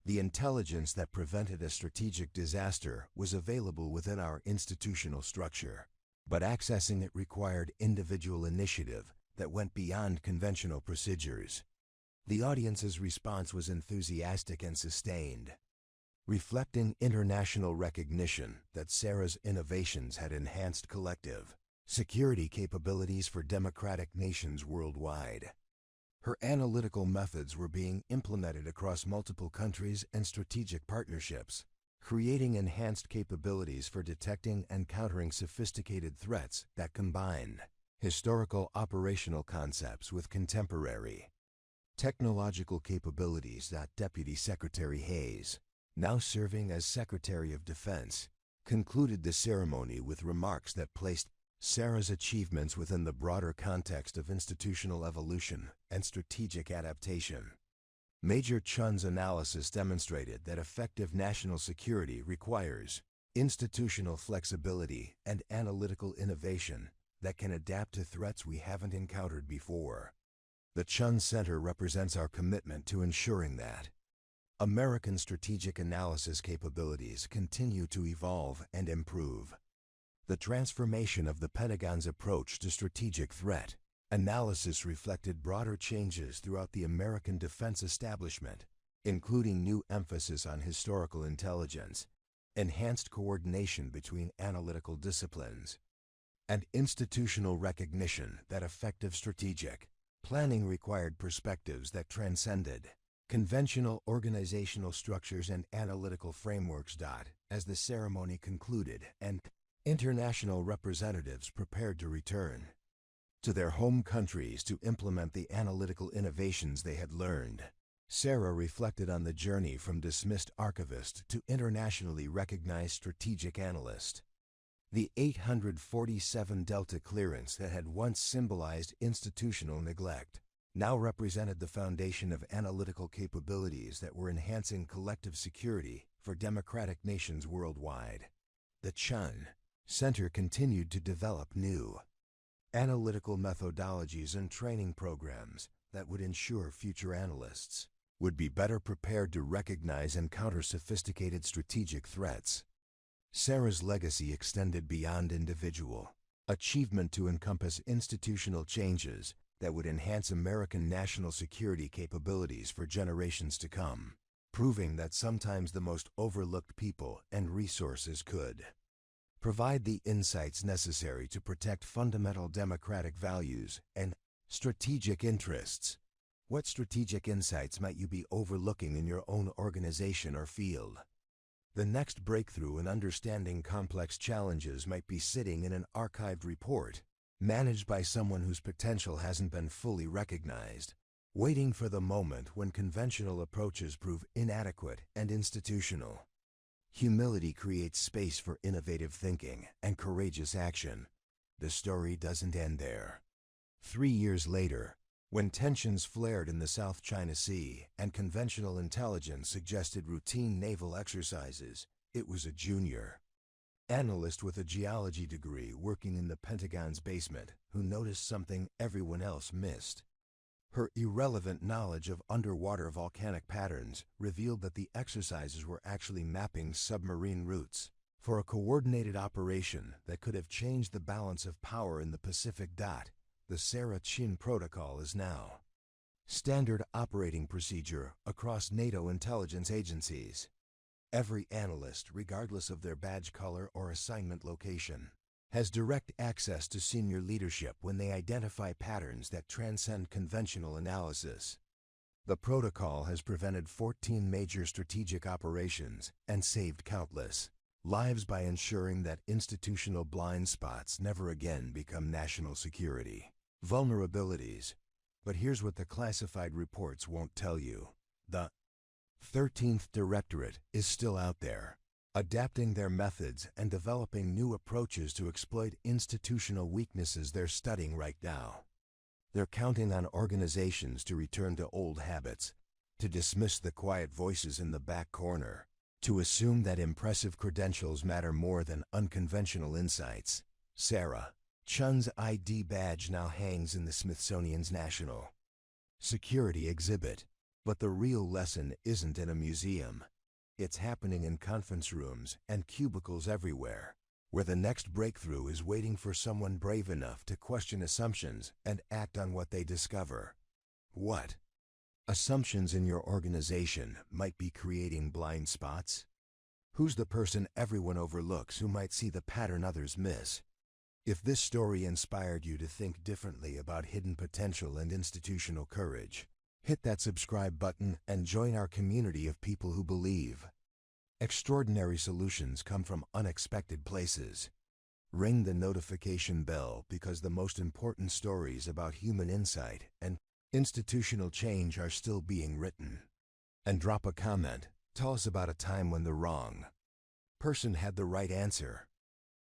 The intelligence that prevented a strategic disaster was available within our institutional structure, but accessing it required individual initiative that went beyond conventional procedures. The audience's response was enthusiastic and sustained, reflecting international recognition that Sarah's innovations had enhanced collective security capabilities for democratic nations worldwide. Her analytical methods were being implemented across multiple countries and strategic partnerships, creating enhanced capabilities for detecting and countering sophisticated threats that combine historical operational concepts with contemporary technological capabilities. Deputy Secretary Hayes, now serving as Secretary of Defense, concluded the ceremony with remarks that placed Sarah's achievements within the broader context of institutional evolution and strategic adaptation. Major Chen's analysis demonstrated that effective national security requires institutional flexibility and analytical innovation that can adapt to threats we haven't encountered before. The Chen Center represents our commitment to ensuring that American strategic analysis capabilities continue to evolve and improve. The transformation of the Pentagon's approach to strategic threat analysis reflected broader changes throughout the American defense establishment, including new emphasis on historical intelligence, enhanced coordination between analytical disciplines, and institutional recognition that effective strategic planning required perspectives that transcended conventional organizational structures and analytical frameworks. As the ceremony concluded and international representatives prepared to return to their home countries to implement the analytical innovations they had learned, Sarah reflected on the journey from dismissed archivist to internationally recognized strategic analyst. The 847 Delta clearance that had once symbolized institutional neglect now represented the foundation of analytical capabilities that were enhancing collective security for democratic nations worldwide. The Chen Center continued to develop new analytical methodologies and training programs that would ensure future analysts would be better prepared to recognize and counter sophisticated strategic threats. Sarah's legacy extended beyond individual achievement to encompass institutional changes that would enhance American national security capabilities for generations to come, proving that sometimes the most overlooked people and resources could provide the insights necessary to protect fundamental democratic values and strategic interests. What strategic insights might you be overlooking in your own organization or field? The next breakthrough in understanding complex challenges might be sitting in an archived report, managed by someone whose potential hasn't been fully recognized, waiting for the moment when conventional approaches prove inadequate and institutional. Humility creates space for innovative thinking and courageous action. The story doesn't end there. 3 years later, when tensions flared in the South China Sea and conventional intelligence suggested routine naval exercises, it was a junior analyst with a geology degree working in the Pentagon's basement who noticed something everyone else missed. Her irrelevant knowledge of underwater volcanic patterns revealed that the exercises were actually mapping submarine routes for a coordinated operation that could have changed the balance of power in the Pacific. The Sarah Chen protocol is now standard operating procedure across NATO intelligence agencies. Every analyst, regardless of their badge color or assignment location, has direct access to senior leadership when they identify patterns that transcend conventional analysis. The protocol has prevented 14 major strategic operations and saved countless lives by ensuring that institutional blind spots never again become national security vulnerabilities. But here's what the classified reports won't tell you. The 13th Directorate is still out there, adapting their methods and developing new approaches to exploit institutional weaknesses they're studying right now. They're counting on organizations to return to old habits, to dismiss the quiet voices in the back corner, to assume that impressive credentials matter more than unconventional insights. Sarah Chen's ID badge now hangs in the Smithsonian's National Security Exhibit. But the real lesson isn't in a museum. It's happening in conference rooms and cubicles everywhere, where the next breakthrough is waiting for someone brave enough to question assumptions and act on what they discover. What assumptions in your organization might be creating blind spots? Who's the person everyone overlooks who might see the pattern others miss? If this story inspired you to think differently about hidden potential and institutional courage, hit that subscribe button and join our community of people who believe. Extraordinary solutions come from unexpected places. Ring the notification bell because the most important stories about human insight and institutional change are still being written. And drop a comment. Tell us about a time when the wrong person had the right answer.